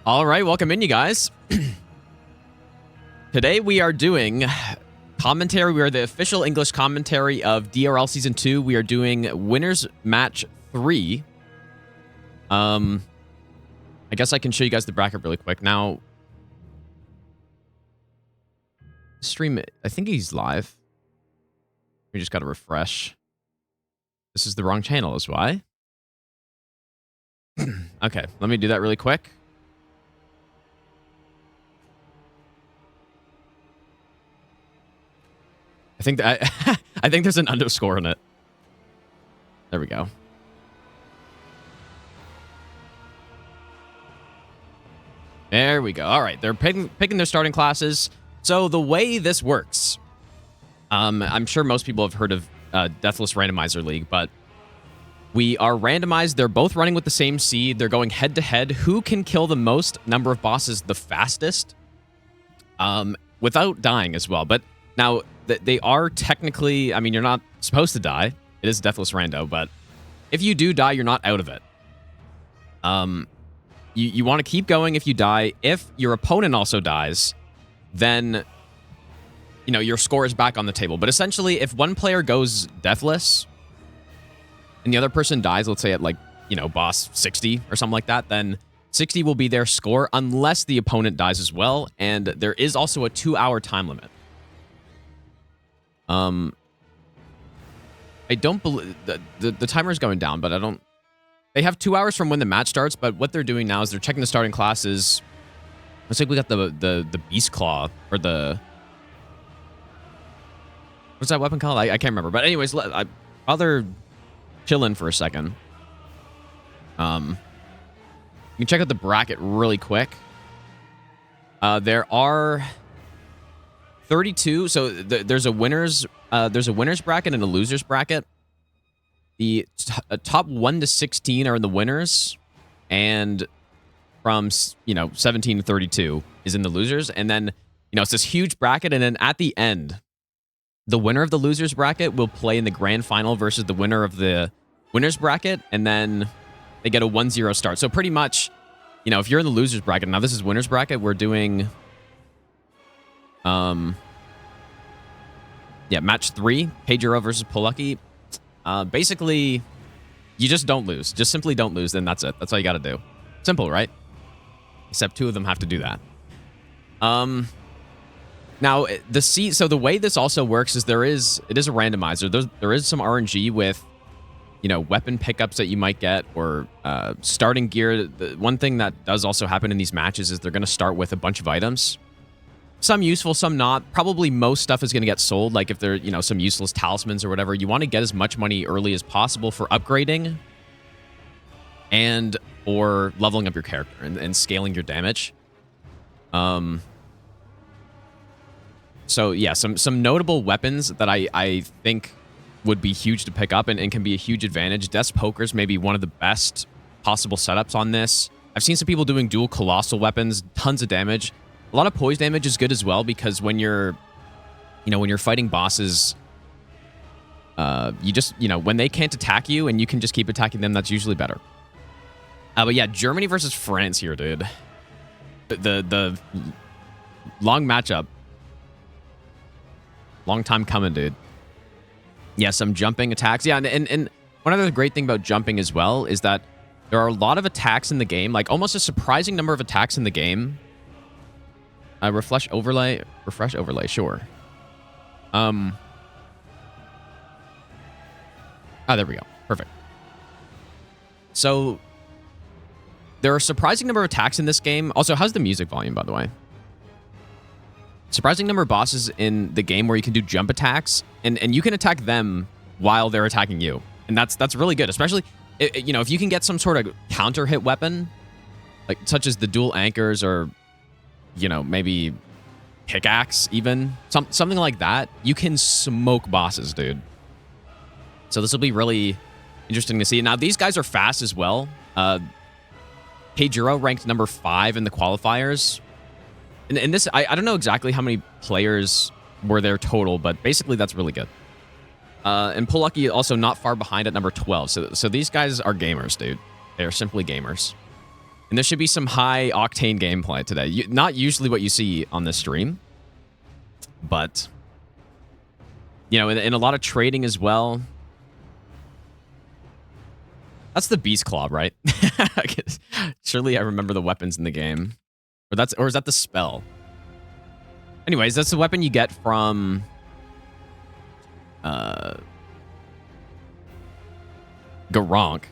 All right, welcome in, you guys. Today we are doing commentary. We are the official English commentary of DRL Season 2. We are doing Winners Match 3. I guess I can show you guys the bracket really quick. Now, stream it. I think he's live. We just got to refresh. This is the wrong channel, is why. Okay, let me do that really quick. I think that I think there's an underscore in it. There we go. There we go. All right, they're picking their starting classes. So the way this works, I'm sure most people have heard of Deathless Randomizer League, but we are randomized. They're both running with the same seed. They're going head to head. Who can kill the most number of bosses the fastest, without dying as well. But now they are technically, I mean, you're not supposed to die. It is Deathless Rando, but if you do die, you're not out of it. You want to keep going if you die. If your opponent also dies, then, you know, your score is back on the table. But essentially, if one player goes deathless and the other person dies, let's say at, like, you know, boss 60 or something like that, then 60 will be their score unless the opponent dies as well. And there is also a 2-hour time limit. I don't believe the timer is going down, but I don't. They have 2 hours from when the match starts, but what they're doing now is they're checking the starting classes. Looks like we got the Beast Claw, or the, what's that weapon called? I can't remember. But anyways, while they're chilling for a second, you can check out the bracket really quick. There are 32. So there's a winners bracket and a losers bracket. The top 1 to 16 are in the winners, and from 17 to 32 is in the losers. And then, you know, it's this huge bracket, and then at the end, the winner of the losers bracket will play in the grand final versus the winner of the winners bracket, and then they get a 1-0 start. So pretty much, you know, if you're in the losers bracket, now this is winners bracket, we're doing match 3, Kayjuro versus poleuky. Basically, you just don't lose. Just simply don't lose, then that's it. That's all you got to do. Simple, right? Except 2 of them have to do that. Now, so the way this also works is it is a randomizer. There is some RNG with, you know, weapon pickups that you might get, or starting gear. The one thing that does also happen in these matches is they're going to start with a bunch of items. Some useful, some not. Probably most stuff is going to get sold. Like if they're, you know, some useless talismans or whatever, you want to get as much money early as possible for upgrading and or leveling up your character and scaling your damage. So yeah, some notable weapons that I think would be huge to pick up and can be a huge advantage. Death's Poker's maybe one of the best possible setups on this. I've seen some people doing dual colossal weapons, tons of damage. A lot of poise damage is good as well, because when you're fighting bosses, you just, you know, when they can't attack you and you can just keep attacking them, that's usually better. But yeah, Germany versus France here, dude. The long matchup. Long time coming, dude. Yeah, some jumping attacks. Yeah, and one other great thing about jumping as well is that there are a lot of attacks in the game, like almost a surprising number of attacks in the game. Refresh overlay, sure. There we go. Perfect. So there are a surprising number of attacks in this game. Also, how's the music volume, by the way? Surprising number of bosses in the game where you can do jump attacks, and you can attack them while they're attacking you. And that's really good, especially, you know, if you can get some sort of counter hit weapon, like such as the dual anchors, or, you know, maybe pickaxe even, something like that, you can smoke bosses, dude. So this will be really interesting to see. Now, these guys are fast as well. Kayjuro ranked number 5 in the qualifiers. And this, I don't know exactly how many players were there total, but basically that's really good. And poleuky also not far behind at number 12. So these guys are gamers, dude. They are simply gamers. And there should be some high-octane gameplay today. Not usually what you see on this stream, but, you know, in a lot of trading as well. That's the Beast Claw, right? Surely I remember the weapons in the game. Or is that the spell? Anyways, that's the weapon you get from... Garronk.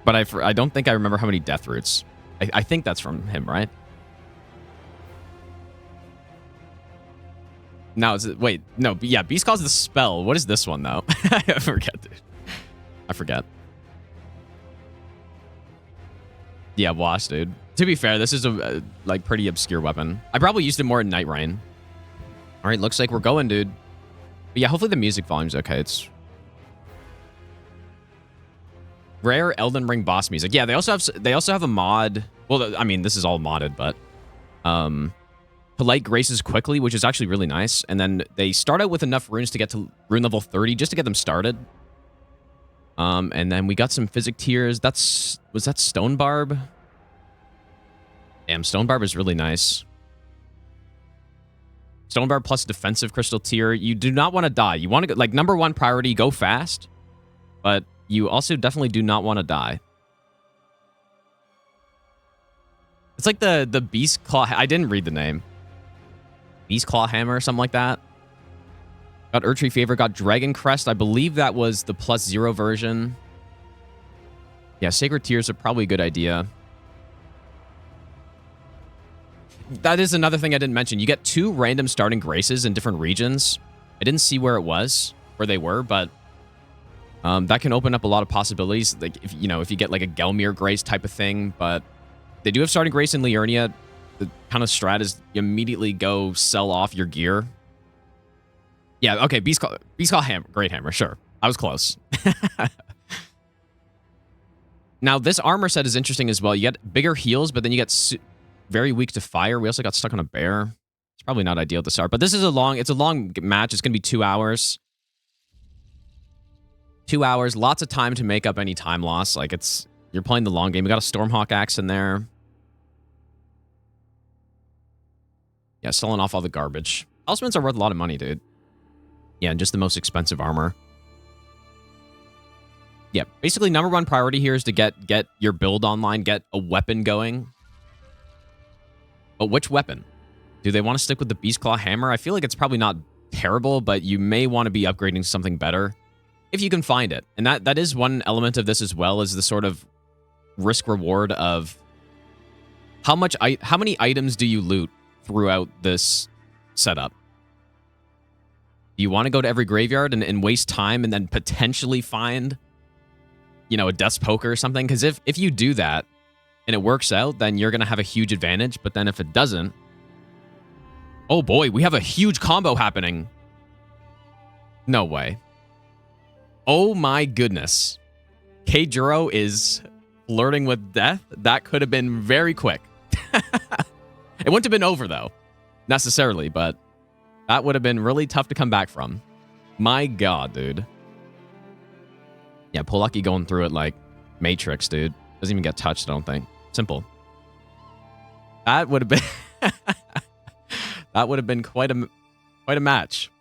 But I don't think I remember how many death roots. I think that's from him, right? No, wait. No, yeah, Beast Claw's the spell. What is this one, though? I forget, dude. I forget. Yeah, Wash, dude. To be fair, this is a like pretty obscure weapon. I probably used it more in Night Rain. All right, looks like we're going, dude. But yeah, hopefully the music volume's okay. It's rare Elden Ring boss music. Yeah, they also have a mod. Well, I mean, this is all modded, but Polite Graces quickly, which is actually really nice. And then they start out with enough runes to get to rune level 30 just to get them started. And then we got some physic tiers. Was that Stone Barb? Damn, Stone Barb is really nice. Stone Barb plus defensive crystal tier. You do not want to die. You want to go, like, number one priority, go fast. But you also definitely do not want to die. It's like the Beast Claw. I didn't read the name. Beast Claw Hammer or something like that. Got Erdtree Favor, got Dragon Crest. I believe that was the +0 version. Yeah, Sacred Tears are probably a good idea. That is another thing I didn't mention. You get 2 random starting graces in different regions. I didn't see where they were, but that can open up a lot of possibilities. Like, if you get like a Gelmir grace type of thing, but they do have starting grace in Liurnia. The kind of strat is you immediately go sell off your gear. Yeah, okay, Beast Claw Hammer. Great Hammer, sure. I was close. Now, this armor set is interesting as well. You get bigger heals, but then you get very weak to fire. We also got stuck on a bear. It's probably not ideal to start, but this is a long match. It's going to be 2 hours. 2 hours, lots of time to make up any time loss. Like, you're playing the long game. We got a Stormhawk axe in there. Yeah, selling off all the garbage. Talismans are worth a lot of money, dude. Yeah, and just the most expensive armor. Yeah, basically number one priority here is to get your build online, get a weapon going. But which weapon? Do they want to stick with the Beast Claw Hammer? I feel like it's probably not terrible, but you may want to be upgrading to something better if you can find it. And that is one element of this as well, is the sort of risk reward of how many items do you loot throughout this setup? Do you want to go to every graveyard and waste time and then potentially find, a Death's Poker or something? Because if you do that and it works out, then you're going to have a huge advantage. But then if it doesn't, oh boy, we have a huge combo happening. No way. Oh my goodness. Kayjuro is flirting with death. That could have been very quick. It wouldn't have been over, though, necessarily, but that would have been really tough to come back from. My God, dude. Yeah, poleuky going through it like Matrix, dude. Doesn't even get touched, I don't think. Simple. That would have been... that would have been quite a match.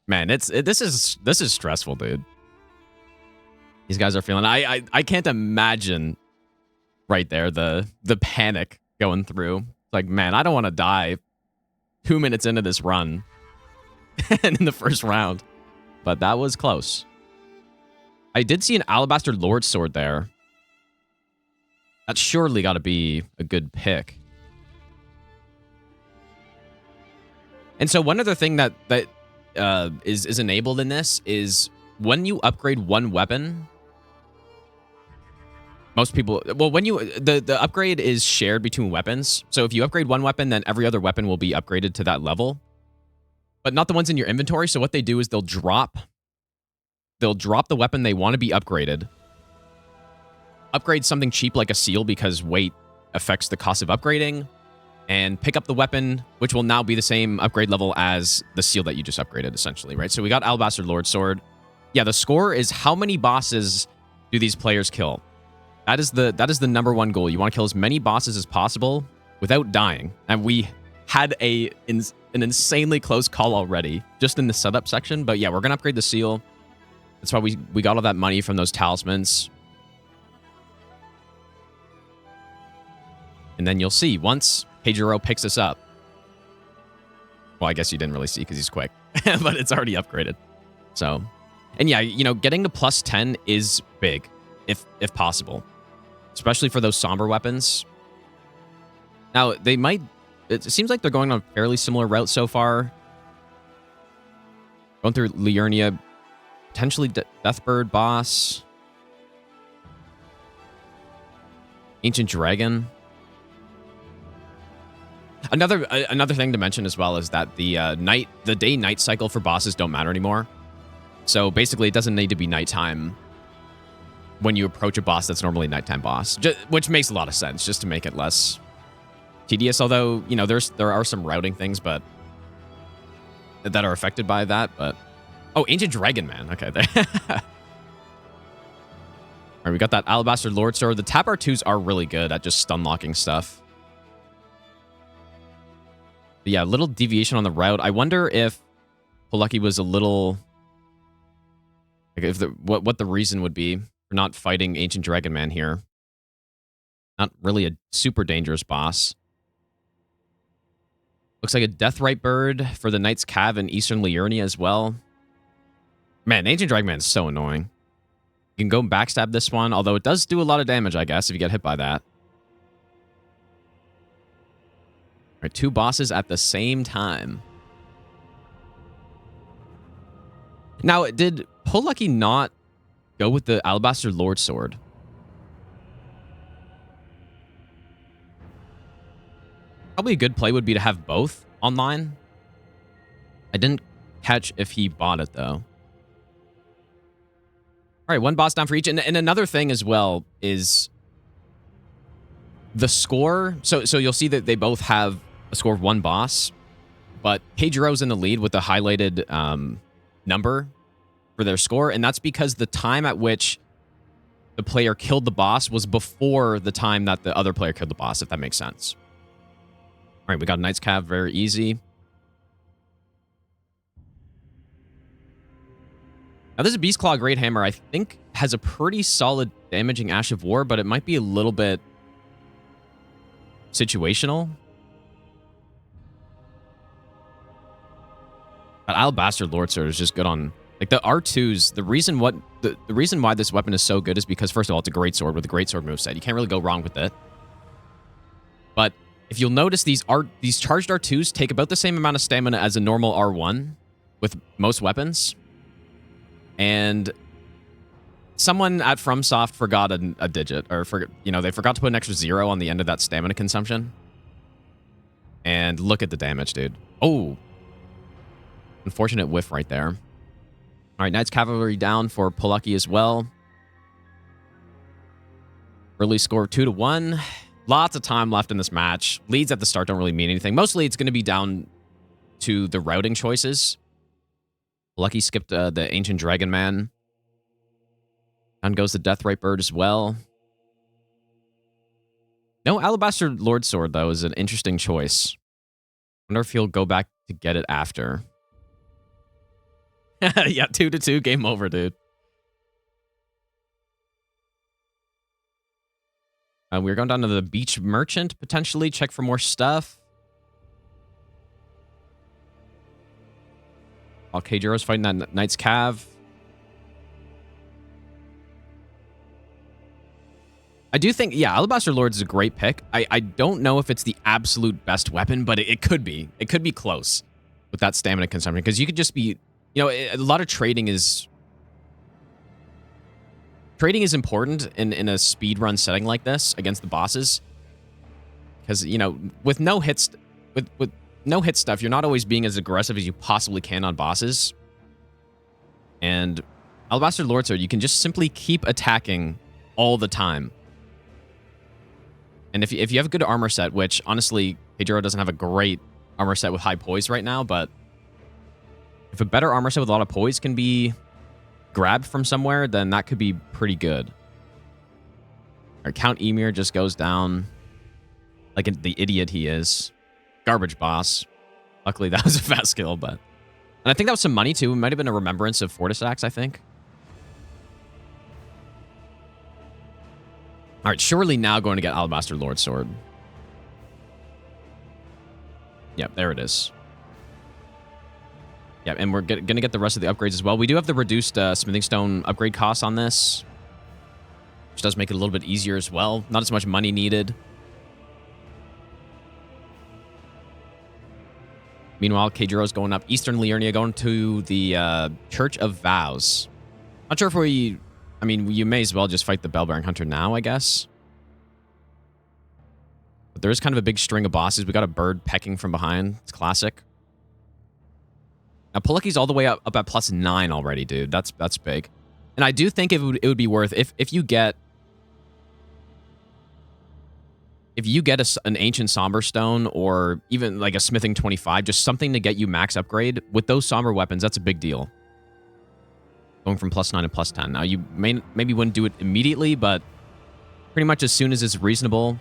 Man, this is stressful, dude. These guys are feeling... I can't imagine right there the panic going through. It's like, man, I don't want to die 2 minutes into this run and in the first round. But that was close. I did see an Alabaster Lord Sword there. That's surely got to be a good pick. And so one other thing that is enabled in this is when you upgrade one weapon, most people, well, when the upgrade is shared between weapons. So if you upgrade one weapon, then every other weapon will be upgraded to that level, but not the ones in your inventory. So what they do is they'll drop the weapon they want to be upgraded, upgrade something cheap like a seal because weight affects the cost of upgrading, and pick up the weapon, which will now be the same upgrade level as the seal that you just upgraded, essentially, right? So we got Alabaster Lord Sword. Yeah, the score is how many bosses do these players kill? That is the #1 goal. You want to kill as many bosses as possible without dying. And we had an insanely close call already, just in the setup section. But yeah, we're going to upgrade the seal. That's why we got all that money from those talismans. And then you'll see, once Kayjuro picks us up. Well, I guess you didn't really see because he's quick. But it's already upgraded. So, and yeah, you know, getting to +10 is big, if possible. Especially for those somber weapons. Now, they might... It seems like they're going on a fairly similar route so far. Going through Liurnia, potentially Deathbird boss. Ancient Dragon. Another thing to mention as well is that the day-night cycle for bosses don't matter anymore. So basically, it doesn't need to be nighttime when you approach a boss that's normally a nighttime boss, which makes a lot of sense, just to make it less tedious. Although, you know, there are some routing things, but that are affected by that. But oh, Ancient Dragon, man. Okay, there. All right, we got that Alabaster Lord Sword. The Tap R2s are really good at just stun locking stuff. But yeah, a little deviation on the route. I wonder if poleuky was a little... Like if what the reason would be for not fighting Ancient Dragon Man here. Not really a super dangerous boss. Looks like a Deathrite Bird for the Knight's Cav in Eastern Liurnia as well. Man, Ancient Dragon Man is so annoying. You can go and backstab this one, although it does do a lot of damage, I guess, if you get hit by that. All right, 2 bosses at the same time. Now, did poleuky not go with the Alabaster Lord Sword? Probably a good play would be to have both online. I didn't catch if he bought it, though. All right, 1 boss down for each. And another thing as well is the score. So you'll see that they both have a score of 1 boss, but Kayjuro's in the lead with the highlighted number for their score, and that's because the time at which the player killed the boss was before the time that the other player killed the boss, if that makes sense. All right, we got Knight's Cav, very easy. Now, this is Beastclaw Great Hammer. I think has a pretty solid damaging Ash of War, but it might be a little bit situational. But Alabaster Lord Sword is just good on... Like, the R2s, the reason why this weapon is so good is because, first of all, it's a great sword with a great sword moveset. You can't really go wrong with it. But if you'll notice, these charged R2s take about the same amount of stamina as a normal R1 with most weapons. And someone at FromSoft forgot a digit, or they forgot to put an extra 0 on the end of that stamina consumption. And look at the damage, dude. Oh, unfortunate whiff right there. All right, Knight's Cavalry down for poleuky as well. Early score 2-1. Lots of time left in this match. Leads at the start don't really mean anything. Mostly it's going to be down to the routing choices. poleuky skipped the Ancient Dragon Man. Down goes the Deathrite Bird as well. No Alabaster Lord Sword, though, is an interesting choice. Wonder if he'll go back to get it after. Yeah, 2-2, game over, dude. We're going down to the Beach Merchant, potentially. Check for more stuff. While Kayjuro's fighting that Knight's Cav. I do think, yeah, Alabaster Lord is a great pick. I don't know if it's the absolute best weapon, but it could be. It could be close with that stamina consumption, because you could just be... You know, a lot of trading is important in a speedrun setting like this against the bosses. Because, you know, with no hits, with no hit stuff, you're not always being as aggressive as you possibly can on bosses. And Alabaster Lord Sword, you can just simply keep attacking all the time. And if you have a good armor set, which honestly, Kayjuro doesn't have a great armor set with high poise right now, but if a better armor set with a lot of poise can be grabbed from somewhere, then that could be pretty good. All Our Count Emir just goes down like the idiot he is. Garbage boss. Luckily, that was a fast kill, but... And I think that was some money, too. It might have been a remembrance of Fortisax, I think. All right, surely now going to get Alabaster Lord Sword. Yep, there it is. Yeah, and we're going to get the rest of the upgrades as well. We do have the reduced Smithing Stone upgrade costs on this, which does make it a little bit easier as well. Not as much money needed. Meanwhile, Kayjuro's going up. Eastern Liurnia going to the Church of Vows. Not sure if we... I mean, you may as well just fight the Bellbearing Hunter now, I guess. But there is kind of a big string of bosses. We got a bird pecking from behind. It's classic. Now, poleuky's all the way up at +9 already, dude. That's big. And I do think it would be worth... If you get... If you get an Ancient Somber Stone or even like a Smithing 25, just something to get you max upgrade, with those Somber weapons, that's a big deal. Going from +9 to +10. Now, you maybe wouldn't do it immediately, but pretty much as soon as it's reasonable.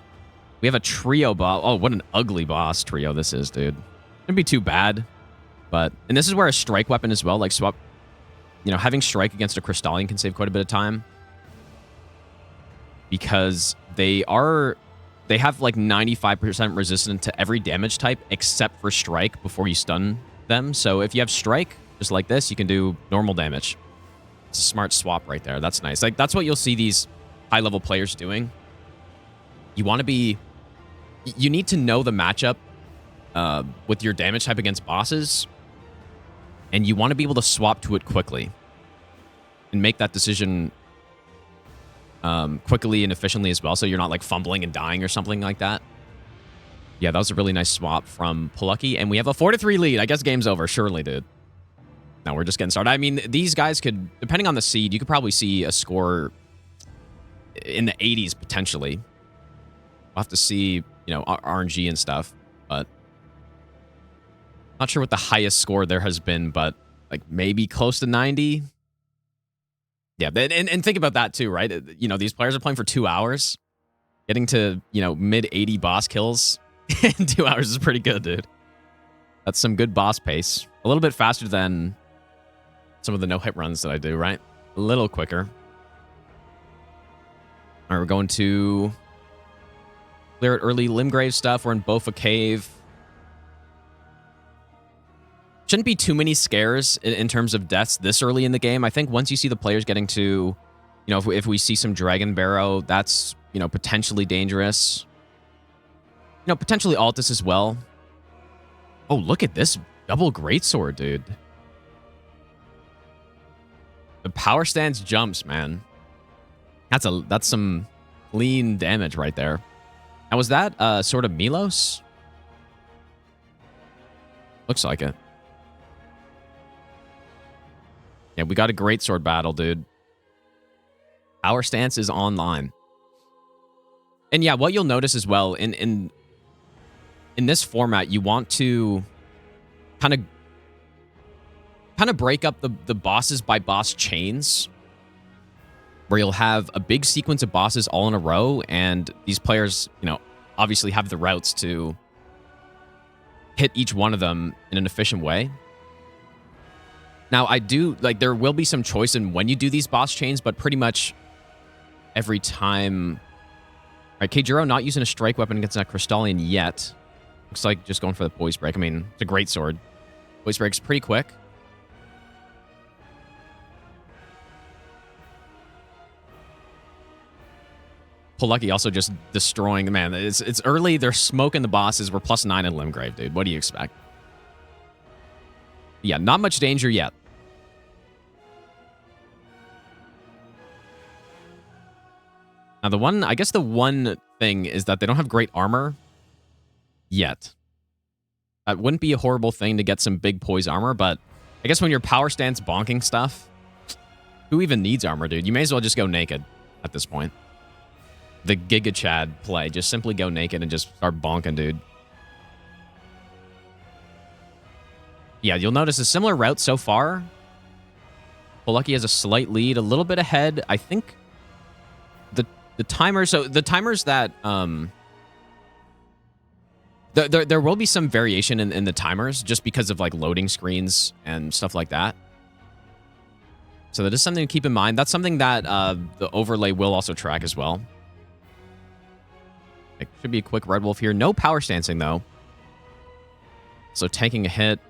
We have a trio boss. Oh, what an ugly boss trio this is, dude. Wouldn't be too bad, but... And this is where a strike weapon as well, like swap... You know, having strike against a Crystallion can save quite a bit of time. Because they have like 95% resistant to every damage type except for strike before you stun them. So if you have strike, just like this, you can do normal damage. It's a smart swap right there. That's nice. Like, that's what you'll see these high-level players doing. You want to be... You need to know the matchup with your damage type against bosses, and you want to be able to swap to it quickly and make that decision quickly and efficiently as well, so you're not, like, fumbling and dying or something like that. Yeah, that was a really nice swap from poleuky, and we have a 4-3 lead. I guess game's over. Surely, dude. No, we're just getting started. I mean, these guys could, depending on the seed, you could probably see a score in the 80s, potentially. We'll have to see, you know, RNG and stuff, but not sure what the highest score there has been, but, like, maybe close to 90. Yeah, and think about that, too, right? You know, these players are playing for 2 hours. Getting to, you know, mid-80 boss kills in 2 hours is pretty good, dude. That's some good boss pace. A little bit faster than... some of the no-hit runs that I do, right? A little quicker. All right, we're going to clear out early Limgrave stuff. We're in Bofa Cave. Shouldn't be too many scares in terms of deaths this early in the game. I think once you see the players getting to, you know, if we see some Dragon Barrow, that's, you know, potentially dangerous. You know, potentially Altus as well. Oh, look at this double greatsword, dude. The power stance jumps, man. That's some clean damage right there. Now, was that sort of Milos? Looks like it. Yeah, we got a great sword battle, dude. Power stance is online. And yeah, what you'll notice as well, in this format, you want to kind of break up the bosses by boss chains, where you'll have a big sequence of bosses all in a row, and these players, you know, obviously have the routes to hit each one of them in an efficient way. Now, I do, like, there will be some choice in when you do these boss chains, but pretty much every time... All right, Kayjuro not using a strike weapon against that Crystallion yet. Looks like just going for the Poise Break. I mean, it's a great sword. Poise Break's pretty quick. poleuky also just destroying... Man, it's early. They're smoking the bosses. We're +9 in Limgrave, dude. What do you expect? Yeah, not much danger yet. Now, I guess the one thing is that they don't have great armor yet. That wouldn't be a horrible thing to get some big poise armor, but I guess when you're power stance bonking stuff, who even needs armor, dude? You may as well just go naked at this point. The Giga Chad play. Just simply go naked and just start bonking, dude. Yeah, you'll notice a similar route so far. poleuky has a slight lead, a little bit ahead. I think The timer, so the timers that there will be some variation in the timers just because of like loading screens and stuff like that. So that is something to keep in mind. That's something that the overlay will also track as well. It should be a quick Red Wolf here. No power stancing though. So taking a hit.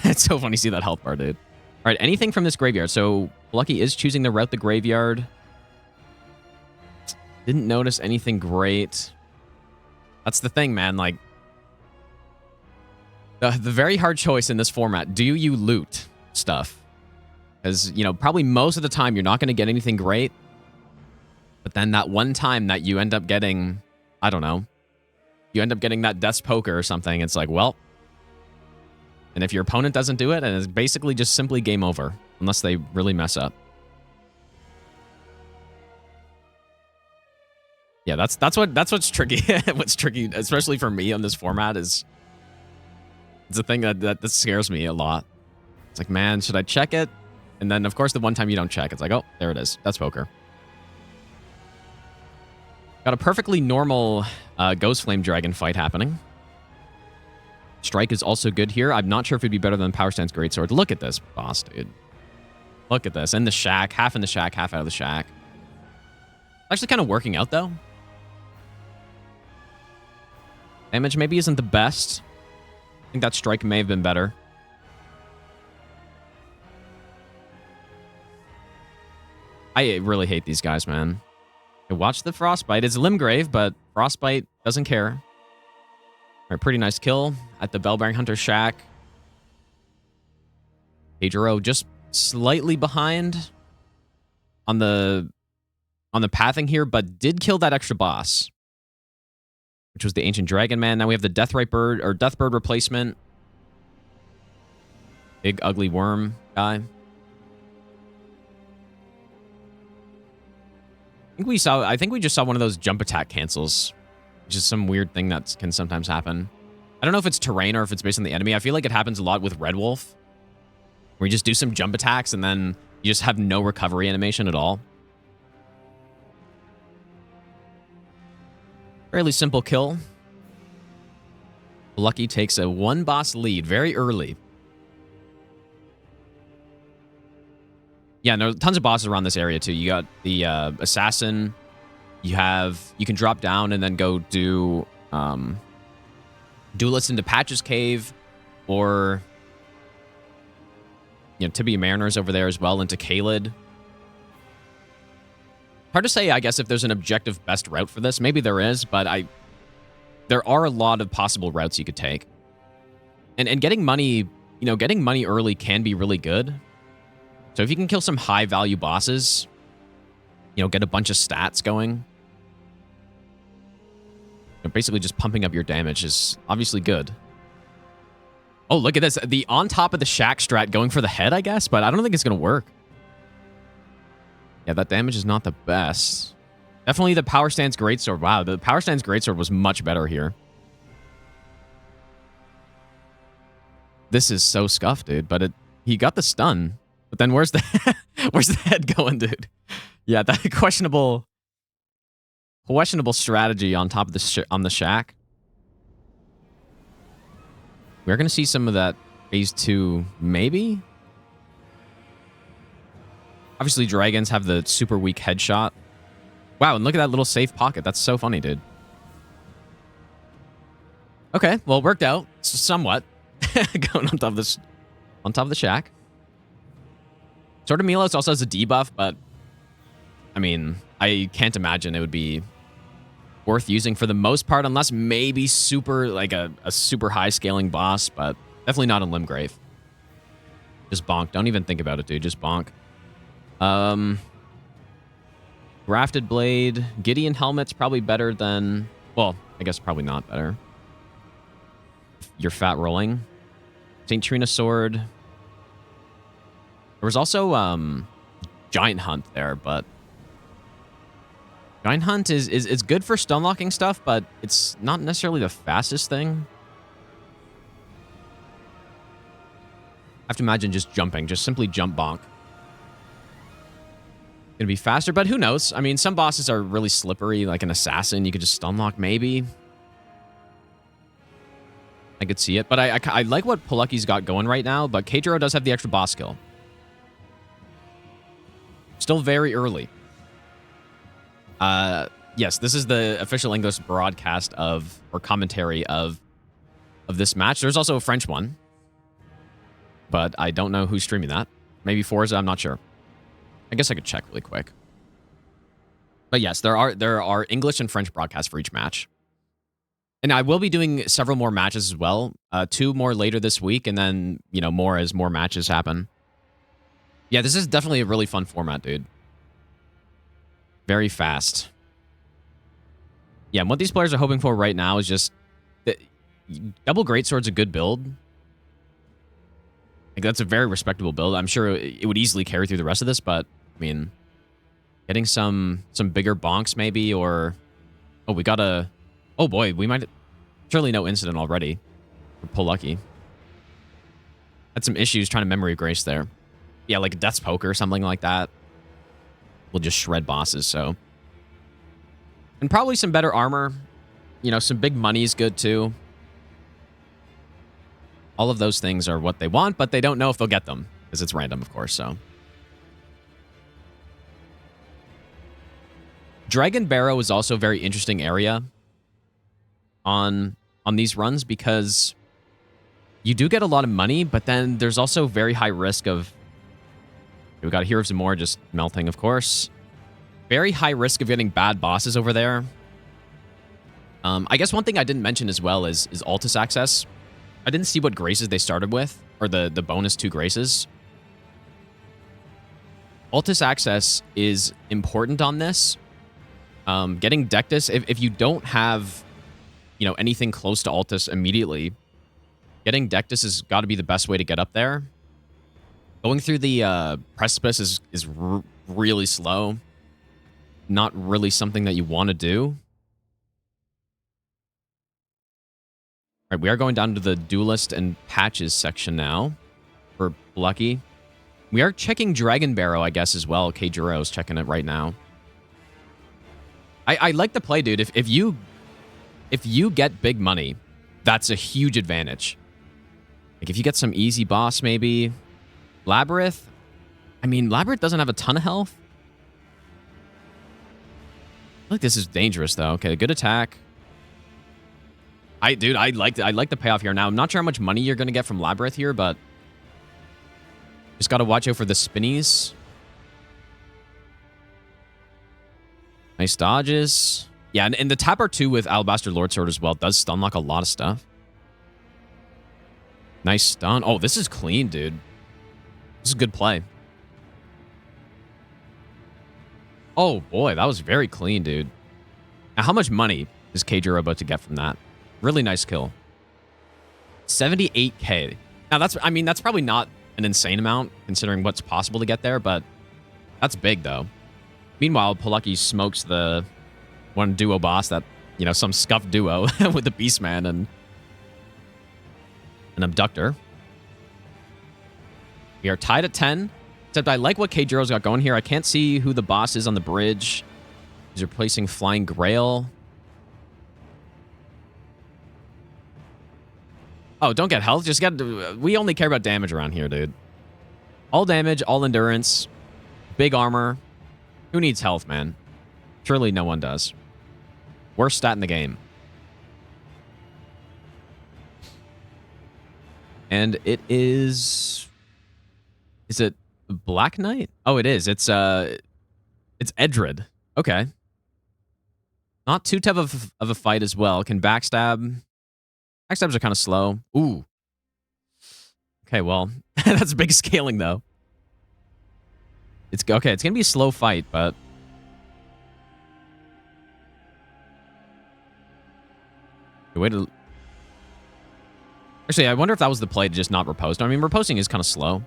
It's so funny to see that health bar, dude. All right, anything from this graveyard. So Lucky is choosing to route the graveyard. Didn't notice anything great. That's the thing, man. Like, the very hard choice in this format. Do you loot stuff? Because, you know, probably most of the time you're not going to get anything great. But then that one time that you end up getting, I don't know, you end up getting that Death's Poker or something, it's like, well. And if your opponent doesn't do it, and it's basically just simply game over. Unless they really mess up. Yeah, that's what's tricky. What's tricky, especially for me on this format, is it's a thing that scares me a lot. It's like, man, should I check it? And then, of course, the one time you don't check, it's like, oh, there it is. That's poker. Got a perfectly normal Ghost Flame Dragon fight happening. Strike is also good here. I'm not sure if it'd be better than Power Stance Greatsword. Look at this boss, dude. Look at this. In the shack. Half in the shack, half out of the shack. Actually kind of working out, though. Damage maybe isn't the best. I think that strike may have been better. I really hate these guys, man. Watch the Frostbite. It's Limgrave, but Frostbite doesn't care. All right, pretty nice kill at the Bellbearing Hunter shack. Kayjuro just slightly behind on the pathing here, but did kill that extra boss, which was the Ancient Dragon Man. Now we have the Deathrite Bird or Deathbird replacement. Big ugly worm guy. I think we just saw one of those jump attack cancels, which is some weird thing that can sometimes happen. I don't know if it's terrain or if it's based on the enemy. I feel like it happens a lot with Red Wolf, where you just do some jump attacks and then you just have no recovery animation at all. Fairly simple kill. Lucky takes a one boss lead very early. Yeah, no, tons of bosses around this area too. You got the assassin. You can drop down and then go do duelist into Patch's Cave, or Tibia Mariners over there as well into Kaled. Hard to say, I guess, if there's an objective best route for this. Maybe there is, but there are a lot of possible routes you could take. And getting money, getting money early can be really good. So if you can kill some high value bosses, get a bunch of stats going, basically just pumping up your damage is obviously good. Oh, look at this. The on top of the shack strat going for the head, I guess, but I don't think it's going to work. Yeah, that damage is not the best. Definitely the Power Stance Greatsword. Wow, the Power Stance Greatsword was much better here. This is so scuffed, dude, but he got the stun. But then where's the head going, dude? Yeah, that questionable strategy on top of the shack. We're gonna see some of that phase 2, maybe. Obviously, dragons have the super weak headshot. Wow, and look at that little safe pocket. That's so funny, dude. Okay, well, it worked out somewhat. Going on top of the shack. Sword of Milos also has a debuff, but I mean, I can't imagine it would be worth using for the most part, unless maybe super, like a super high scaling boss, but definitely not on Limgrave. Just bonk. Don't even think about it, dude. Just bonk. Grafted Blade. Gideon Helmet's probably better than, well, I guess probably not better. You're fat rolling. St. Trina Sword. There was also Giant Hunt there, but Giant Hunt is good for stun locking stuff, but it's not necessarily the fastest thing. I have to imagine just jumping, just simply jump bonk. Gonna be faster, but who knows? I mean, some bosses are really slippery, like an assassin. You could just stun lock, maybe. I could see it, but I like what poleuky's got going right now, but Kayjuro does have the extra boss skill. Still very early. Yes, this is the official English broadcast of, or commentary of this match. There's also a French one, but I don't know who's streaming that. Maybe Forsa, I'm not sure. I guess I could check really quick. But yes, there are English and French broadcasts for each match. And I will be doing several more matches as well. 2 more later this week, and then, you know, more as more matches happen. Yeah, this is definitely a really fun format, dude. Very fast. Yeah, and what these players are hoping for right now is just... Double Greatsword's a good build. Like, that's a very respectable build. I'm sure it would easily carry through the rest of this, but, I mean... Getting some bigger bonks, maybe, or... Oh, we got a... Oh, boy, we might... Surely no incident already. For poleuky. Had some issues trying to memory grace there. Yeah, like Death's Poker or something like that. We'll just shred bosses, so... And probably some better armor. You know, some big money is good, too. All of those things are what they want, but they don't know if they'll get them. Because it's random, of course, so... Dragon Barrow is also a very interesting area on these runs because you do get a lot of money, but then there's also very high risk of... We got Hero of Zamora just melting, of course. Very high risk of getting bad bosses over there. I guess one thing I didn't mention as well is Altus access. I didn't see what graces they started with, or the bonus 2 graces. Altus access is important on this. Getting Dectus, if you don't have, you know, anything close to Altus immediately, getting Dectus has got to be the best way to get up there. Going through the precipice is really slow. Not really something that you want to do. All right, we are going down to the Duelist and Patches section now for poleuky. We are checking Dragon Barrow, I guess, as well. Kayjuro is checking it right now. I like the play, dude. If you get big money, that's a huge advantage. Like, if you get some easy boss, maybe. Labyrinth? I mean, Labyrinth doesn't have a ton of health. I feel like this is dangerous, though. Okay, good attack. I like the payoff here. Now, I'm not sure how much money you're going to get from Labyrinth here, but... Just got to watch out for the spinnies. Nice dodges. Yeah, and the Tap R2 with Alabaster Lordsword as well does stun lock a lot of stuff. Nice stun. Oh, this is clean, dude. This is a good play. Oh, boy, that was very clean, dude. Now, how much money is Kayjuro about to get from that? Really nice kill. 78k. Now, that's probably not an insane amount, considering what's possible to get there, but that's big, though. Meanwhile, poleuky smokes the one duo boss that, you know, some scuffed duo with the Beastman and an Abductor. We are tied at 10, except I like what Kayjuro's got going here. I can't see who the boss is on the bridge. He's replacing Flying Grail. Oh, don't get health. Just get... We only care about damage around here, dude. All damage, all endurance, big armor. Who needs health, man? Surely no one does. Worst stat in the game. And it is... Is it Black Knight? Oh, it is. It's Edred. Okay. Not too tough of a fight as well. Can backstab. Backstabs are kind of slow. Ooh. Okay, well, that's big scaling, though. It's okay. It's going to be a slow fight, but... Wait to... Actually, I wonder if that was the play to just not riposte. I mean, riposting is kind of slow.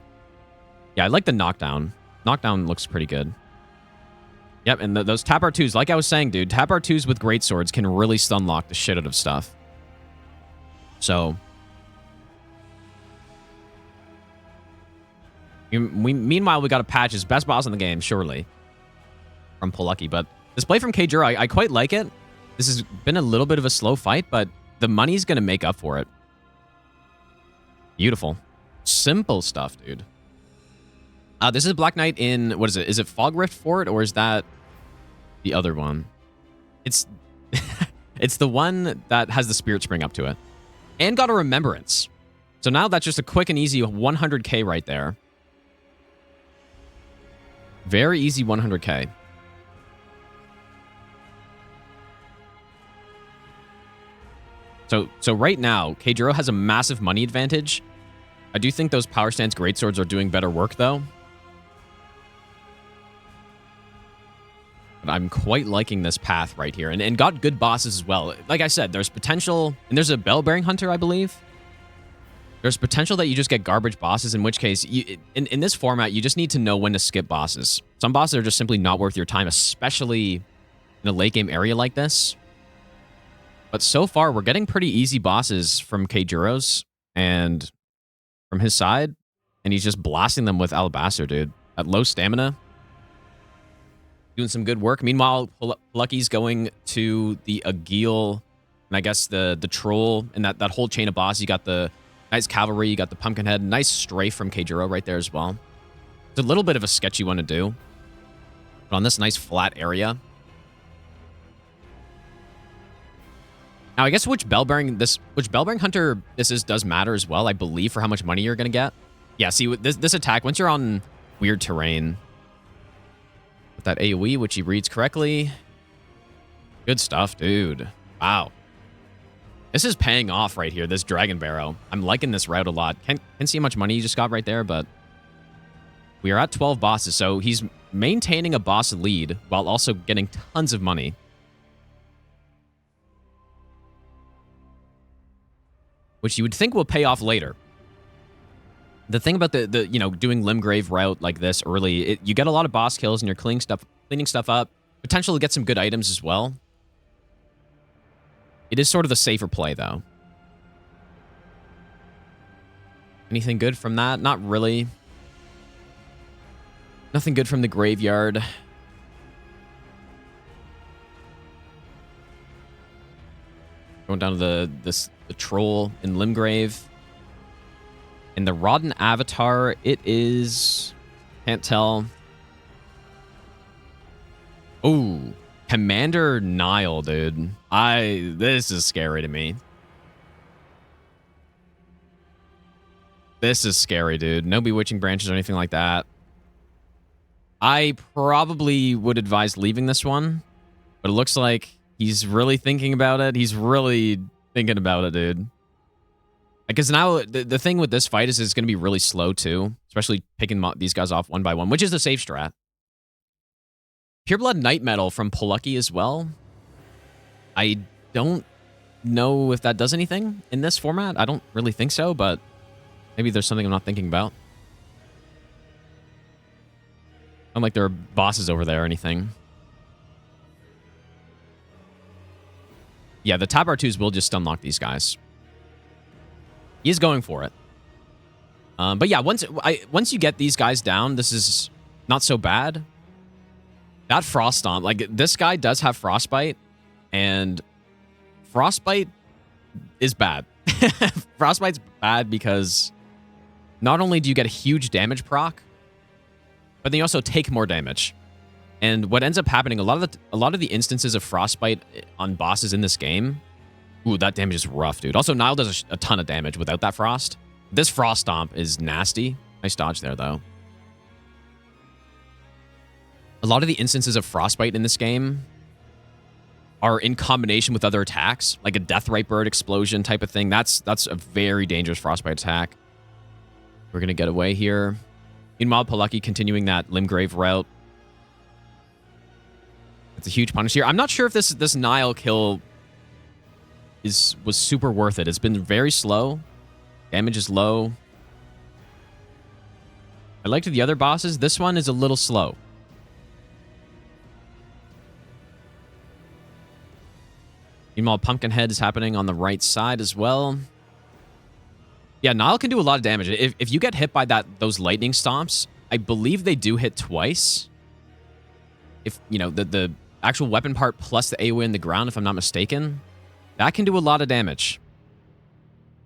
Yeah, I like the knockdown. Knockdown looks pretty good. Yep, and those Tap R2s, like I was saying, dude, Tap R2s with great swords can really stun lock the shit out of stuff. So... Meanwhile, we got a Patches. Best boss in the game, surely. from poleuky. But this play from Kayjuro, I quite like it. This has been a little bit of a slow fight, but the money's going to make up for it. Beautiful. Simple stuff, dude. This is Black Knight in, what is it? Is it Fog Rift Fort, or is that the other one? It's it's the one that has the Spirit Spring up to it. And got a Remembrance. So now that's just a quick and easy 100k right there. Very easy 100k. So right now, Kayjuro has a massive money advantage. I do think those Power Stance Greatswords are doing better work, though. But I'm quite liking this path right here. And got good bosses as well. Like I said, there's potential... And there's a Bell-Bearing Hunter, I believe. There's potential that you just get garbage bosses, in which case, in this format, you just need to know when to skip bosses. Some bosses are just simply not worth your time, especially in a late-game area like this. But so far, we're getting pretty easy bosses from Kayjuro's and from his side. And he's just blasting them with Alabaster, dude. At low stamina. Doing some good work. Meanwhile, Poleuky's going to the Agil, and I guess the Troll, and that whole chain of bosses. You got the nice Cavalry, you got the Pumpkinhead. Nice strafe from Kayjuro right there as well. It's a little bit of a sketchy one to do. But on this nice flat area. Now, I guess which Bell-Bearing Hunter this is does matter as well, I believe, for how much money you're going to get. Yeah, see, with this attack, once you're on weird terrain, with that AoE, which he reads correctly, good stuff, dude. Wow. This is paying off right here, this Dragon Barrow. I'm liking this route a lot. Can't see how much money you just got right there, but we are at 12 bosses, so he's maintaining a boss lead while also getting tons of money. Which you would think will pay off later. The thing about the doing Limgrave route like this early, you get a lot of boss kills and you're cleaning stuff up. Potential to get some good items as well. It is sort of the safer play, though. Anything good from that? Not really. Nothing good from the graveyard. Going down to the Troll in Limgrave. And the Rodden Avatar, it is... Can't tell. Ooh. Commander Nile, dude. This is scary to me. This is scary, dude. No Bewitching Branches or anything like that. I probably would advise leaving this one. But it looks like he's really thinking about it. He's really thinking about it, dude. Because now, the thing with this fight is it's going to be really slow, too. Especially picking these guys off one by one, which is the safe strat. Pureblood Night Metal from poleuky as well. I don't know if that does anything in this format. I don't really think so, but maybe there's something I'm not thinking about. Not like there are bosses over there or anything. Yeah, the Tab R2s will just unlock these guys. He is going for it. But yeah, once you get these guys down, this is not so bad. That Frost Stomp, like, this guy does have Frostbite, and Frostbite is bad. Frostbite's bad because not only do you get a huge damage proc, but then you also take more damage. And what ends up happening, a lot of the instances of Frostbite on bosses in this game, ooh, that damage is rough, dude. Also, Nile does a ton of damage without that Frost. This Frost Stomp is nasty. Nice dodge there, though. A lot of the instances of Frostbite in this game are in combination with other attacks, like a Deathrite Bird explosion type of thing. That's a very dangerous Frostbite attack. We're going to get away here. Meanwhile, poleuky continuing that Limgrave route. It's a huge punish here. I'm not sure if this Nile kill was super worth it. It's been very slow. Damage is low. I liked the other bosses. This one is a little slow. Meanwhile, Pumpkinhead is happening on the right side as well. Yeah, Nile can do a lot of damage. If you get hit by those lightning stomps, I believe they do hit twice. if, you know, the actual weapon part plus the AoE in the ground, if I'm not mistaken, that can do a lot of damage.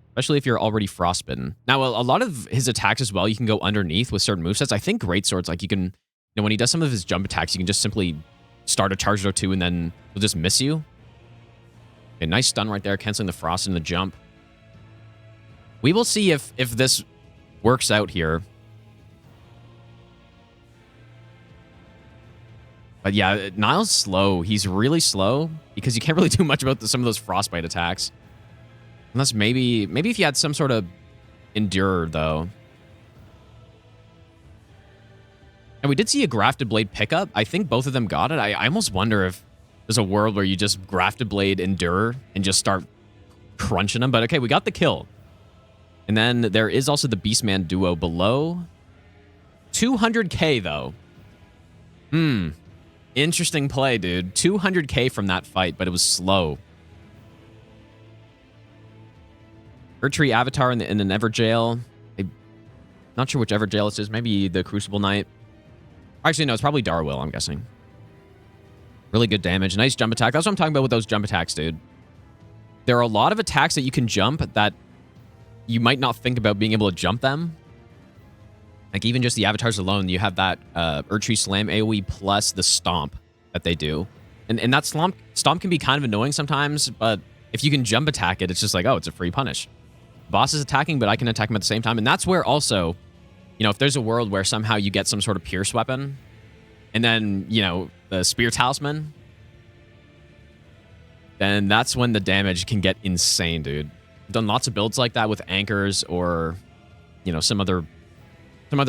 Especially if you're already frostbitten. Now, a lot of his attacks as well, you can go underneath with certain movesets. I think greatswords, like you can, you know, when he does some of his jump attacks, you can just simply start a charge or two and then he'll just miss you. Okay, nice stun right there, canceling the frost and the jump. We will see if this works out here. But yeah, Niall's slow. He's really slow because you can't really do much about some of those frostbite attacks. Unless maybe if you had some sort of endurer, though. And we did see a grafted blade pickup. I think both of them got it. I almost wonder if there's a world where you just grafted blade endurer and just start crunching them. But okay, we got the kill. And then there is also the Beastman duo below. 200k, though. Interesting play, dude. 200k from that fight, but it was slow. Erdtree Avatar in the Everjail. I'm not sure which Everjail this is. Maybe the Crucible Knight. Actually, no, it's probably Darwill, I'm guessing. Really good damage. Nice jump attack. That's what I'm talking about with those jump attacks, dude. There are a lot of attacks that you can jump that you might not think about being able to jump them. Like even just the avatars alone, you have that Erdtree Slam AoE plus the Stomp that they do. And that Stomp can be kind of annoying sometimes, but if you can jump attack it, it's just like, oh, it's a free punish. Boss is attacking, but I can attack him at the same time. And that's where also, you know, if there's a world where somehow you get some sort of pierce weapon, and then, you know, the Spear Talisman, then that's when the damage can get insane, dude. I've done lots of builds like that with anchors or, you know, some other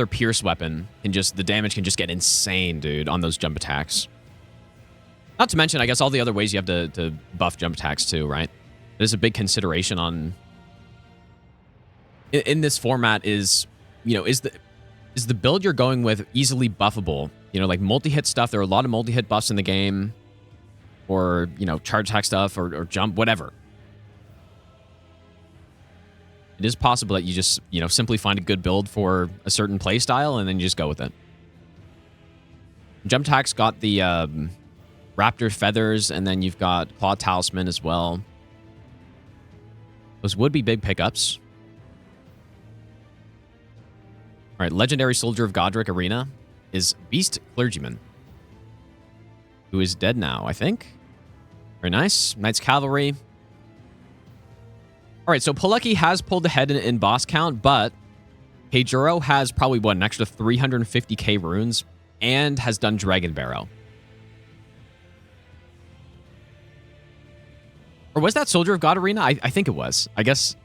pierce weapon, and just the damage can just get insane, dude, on those jump attacks. Not to mention, I guess, all the other ways you have to buff jump attacks too, right? There's a big consideration on in this format is, you know, is the build you're going with easily buffable? You know, like multi-hit stuff. There are a lot of multi-hit buffs in the game, or, you know, charge attack stuff or jump, whatever. It is possible that you just, you know, simply find a good build for a certain play style and then you just go with it. Jump attack's got the Raptor Feathers, and then you've got Claw Talisman as well. Those would be big pickups. All right, Legendary Soldier of Godric Arena is Beast Clergyman, who is dead now, I think. Very nice. Knights Cavalry. All right, so poleuky has pulled ahead in boss count, but Kayjuro has probably, what, an extra 350k runes and has done Dragon Barrow. Or was that Soldier of God Arena? I think it was. I guess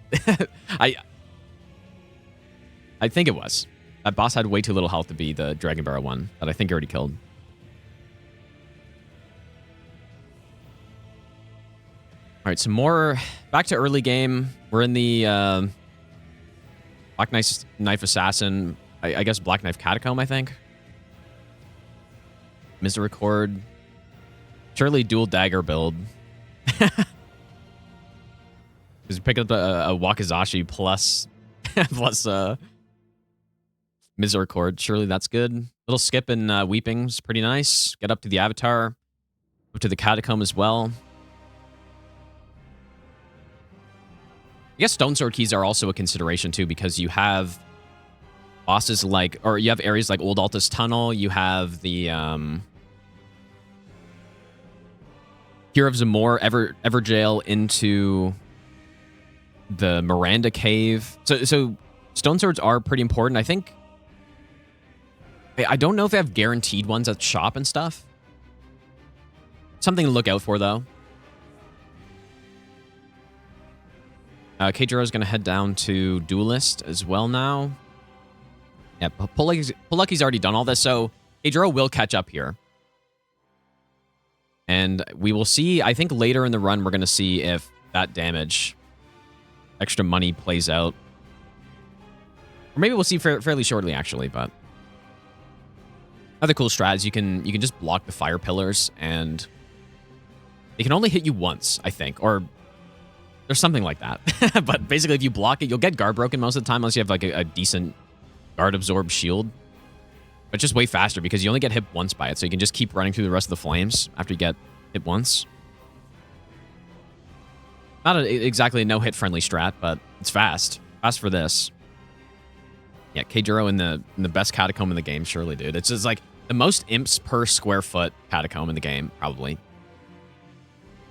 I think it was. That boss had way too little health to be the Dragon Barrow one that I think he already killed. All right, some more back to early game. We're in the Black Knife Assassin. I guess Black Knife Catacomb, I think. Misericord. Surely dual dagger build. Because you pick up a Wakizashi plus Misericord. Surely that's good. Little skip in Weeping is pretty nice. Get up to the Avatar. Up to the Catacomb as well. I guess Stone Sword keys are also a consideration too, because you have bosses like, or you have areas like Old Altus Tunnel. You have the Hero of Zamor, Everjail into the Miranda Cave. So Stone Swords are pretty important. I think, I don't know if they have guaranteed ones at shop and stuff. Something to look out for, though. Kayjuro is going to head down to Duelist as well now. Yeah, poleuky's already done all this, so Kayjuro will catch up here. And we will see, I think later in the run, we're going to see if that damage, extra money plays out. Or maybe we'll see fairly shortly, actually, but... Other cool strats, you can just block the fire pillars, and they can only hit you once, I think, or there's something like that. But basically, if you block it, you'll get guard broken most of the time, unless you have like a decent guard absorb shield. but just way faster because you only get hit once by it, so you can just keep running through the rest of the flames after you get hit once. Not exactly a no-hit friendly strat, but it's fast. Fast for this. Yeah, Kayjuro in the best catacomb in the game, surely, dude. It's just like the most imps per square foot catacomb in the game, probably.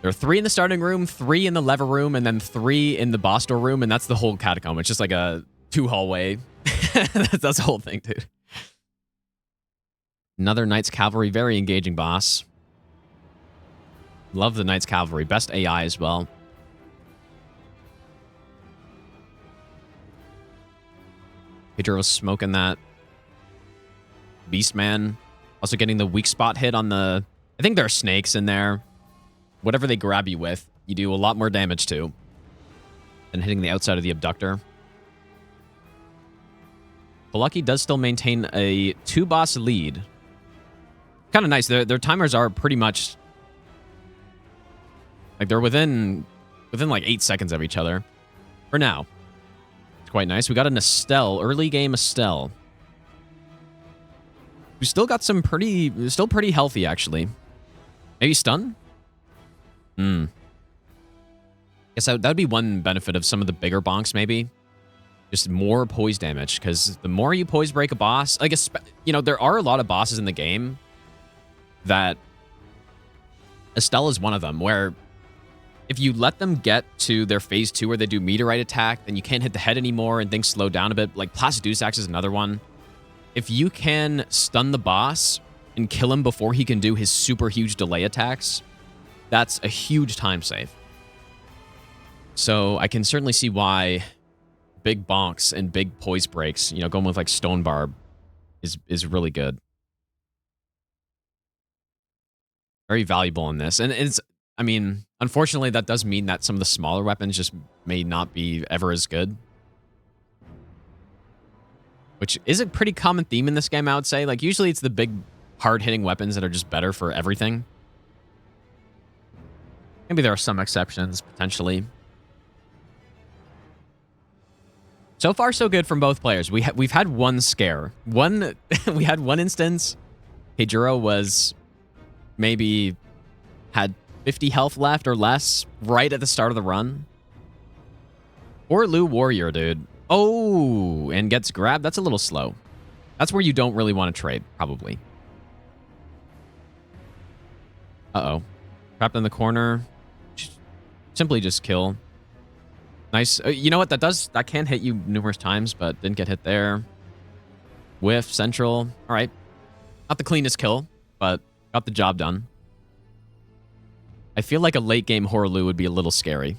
There are 3 in the starting room, 3 in the lever room, and then 3 in the boss door room, and that's the whole catacomb. It's just like a 2-hallway. That's the whole thing, dude. Another Knights Cavalry, very engaging boss. Love the Knights Cavalry. Best AI as well. Kayjuro's smoking that Beastman. Also getting the weak spot hit on the... I think there are snakes in there. Whatever they grab you with, you do a lot more damage to than hitting the outside of the abductor. Poleuky does still maintain a 2-boss lead. Kind of nice. Their timers are pretty much... like, they're within like 8 seconds of each other. For now. It's quite nice. We got an Estelle. Early game Estelle. We still got some pretty... still pretty healthy, actually. Maybe stun? Guess that would be one benefit of some of the bigger bonks, maybe. Just more poise damage, because the more you poise break a boss... like, you know, there are a lot of bosses in the game that... Estelle is one of them, where if you let them get to their phase 2 where they do meteorite attack, then you can't hit the head anymore and things slow down a bit. Like, Placidusax is another one. If you can stun the boss and kill him before he can do his super huge delay attacks, that's a huge time save. So I can certainly see why big bonks and big poise breaks, you know, going with like Stone Barb is really good. Very valuable in this. And it's, I mean, unfortunately, that does mean that some of the smaller weapons just may not be ever as good. Which is a pretty common theme in this game, I would say. Like, usually it's the big, hard-hitting weapons that are just better for everything. Maybe there are some exceptions, potentially. So far, so good from both players. We've had one scare. We had one instance. Kayjuro was maybe had 50 health left or less right at the start of the run. Or Lu Warrior, dude. Oh, and gets grabbed. That's a little slow. That's where you don't really want to trade, probably. Uh-oh. Trapped in the corner. Simply just kill. Nice. You know what? That can hit you numerous times, but didn't get hit there. Whiff, central. All right. Not the cleanest kill, but got the job done. I feel like a late game Horlu would be a little scary.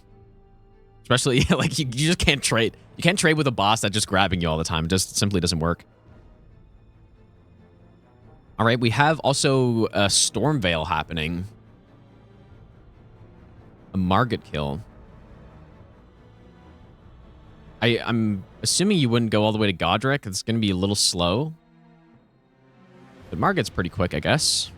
Especially, like, you just can't trade. You can't trade with a boss that's just grabbing you all the time. It just simply doesn't work. All right, we have also a Storm Veil happening. A Margit kill. I'm assuming you wouldn't go all the way to Godric. It's going to be a little slow. But Margit's pretty quick, I guess.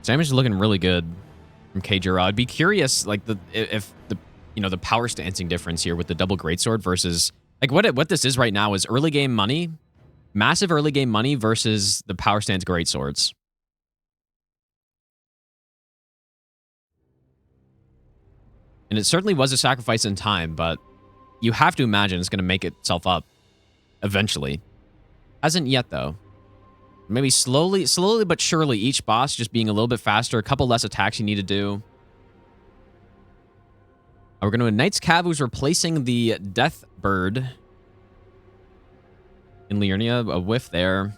Damage is looking really good from Kayjuro. I'd be curious, like, if the power stancing difference here with the double greatsword versus, like, what this is right now is early game money, massive early game money versus the power stance greatswords. And it certainly was a sacrifice in time, but you have to imagine it's going to make itself up eventually. Hasn't yet, though. Maybe slowly but surely, each boss just being a little bit faster, a couple less attacks you need to do. We're going to Knights Cav, who's replacing the Death Bird in Liurnia. A whiff there.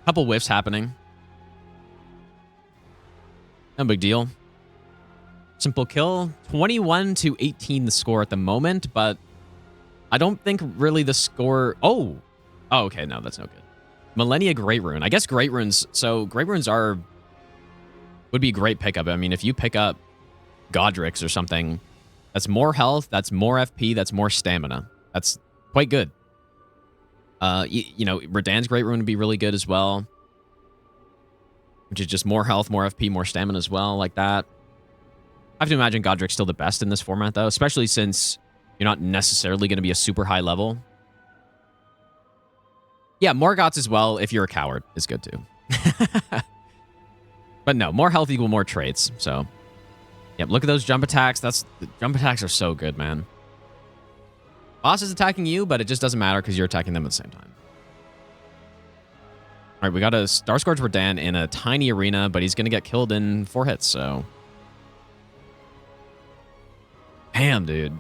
Couple whiffs happening. No big deal. Simple kill. 21-18 the score at the moment, but I don't think really the score... Oh, okay. No, that's no good. Millennia Great Rune. I guess Great Runes... So, Great Runes would be a great pickup. I mean, if you pick up Godric's or something, that's more health, that's more FP, that's more stamina. That's quite good. You know, Radahn's Great Rune would be really good as well, which is just more health, more FP, more stamina as well, like that. I have to imagine Godric's still the best in this format, though, especially since you're not necessarily going to be a super high level. Yeah, Morgoth's as well, if you're a coward, is good too. But no, more health equal more traits, so... Yep, look at those jump attacks. The jump attacks are so good, man. Boss is attacking you, but it just doesn't matter because you're attacking them at the same time. All right, we got a Star Scourge Radahn in a tiny arena, but he's going to get killed in 4 hits, so... Damn, dude.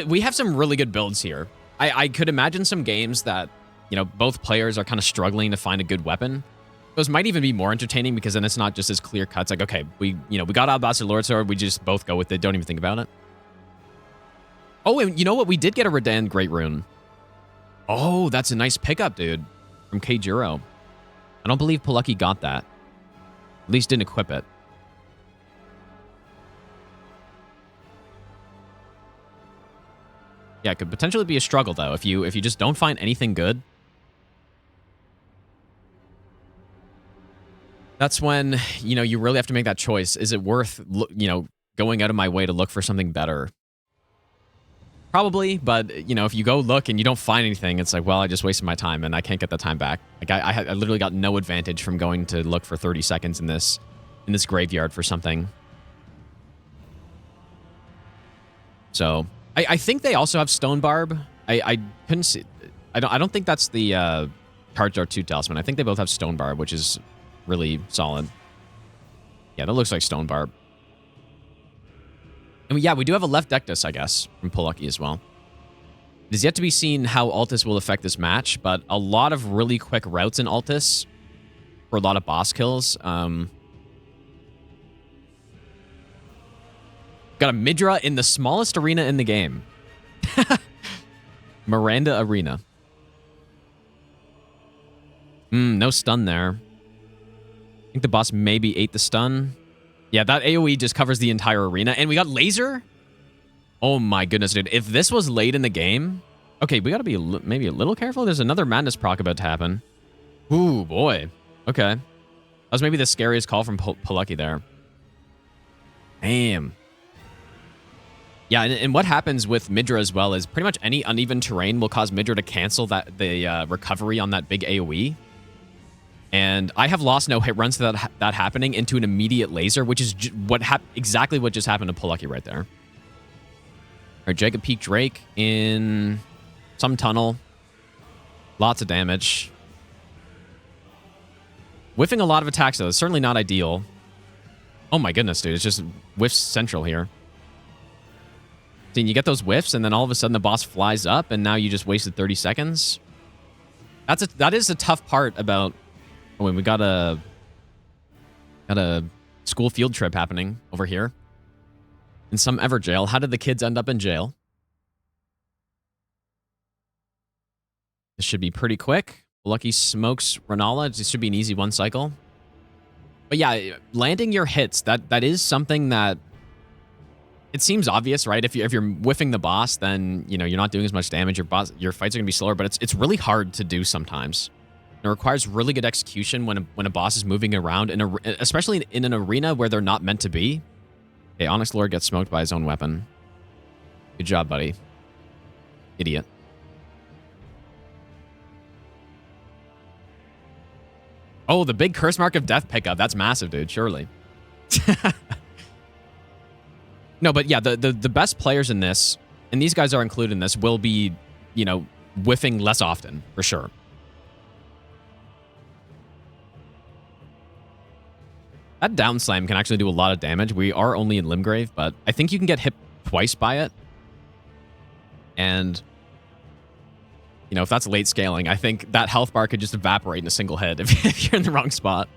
We have some really good builds here. I could imagine some games that, you know, both players are kind of struggling to find a good weapon. Those might even be more entertaining because then it's not just as clear cuts. Like, okay, we got Alabaster Lord Sword. We just both go with it. Don't even think about it. Oh, and you know what? We did get a Radahn Great Rune. Oh, that's a nice pickup, dude. From Kayjuro. I don't believe poleuky got that. At least didn't equip it. Yeah, it could potentially be a struggle, though, if you just don't find anything good. That's when, you know, you really have to make that choice. Is it worth, you know, going out of my way to look for something better? Probably, but, you know, if you go look and you don't find anything, it's like, well, I just wasted my time and I can't get the time back. Like, I literally got no advantage from going to look for 30 seconds in this graveyard for something. So, I think they also have Stone Barb. I couldn't see... I don't think that's the Charged R2 Talisman. I think they both have Stone Barb, which is... really solid. Yeah, that looks like Stone Barb. And yeah, we do have a left Dectus, I guess, from poleuky as well. It is yet to be seen how Altus will affect this match, but a lot of really quick routes in Altus for a lot of boss kills. Got a Midra in the smallest arena in the game. Miranda Arena. No stun there. I think the boss maybe ate the stun. Yeah, that AoE just covers the entire arena. And we got laser? Oh my goodness, dude. If this was late in the game... Okay, we gotta be maybe a little careful. There's another madness proc about to happen. Ooh, boy. Okay. That was maybe the scariest call from poleuky there. Damn. Yeah, and what happens with Midra as well is pretty much any uneven terrain will cause Midra to cancel the recovery on that big AoE. And I have lost no hit runs to that happening into an immediate laser, which is exactly what just happened to poleuky right there. All right, Jacob Peak Drake in some tunnel. Lots of damage. Whiffing a lot of attacks, though. It's certainly not ideal. Oh my goodness, dude. It's just whiffs central here. See, you get those whiffs, and then all of a sudden the boss flies up, and now you just wasted 30 seconds. That is a tough part about... Oh, and we got a school field trip happening over here in some ever jail. How did the kids end up in jail? This should be pretty quick. Poleuky smokes Renala. This should be an easy one cycle. But yeah, landing your hits, that is something that it seems obvious, right? If you're whiffing the boss, then you know you're not doing as much damage. Your fights are gonna be slower, but it's really hard to do sometimes. It requires really good execution when a boss is moving around, especially in an arena where they're not meant to be. Okay, Onyx Lord gets smoked by his own weapon. Good job, buddy. Idiot. Oh, the big Curse Mark of Death pickup. That's massive, dude. Surely. No, but yeah, the best players in this, and these guys are included in this, will be, you know, whiffing less often, for sure. That down slam can actually do a lot of damage. We are only in Limgrave, but I think you can get hit twice by it. And, you know, if that's late scaling, I think that health bar could just evaporate in a single hit if you're in the wrong spot.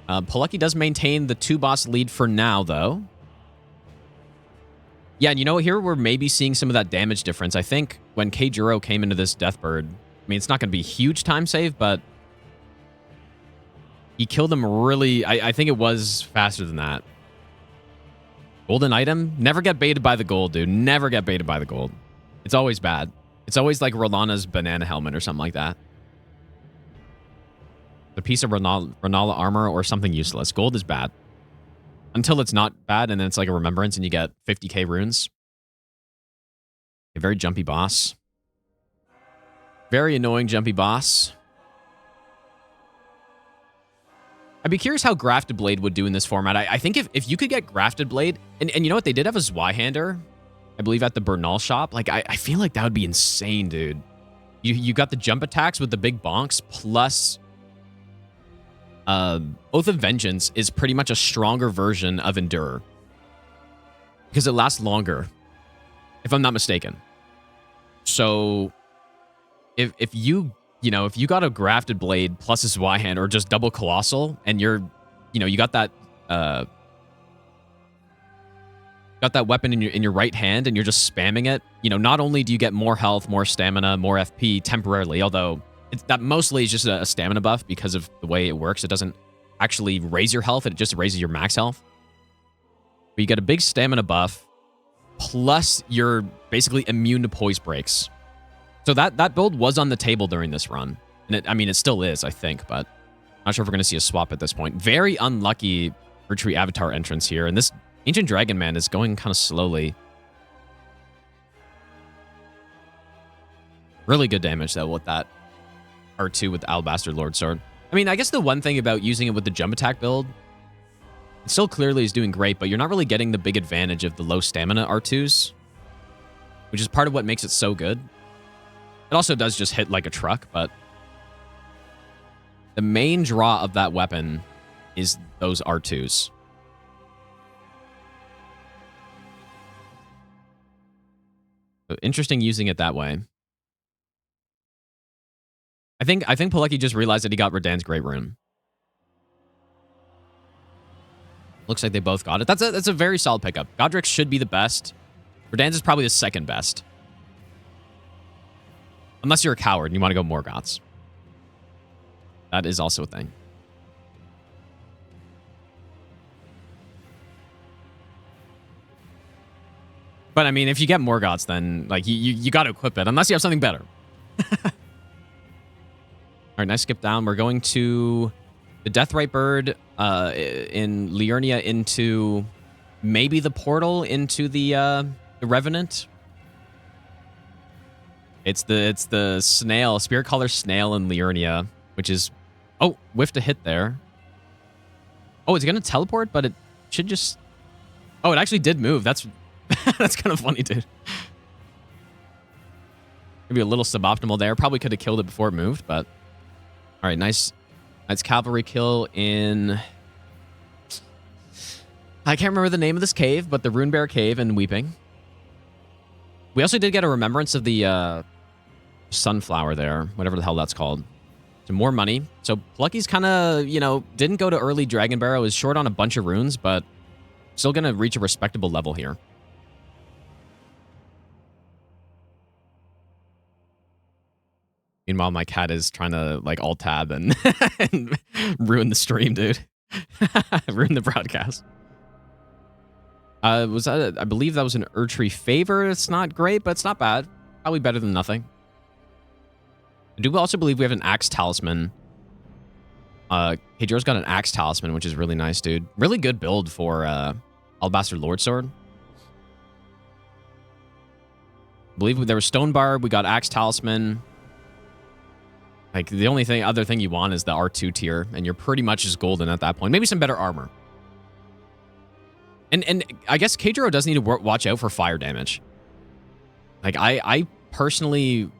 Poleuky does maintain the 2-boss lead for now, though. Yeah, and you know, here we're maybe seeing some of that damage difference. I think when Kayjuro came into this Deathbird, I mean, it's not going to be a huge time save, but he killed him really... I think it was faster than that. Golden item? Never get baited by the gold, dude. Never get baited by the gold. It's always bad. It's always like Rolana's banana helmet or something like that. A piece of Renala armor or something useless. Gold is bad. Until it's not bad, and then it's like a remembrance and you get 50k runes. A very jumpy boss. Very annoying jumpy boss. I'd be curious how Grafted Blade would do in this format. I think if you could get Grafted Blade, and you know what? They did have a Zweihander, I believe, at the Bernal shop. Like, I feel like that would be insane, dude. You got the jump attacks with the big bonks, plus Oath of Vengeance is pretty much a stronger version of Endurer. Because it lasts longer, if I'm not mistaken. So, if you got a Grafted Blade plus a Zweihander or just double Colossal, and you got that weapon in your right hand, and you're just spamming it, not only do you get more health, more stamina, more FP temporarily, although that mostly is just a stamina buff because of the way it works. It doesn't actually raise your health, it just raises your max health. But you get a big stamina buff, plus you're basically immune to poise breaks. So that build was on the table during this run. And it still is, I think, but I'm not sure if we're going to see a swap at this point. Very unlucky Retreat Avatar entrance here, and this Ancient Dragon Man is going kind of slowly. Really good damage, though, with that R2 with the Alabaster Lord Sword. I mean, I guess the one thing about using it with the jump attack build, it still clearly is doing great, but you're not really getting the big advantage of the low stamina R2s, which is part of what makes it so good. It also does just hit like a truck, but the main draw of that weapon is those R2s. So interesting using it that way. I think poleuky just realized that he got Radahn's Great Rune. Looks like they both got it. That's a very solid pickup. Godrick's should be the best. Radahn's is probably the second best. Unless you're a coward and you want to go Morgoth's. That is also a thing. But I mean, if you get Morgoth's, then like you got to equip it, unless you have something better. All right, nice skip down. We're going to the Deathrite Bird in Liurnia into maybe the portal into the Revenant. It's the snail, Spirit Caller snail in Liurnia, which is whiffed a hit there. Oh, it's gonna teleport, but it should just. Oh, it actually did move. That's that's kind of funny, dude. Maybe a little suboptimal there. Probably could have killed it before it moved, but all right, nice cavalry kill in. I can't remember the name of this cave, but the Rune Bear Cave in Weeping. We also did get a remembrance of the sunflower there, whatever the hell that's called. So more money. So poleuky's kind of, didn't go to early Dragon Barrow, is short on a bunch of runes, but still going to reach a respectable level here. Meanwhile, my cat is trying to like alt tab and, and ruin the stream, dude. Ruin the broadcast. I believe that was an Erdtree Favor. It's not great, but it's not bad. Probably better than nothing. I do also believe we have an Axe Talisman. Kayjuro's got an Axe Talisman, which is really nice, dude. Really good build for Alabaster Lord Sword. I believe there was Stone Barb. We got Axe Talisman. Like, the only other thing you want is the R2 tier, and you're pretty much just golden at that point. Maybe some better armor. And I guess Kayjuro does need to watch out for fire damage. Like, I personally...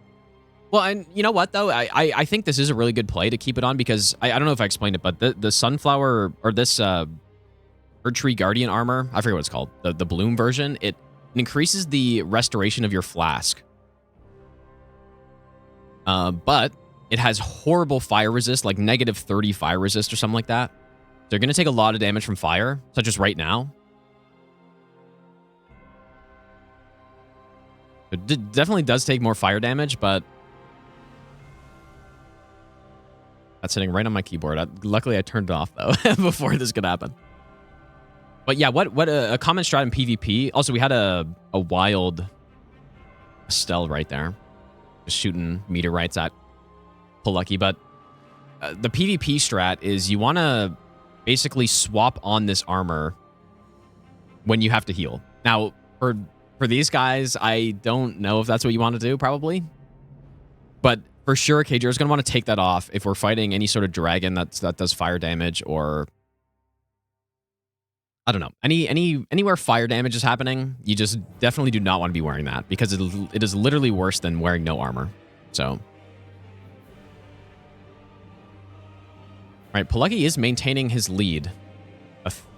Well, and you know what, though? I think this is a really good play to keep it on, because I don't know if I explained it, but the Sunflower, or this Erdtree Guardian armor, I forget what it's called, the Bloom version, it increases the restoration of your flask. But it has horrible fire resist, like -30 fire resist or something like that. So you're going to take a lot of damage from fire, such as right now. It definitely does take more fire damage, but that's sitting right on my keyboard. Luckily, I turned it off, though, before this could happen. But yeah, what a common strat in PvP. Also, we had a wild Estelle right there. just shooting meteorites at poleuky. But the PvP strat is you want to basically swap on this armor when you have to heal. Now, for these guys, I don't know if that's what you want to do, probably. But for sure, Kayjuro is going to want to take that off if we're fighting any sort of dragon that does fire damage, or I don't know, anywhere fire damage is happening. You just definitely do not want to be wearing that, because it is literally worse than wearing no armor. So, all right, poleuky is maintaining his lead,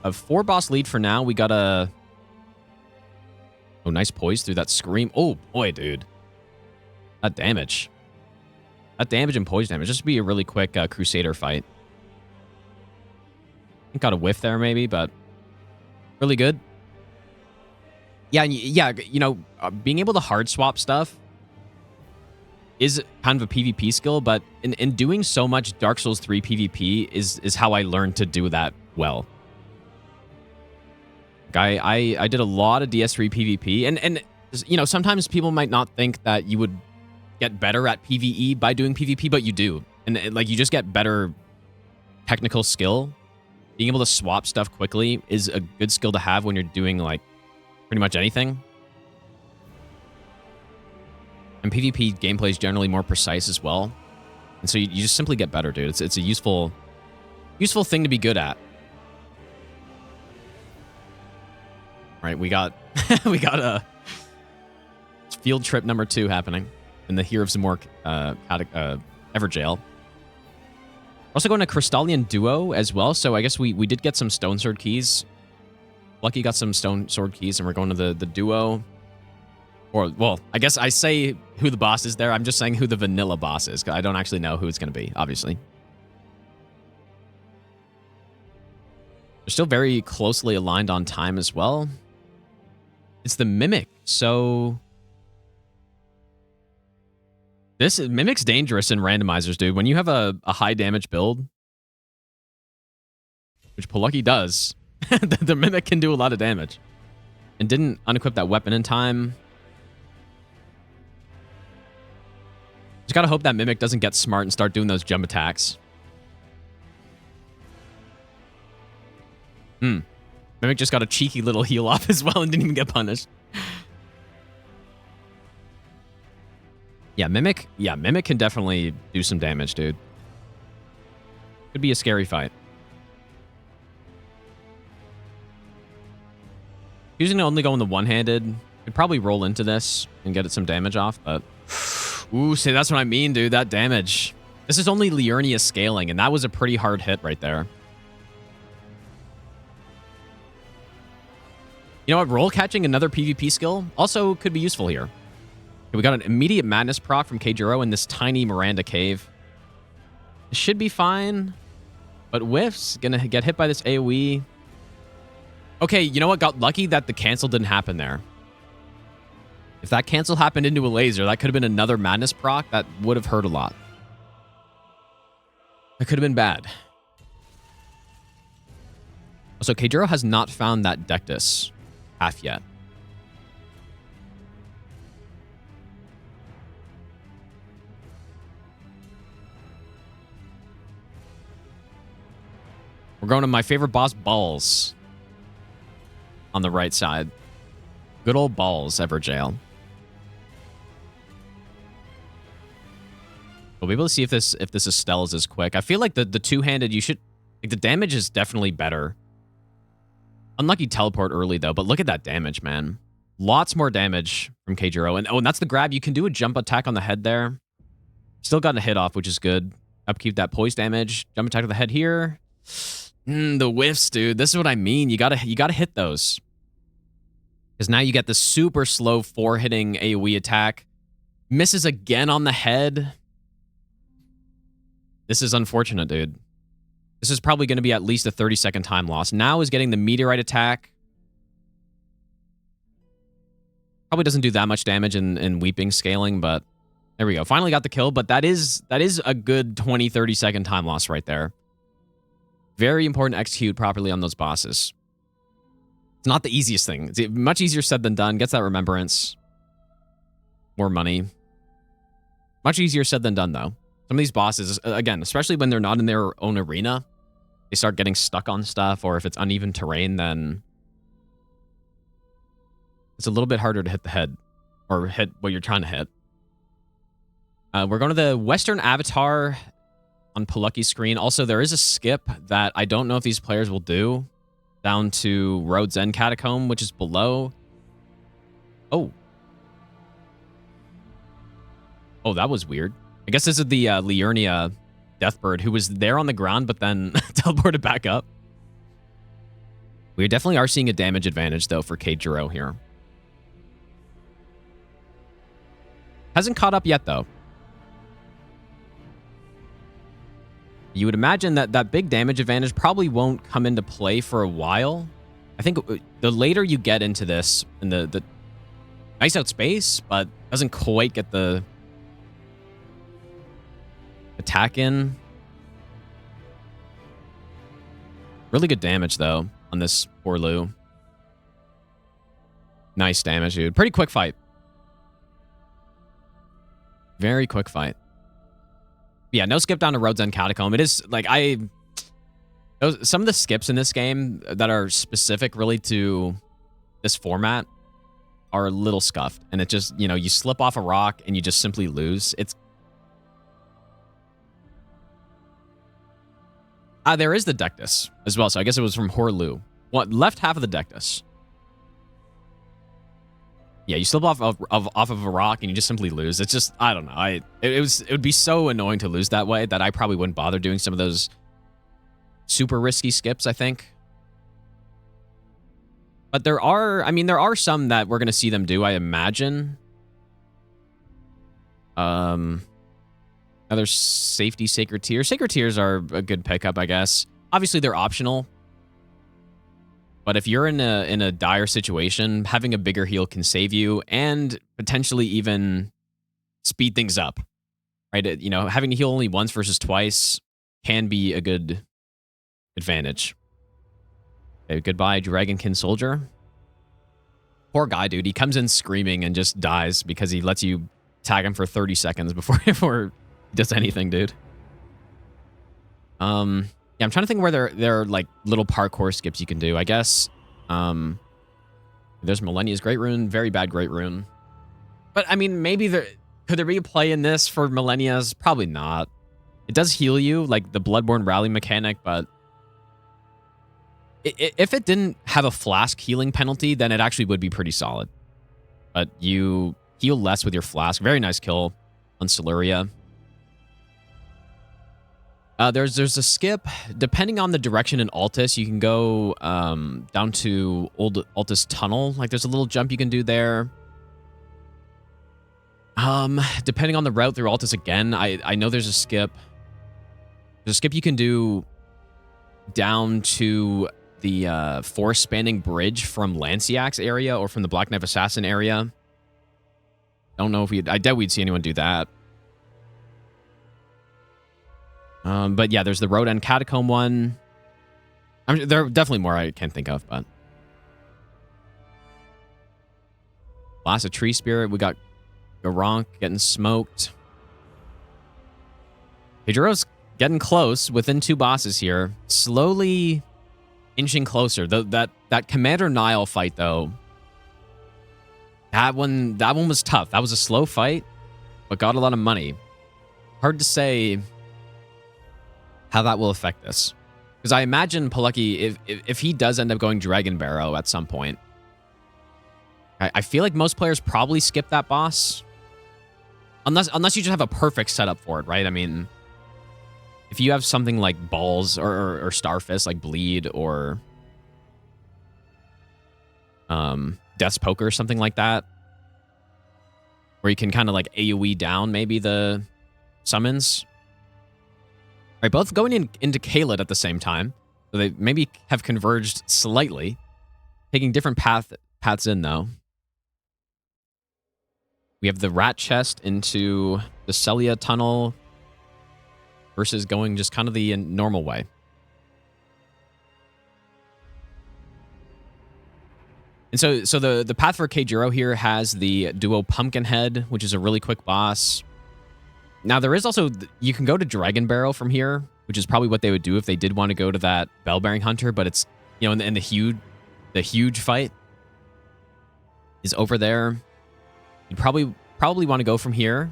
a 4-boss lead for now. We got a nice poise through that scream. Oh boy, dude, that damage. That damage and poise damage. Just be a really quick Crusader fight. I think got a whiff there maybe, but really good. Yeah, you know, being able to hard swap stuff is kind of a PvP skill, but in doing so much Dark Souls 3 PvP is how I learned to do that well. I did a lot of DS3 PvP, and you know, sometimes people might not think that you would get better at PvE by doing PvP, but you do. And like, you just get better technical skill. Being able to swap stuff quickly is a good skill to have when you're doing like pretty much anything. And PvP gameplay is generally more precise as well. And so you just simply get better, dude. It's a useful thing to be good at. All right, we got a field trip number 2 happening in the Here of Zamork Everjail. Also going to Crystallian Duo as well, so I guess we did get some Stone Sword keys. Lucky got some Stone Sword keys, and we're going to the Duo. Or, well, I guess I say who the boss is there. I'm just saying who the vanilla boss is, because I don't actually know who it's going to be, obviously. They're still very closely aligned on time as well. It's the Mimic, so this Mimic's dangerous in randomizers, dude. When you have a high damage build, which poleuky does, the Mimic can do a lot of damage. And didn't unequip that weapon in time. Just gotta hope that Mimic doesn't get smart and start doing those jump attacks. Mimic just got a cheeky little heal off as well and didn't even get punished. Yeah, Mimic can definitely do some damage, dude. Could be a scary fight. Using to only go in the one-handed, could probably roll into this and get it some damage off, but ooh, see, that's what I mean, dude. That damage. This is only Liurnia scaling, and that was a pretty hard hit right there. You know what? Roll catching, another PvP skill, also could be useful here. We got an immediate madness proc from Kayjuro in this tiny Miranda cave. It should be fine, but whiffs. Gonna get hit by this AoE. Okay, you know what? Got lucky that the cancel didn't happen there. If that cancel happened into a laser, that could have been another madness proc. That would have hurt a lot. That could have been bad. Also, Kayjuro has not found that Deathless half yet. We're going to my favorite boss, Balls. On the right side. Good old Balls, Everjail. We'll be able to see if this Estelle is quick. I feel like the two-handed, you should... Like, the damage is definitely better. Unlucky teleport early, though, but look at that damage, man. Lots more damage from Kayjuro. And, oh, and that's the grab. You can do a jump attack on the head there. Still got a hit off, which is good. Upkeep that poise damage. Jump attack to the head here. The whiffs, dude. This is what I mean. You gotta hit those. Because now you get the super slow 4-hitting AoE attack. Misses again on the head. This is unfortunate, dude. This is probably going to be at least a 30-second time loss. Now is getting the meteorite attack. Probably doesn't do that much damage in Weeping scaling, but there we go. Finally got the kill, but that is a good 20, 30-second time loss right there. Very important to execute properly on those bosses. It's not the easiest thing. It's much easier said than done. Gets that remembrance. More money. Much easier said than done, though. Some of these bosses, again, especially when they're not in their own arena, they start getting stuck on stuff, or if it's uneven terrain, then it's a little bit harder to hit the head or hit what you're trying to hit. We're going to the Western Avatar on Poleuky's screen. Also, there is a skip that I don't know if these players will do down to Road's End Catacomb, which is below. Oh, that was weird. I guess this is the Liurnia Deathbird who was there on the ground, but then teleported back up. We definitely are seeing a damage advantage, though, for Kayjuro here. Hasn't caught up yet, though. You would imagine that that big damage advantage probably won't come into play for a while. I think the later you get into this, and the nice out space, but doesn't quite get the attack in. Really good damage, though, on this poor Lou. Nice damage, dude. Pretty quick fight. Very quick fight. Yeah, no skip down to Road's End Catacomb. It is, like, some of the skips in this game that are specific really to this format are a little scuffed. And it just, you know, you slip off a rock and you just simply lose. It's... there is the Deathless as well, so I guess it was from Horlu. What, left half of the Deathless. Yeah, you slip off of a rock and you just simply lose. It's just, I don't know. It would be so annoying to lose that way that I probably wouldn't bother doing some of those super risky skips, I think. But there are some that we're going to see them do, I imagine. Another safety Sacred Tears. Sacred Tears are a good pickup, I guess. Obviously, they're optional. But if you're in a dire situation, having a bigger heal can save you and potentially even speed things up, right? You know, having to heal only once versus twice can be a good advantage. Okay, goodbye, Dragonkin Soldier. Poor guy, dude. He comes in screaming and just dies because he lets you tag him for 30 seconds before he does anything, dude. Yeah, I'm trying to think where there are like little parkour skips you can do. I guess there's Millennia's Great Rune, very bad Great Rune. But I mean, maybe could there be a play in this for Millennia's? Probably not. It does heal you, like the Bloodborne rally mechanic, but if it didn't have a flask healing penalty, then it actually would be pretty solid. But you heal less with your flask. Very nice kill on Siluria. There's a skip. Depending on the direction in Altus, you can go down to Old Altus Tunnel. Like, there's a little jump you can do there. Depending on the route through Altus again, I know there's a skip. There's a skip you can do down to the Forest Spanning Bridge from Lanciax area or from the Black Knife Assassin area. Don't know if I doubt we'd see anyone do that. But yeah, there's the Road End Catacomb one. There are definitely more I can't think of, but... Blast of Tree Spirit. We got Garonk getting smoked. Kayjuro's getting close, within two bosses here. Slowly inching closer. That Commander Nile fight, though, that one was tough. That was a slow fight, but got a lot of money. Hard to say how that will affect this. Because I imagine Poleuky, if he does end up going Dragon Barrow at some point, I feel like most players probably skip that boss. Unless you just have a perfect setup for it, right? I mean, if you have something like Balls or Starfist, like Bleed or Death's Poker or something like that, where you can kind of like AoE down maybe the summons. Right, both going into Kaled at the same time. So they maybe have converged slightly. Taking different paths in, though. We have the Rat Chest into the Celia Tunnel versus going just kind of the normal way. And so the path for Kayjuro here has the duo Pumpkinhead, which is a really quick boss. Now, there is also... You can go to Dragon Barrow from here, which is probably what they would do if they did want to go to that Bell-Bearing Hunter, but it's, you know, in the huge fight is over there. You'd probably want to go from here,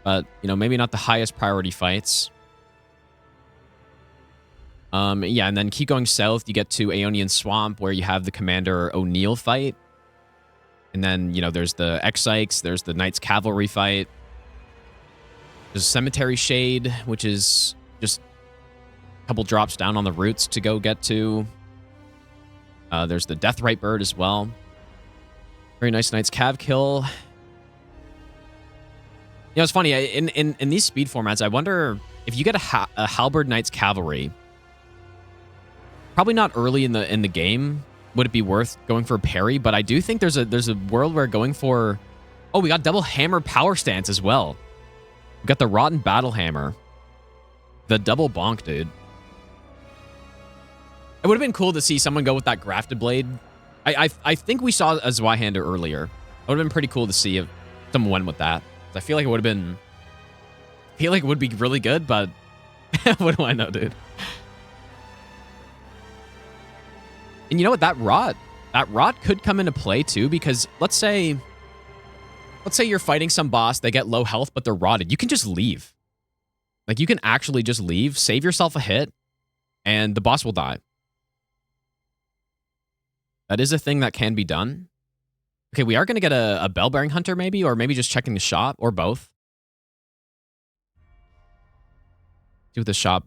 but, you know, maybe not the highest priority fights. Yeah, and then keep going south. You get to Aeonian Swamp, where you have the Commander O'Neill fight. And then, you know, there's the X-Sykes, there's the Knights Cavalry fight. There's Cemetery Shade, which is just a couple drops down on the routes to go get to. There's the Deathrite Bird as well. Very nice Knights Cav kill. You know, it's funny, in these speed formats, I wonder if you get a Halberd Knights Cavalry, probably not early in the game would it be worth going for a parry, but I do think there's a world where going for... Oh, we got double hammer power stance as well. We got the Rotten Battle Hammer. The double bonk, dude. It would have been cool to see someone go with that Grafted Blade. I think we saw a Zweihander earlier. It would have been pretty cool to see if someone went with that. I feel like it would have been... I feel like it would be really good, but... what do I know, dude? And you know what? That rot could come into play too, because let's say you're fighting some boss, they get low health, but they're rotted. You can just leave. Like, you can actually just leave, save yourself a hit, and the boss will die. That is a thing that can be done. Okay, we are going to get a Bell-Bearing Hunter maybe, or maybe just checking the shop, or both. See what the shop,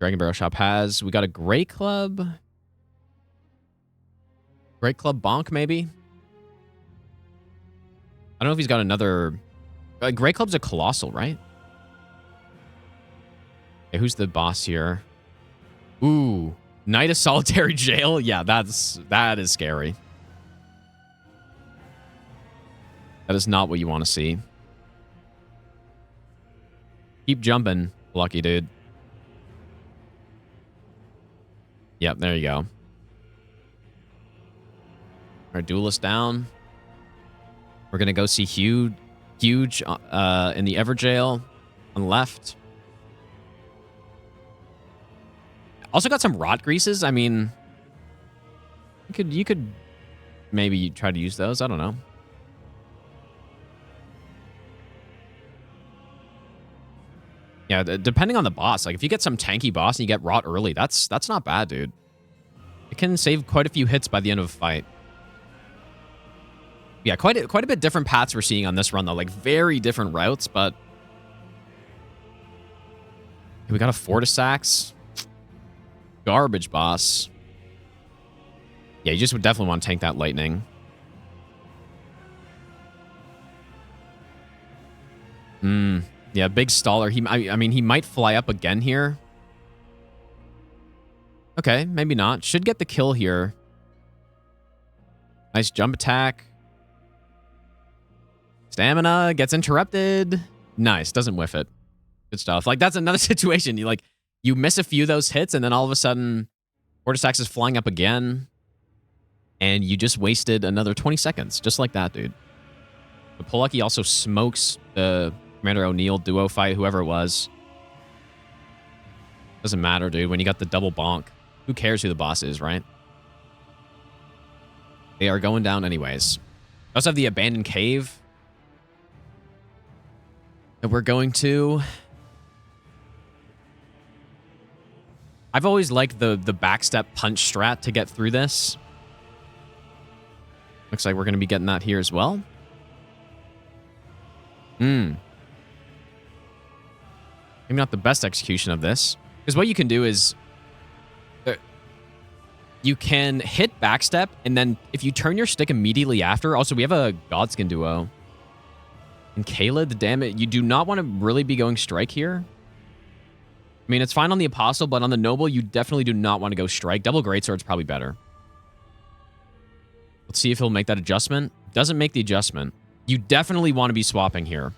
Dragon Barrow shop has. We got a Grey Club. Grey Club Bonk, maybe? I don't know if he's got another... Grey Club's a Colossal, right? Okay, who's the boss here? Ooh, Knight of Solitary Jail? Yeah, that is scary. That is not what you want to see. Keep jumping, lucky dude. Yep, there you go. Our duelist down. We're going to go see Huge in the Everjail on the left. Also got some rot greases. I mean, you could maybe try to use those. I don't know. Yeah, depending on the boss. Like, if you get some tanky boss and you get rot early, that's not bad, dude. It can save quite a few hits by the end of a fight. Yeah, quite a bit different paths we're seeing on this run, though. Like, very different routes, but... We got a Fortisax. Garbage boss. Yeah, you just would definitely want to tank that lightning. Yeah, big staller. I mean, he might fly up again here. Okay, maybe not. Should get the kill here. Nice jump attack. Stamina gets interrupted. Nice, doesn't whiff it. Good stuff. Like, that's another situation. You miss a few of those hits, and then all of a sudden, Fortisax is flying up again, and you just wasted another 20 seconds. Just like that, dude. The poleuky also smokes the Commander O'Neill duo fight, whoever it was. Doesn't matter, dude. When you got the double bonk, who cares who the boss is, right? They are going down anyways. We also have the abandoned cave that we're going to. I've always liked the backstep punch strat to get through this. Looks like we're going to be getting that here as well. Maybe not the best execution of this. Because what you can do is... you can hit backstep, and then if you turn your stick immediately after... Also, we have a Godskin duo. And Kayla, damn it. You do not want to really be going strike here. I mean, it's fine on the Apostle, but on the Noble, you definitely do not want to go strike. Double Greatsword's probably better. Let's see if he'll make that adjustment. Doesn't make the adjustment. You definitely want to be swapping here.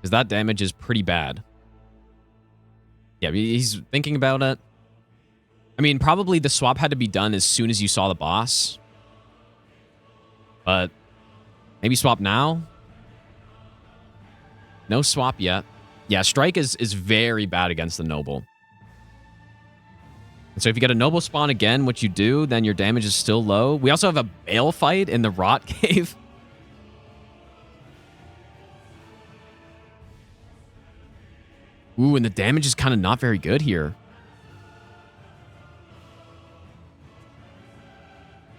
Because that damage is pretty bad. Yeah, he's thinking about it. I mean, probably the swap had to be done as soon as you saw the boss. But maybe swap now? No swap yet. Yeah, strike is very bad against the noble. And so if you get a noble spawn again, which you do, then your damage is still low. We also have a Bale fight in the Rot Cave. Ooh, and the damage is kind of not very good here.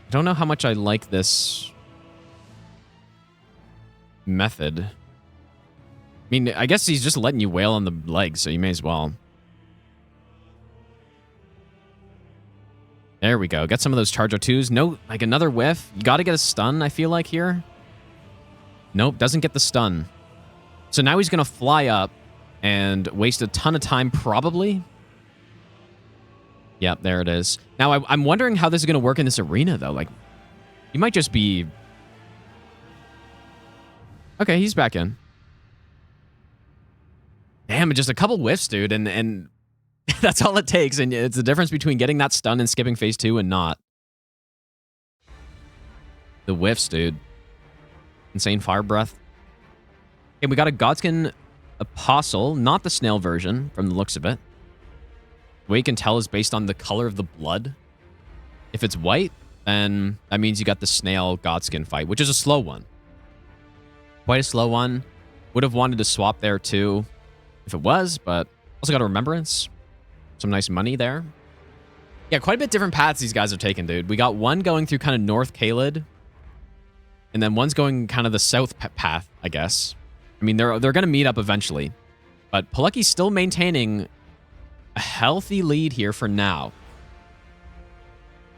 I don't know how much I like this method. I mean, I guess he's just letting you wail on the legs, so you may as well. There we go. Get some of those Charge 2s. No, like another whiff. You got to get a stun, I feel like, here. Nope, doesn't get the stun. So now he's going to fly up and waste a ton of time, probably. Yep, there it is. Now, I'm wondering how this is going to work in this arena, though. Like, you might just be... Okay, he's back in. Damn, just a couple whiffs, dude, and that's all it takes, and it's the difference between getting that stun and skipping phase 2 and not. The whiffs, dude. Insane fire breath. Okay, we got a Godskin Apostle, not the snail version, from the looks of it. The way you can tell is based on the color of the blood. If it's white, then that means you got the snail Godskin fight, which is a slow one. Quite a slow one. Would have wanted to swap there too, if it was, but also got a Remembrance. Some nice money there. Yeah, quite a bit different paths these guys have taken, dude. We got one going through kind of North Caelid, and then one's going kind of the south path, I guess. I mean, they're going to meet up eventually, but poleuky's still maintaining a healthy lead here for now.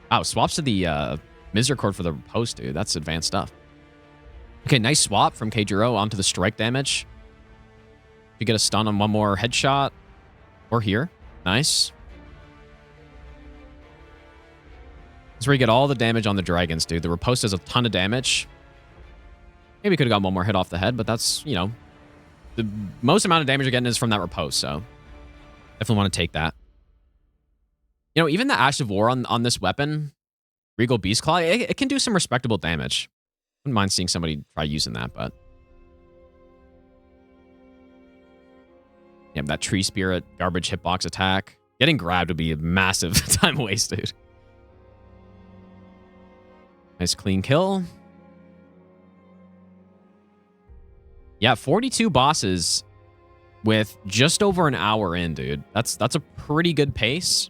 Wow, swaps to the Misericord for the post, dude. That's advanced stuff. Okay, nice swap from Kayjuro onto the strike damage. You get a stun on one more headshot. Or here. Nice. That's where you get all the damage on the dragons, dude. The riposte does a ton of damage. Maybe could have got one more hit off the head, but that's, you know, the most amount of damage you're getting is from that riposte, so definitely want to take that. You know, even the Ash of War on this weapon, Regal Beastclaw, it can do some respectable damage. Wouldn't mind seeing somebody try using that, but... Yeah, that Tree Spirit, garbage hitbox attack. Getting grabbed would be a massive time waste, dude. Nice clean kill. Yeah, 42 bosses with just over an hour in, dude. That's a pretty good pace.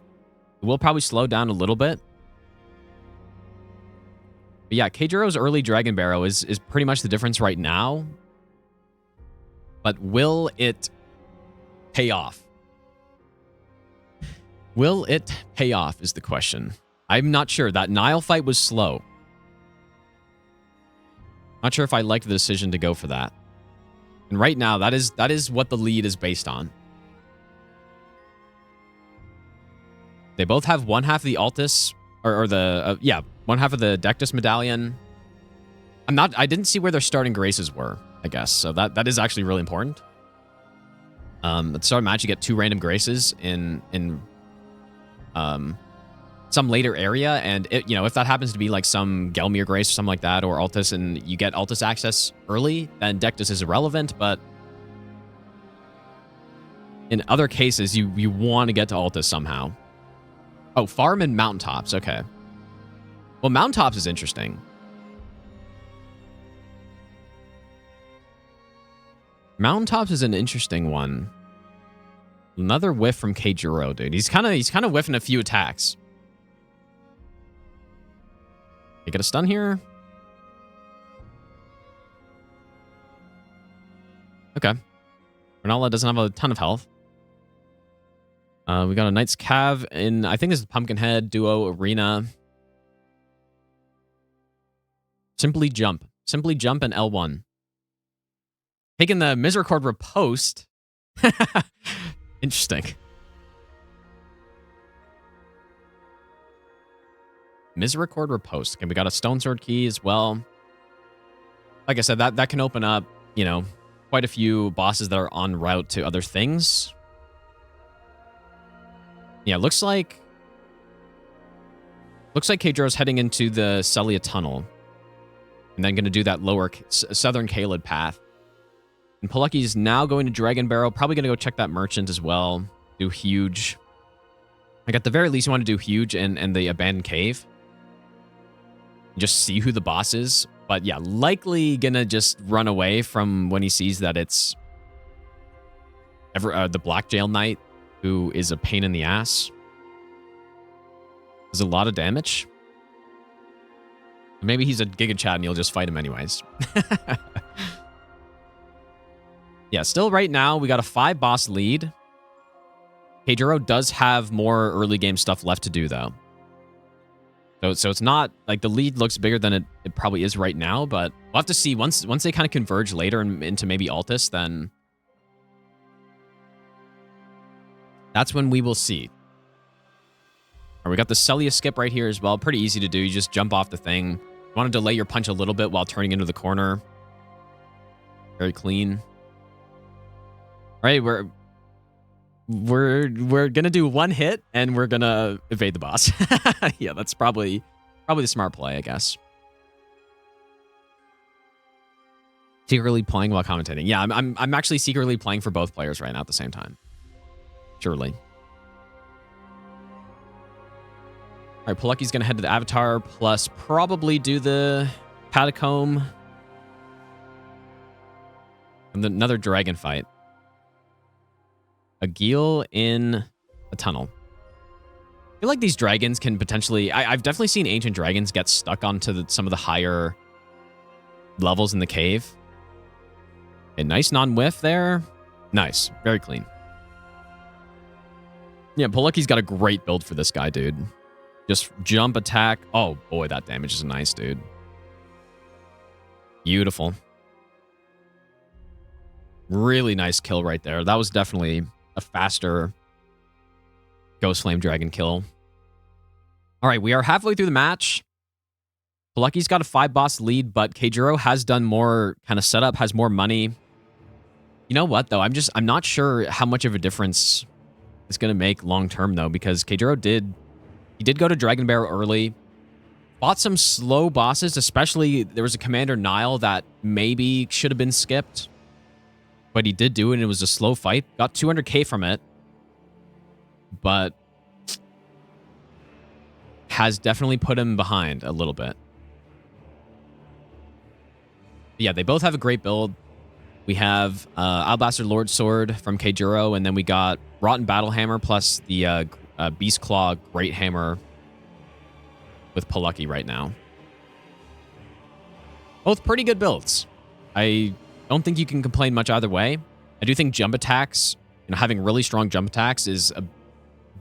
It will probably slow down a little bit. But yeah, Kayjuro's early Dragon Barrow is pretty much the difference right now. But will it pay off? Will it pay off is the question. I'm not sure. That Nile fight was slow. Not sure if I liked the decision to go for that. And right now, that is what the lead is based on. They both have one half of the Altus, or the, yeah, one half of the Dectus medallion. I didn't see where their starting graces were, I guess. So that is actually really important. At the start of the match, you get 2 random graces in some later area, and you know, if that happens to be like some Gelmir grace or something like that, or Altus, and you get Altus access early, then Dectus is irrelevant. But in other cases, you want to get to Altus somehow. Oh, farm and mountaintops. Okay. Well, mountaintops is interesting. Mountaintops is an interesting one. Another whiff from Kayjuro, dude. He's kind of whiffing a few attacks. You get a stun here. Okay. Renala doesn't have a ton of health. We got a Knight's Cav in, I think this is Pumpkinhead Duo Arena. Simply jump. Simply jump and L1. Taking the Misericord Riposte. Interesting. Misericord Riposte. Okay, we got a Stone Sword key as well. Like I said, that can open up, you know, quite a few bosses that are en route to other things. Yeah, looks like Kayjuro's heading into the Celia Tunnel. And then going to do that lower southern Caelid path. And Poleuky's now going to Dragon Barrel. Probably going to go check that merchant as well. Do huge. Like, at the very least, you want to do huge and the abandoned cave. Just see who the boss is. But yeah, likely going to just run away from when he sees that it's the Black Jail Knight, who is a pain in the ass. Does a lot of damage. Maybe he's a Giga Chad and you'll just fight him anyways. Yeah, still right now, we got a 5-boss lead. Kayjuro does have more early game stuff left to do, though. So it's not, like, the lead looks bigger than it probably is right now, but we'll have to see. Once they kind of converge later into maybe Altus, then that's when we will see. All right, we got the Celia skip right here as well. Pretty easy to do. You just jump off the thing. You want to delay your punch a little bit while turning into the corner. Very clean. All right, we're gonna do one hit and we're gonna evade the boss. Yeah, that's probably the smart play, I guess. Secretly playing while commentating. Yeah, I'm actually secretly playing for both players right now at the same time. Surely. All right, Poleuky's gonna head to the Avatar plus probably do the Catacomb and then another dragon fight. A Geel in a tunnel. I feel like these dragons can potentially... I've definitely seen ancient dragons get stuck onto some of the higher levels in the cave. A nice non-whiff there. Nice. Very clean. Yeah, Poleuky's got a great build for this guy, dude. Just jump attack. Oh, boy, that damage is nice, dude. Beautiful. Really nice kill right there. That was definitely a faster Ghost Flame Dragon kill. All right, we are halfway through the match. Poleuky's got a 5-boss lead, but Kayjuro has done more kind of setup, has more money. You know what, though? I'm not sure how much of a difference it's going to make long-term, though, because Kayjuro did go to Dragon Barrel early. Fought some slow bosses, especially there was a Commander Nile that maybe should have been skipped. But he did do it, and it was a slow fight. Got 200k from it. But has definitely put him behind a little bit. Yeah, they both have a great build. We have Alabaster Lord Sword from Kayjuro, and then we got Rotten Battle Hammer plus the Beast Claw Great Hammer with Poleuky right now. Both pretty good builds. I don't think you can complain much either way. I do think jump attacks, having really strong jump attacks is a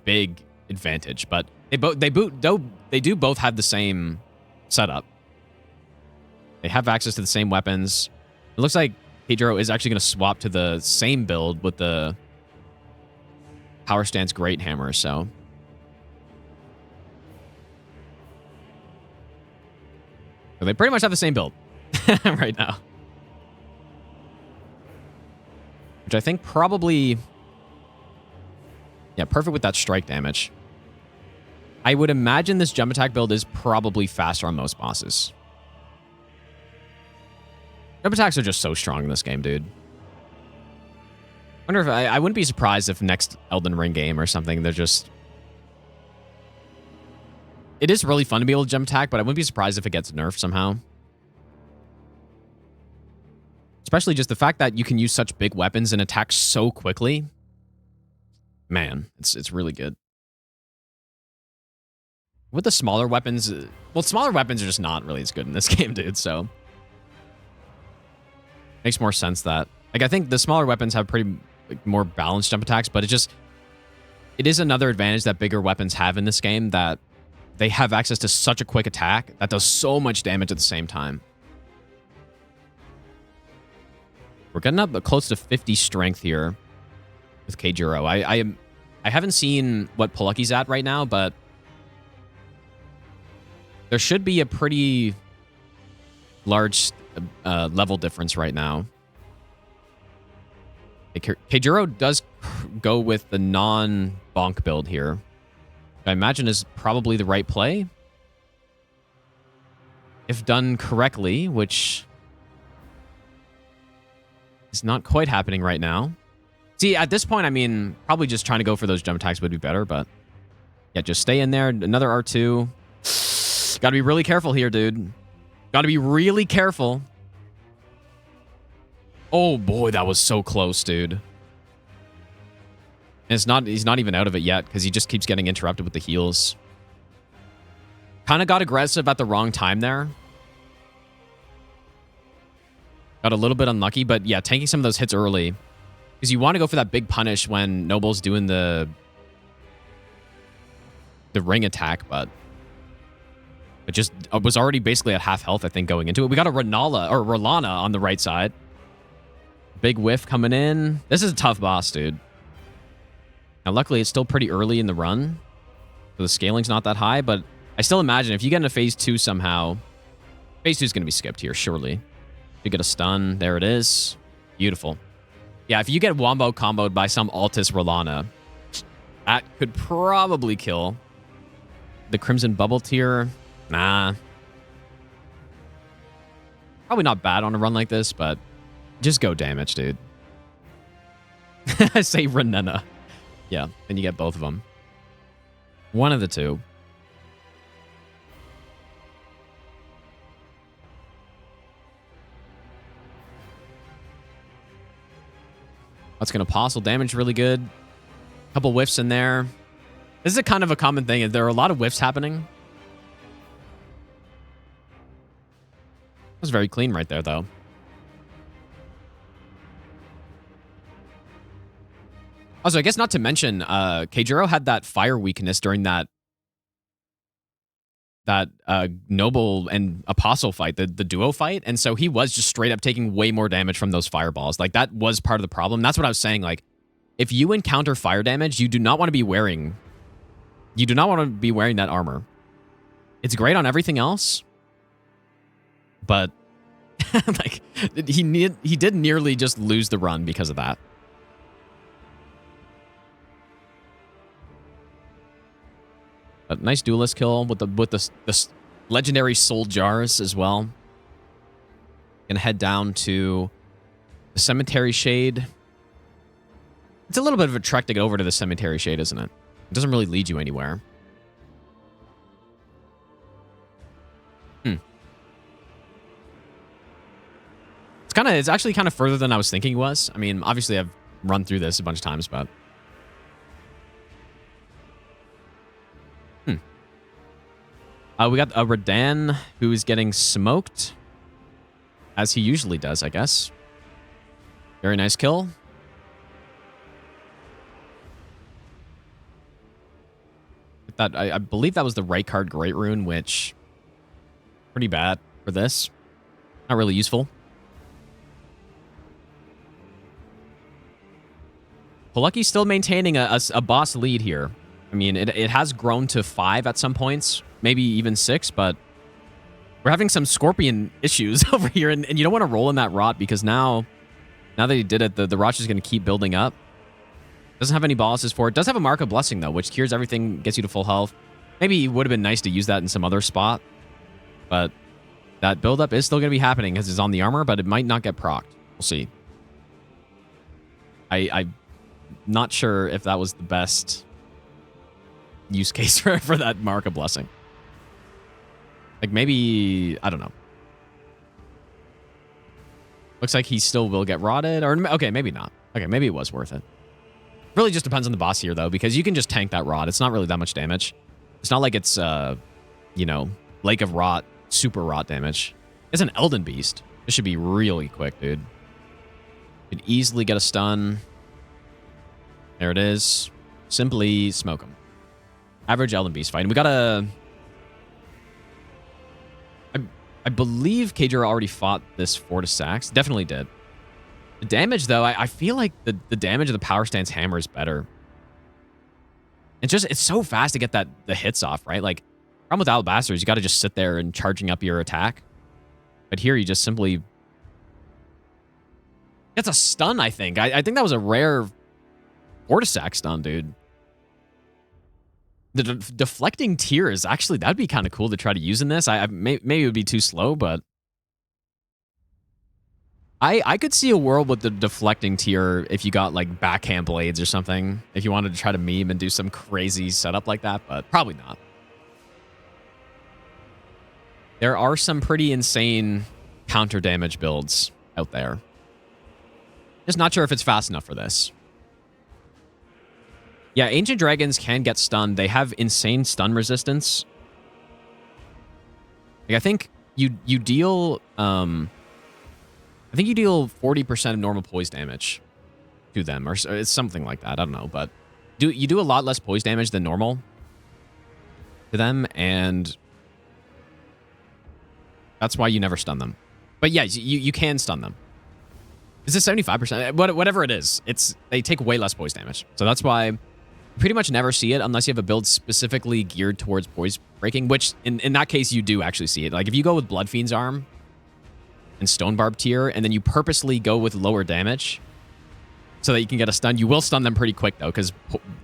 big advantage, but they do both have the same setup. They have access to the same weapons. It looks like Kayjuro is actually going to swap to the same build with the Power Stance Great Hammer, so they pretty much have the same build right now. Which I think probably... Yeah, perfect with that strike damage. I would imagine this jump attack build is probably faster on most bosses. Jump attacks are just so strong in this game, dude. Wonder if I wouldn't be surprised if next Elden Ring game or something, they're just... It is really fun to be able to jump attack, but I wouldn't be surprised if it gets nerfed somehow. Especially just the fact that you can use such big weapons and attack so quickly. Man, it's really good. With the smaller weapons... Well, smaller weapons are just not really as good in this game, dude, so... Makes more sense that... Like, I think the smaller weapons have pretty more balanced jump attacks, but it is another advantage that bigger weapons have in this game, that they have access to such a quick attack that does so much damage at the same time. We're getting up close to 50 strength here with Kayjuro. I haven't seen what Poleuky's at right now, but there should be a pretty large level difference right now. Kayjuro does go with the non-bonk build here. I imagine is probably the right play. If done correctly, which It's not quite happening right now. See, at this point, I mean, probably just trying to go for those jump attacks would be better, but yeah, just stay in there. Another R2. Got to be really careful here, dude. Got to be really careful. Oh boy, that was so close, dude. And it's not, he's not even out of it yet because he just keeps getting interrupted with the heals. Kind of got aggressive at the wrong time there. Got a little bit unlucky, but yeah, tanking some of those hits early. Because you want to go for that big punish when Noble's doing the ring attack, but it just was already basically at half health, I think, going into it. We got a Rolana on the right side. Big whiff coming in. This is a tough boss, dude. Now, luckily, it's still pretty early in the run, so the scaling's not that high, but I still imagine if you get into phase 2 somehow, phase 2 is going to be skipped here, surely. You get a stun. There it is. Beautiful. Yeah, if you get wombo comboed by some Altis Rolana, that could probably kill. The Crimson Bubble tier, nah. Probably not bad on a run like this, but just go damage, dude. I say Renena. Yeah, and you get both of them. One of the two. That's going to apostle damage really good. Couple whiffs in there. This is a kind of a common thing. There are a lot of whiffs happening. That was very clean right there, though. Also, I guess not to mention, Kayjuro had that fire weakness during that Noble and Apostle fight, the duo fight, and so he was just straight up taking way more damage from those fireballs. Like, that was part of the problem. That's what I was saying. Like, if you encounter fire damage, you do not want to be wearing... You do not want to be wearing that armor. It's great on everything else, but like he did nearly just lose the run because of that. A nice duelist kill with the legendary soul jars as well. Gonna head down to the Cemetery Shade. It's a little bit of a trek to get over to the Cemetery Shade, isn't it? It doesn't really lead you anywhere. It's actually kind of further than I was thinking it was. I mean, obviously I've run through this a bunch of times, but we got a Radan who's getting smoked, as he usually does, I guess. Very nice kill. That I believe that was the right card Great Rune, which pretty bad for this. Not really useful. Poleuky still maintaining a boss lead here. I mean, it has grown to 5 at some points, maybe even 6, but we're having some Scorpion issues over here, and you don't want to roll in that rot because now that he did it, the rot's just going to keep building up. Doesn't have any bosses for it. Does have a Mark of Blessing, though, which cures everything, gets you to full health. Maybe it would have been nice to use that in some other spot, but that buildup is still going to be happening because it's on the armor, but it might not get procced. We'll see. I'm not sure if that was the best use case for that Mark of Blessing. Like, maybe... I don't know. Looks like he still will get rotted. Or, okay, maybe not. Okay, maybe it was worth it. Really just depends on the boss here, though, because you can just tank that rot. It's not really that much damage. It's not like it's, you know, Lake of Rot, super rot damage. It's an Elden Beast. This should be really quick, dude. You could easily get a stun. There it is. Simply smoke him. Average Elden Beast fight. And we got a... I believe Kayjuro already fought this Fortis Sax. Definitely did. The damage, though, I feel like the damage of the Power Stance Hammer is better. It's so fast to get the hits off, right? Like, problem with Alabaster is you got to just sit there and charging up your attack. But here you just simply... That's a stun, I think. I think that was a rare Fortis Sax stun, dude. The deflecting tier is actually... That'd be kind of cool to try to use in this. Maybe it would be too slow, but... I could see a world with the deflecting tier if you got like backhand blades or something. If you wanted to try to meme and do some crazy setup like that, but probably not. There are some pretty insane counter damage builds out there. Just not sure if it's fast enough for this. Yeah, Ancient Dragons can get stunned. They have insane stun resistance. Like, I think you deal I think you deal 40% of normal poise damage to them, or it's something like that. I don't know, but you do a lot less poise damage than normal to them, and that's why you never stun them. But yeah, you can stun them. Is it 75%? Whatever it is, they take way less poise damage. So that's why you pretty much never see it unless you have a build specifically geared towards poise breaking, which in that case you do actually see it. Like if you go with Bloodfiend's Arm and Stone Barb tier, and then you purposely go with lower damage so that you can get a stun, you will stun them pretty quick though, because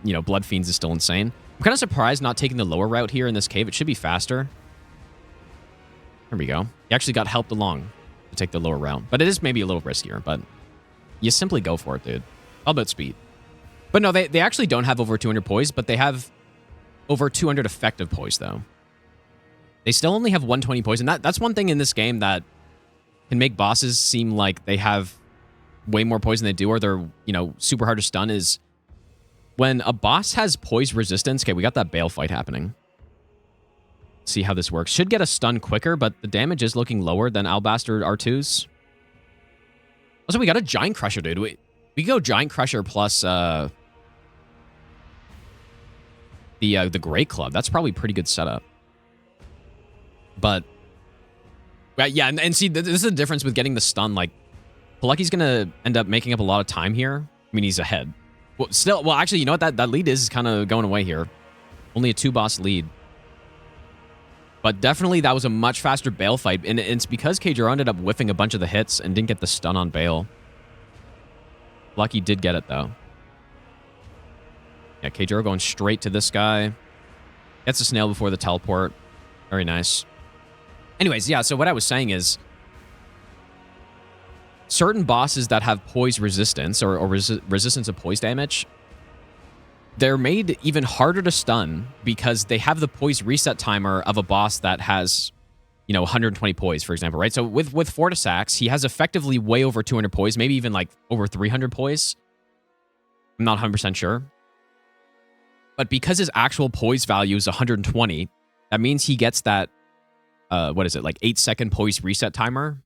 you know Bloodfiends is still insane. I'm kind of surprised not taking the lower route here in this cave. It should be faster. There we go. You actually got helped along to take the lower route, but it is maybe a little riskier, but you simply go for it, dude. All about speed. But no, they actually don't have over 200 poise, but they have over 200 effective poise though. They still only have 120 poise, and that's one thing in this game that can make bosses seem like they have way more poise than they do, or they're, you know, super hard to stun, is when a boss has poise resistance. Okay, we got that Bale fight happening. Let's see how this works. Should get a stun quicker, but the damage is looking lower than Alabaster R2's. Also, we got a Giant Crusher, dude. We go Giant Crusher plus the Great Club. That's probably pretty good setup. But yeah, and see, this is the difference with getting the stun. Like, Poleuky's going to end up making up a lot of time here. I mean, he's ahead. Well, actually, you know what? That lead is kind of going away here. Only a 2-boss lead. But definitely, that was a much faster Bale fight. And it's because Kayjuro ended up whiffing a bunch of the hits and didn't get the stun on Bale. Poleuky did get it, though. Yeah, Kayjuro going straight to this guy. Gets the snail before the teleport. Very nice. Anyways, yeah, so what I was saying is certain bosses that have poise resistance or resistance of poise damage, they're made even harder to stun because they have the poise reset timer of a boss that has, you know, 120 poise, for example, right? So with Fortisax, he has effectively way over 200 poise, maybe even like over 300 poise. I'm not 100% sure. But because his actual poise value is 120, that means he gets that what is it, like 8-second poise reset timer,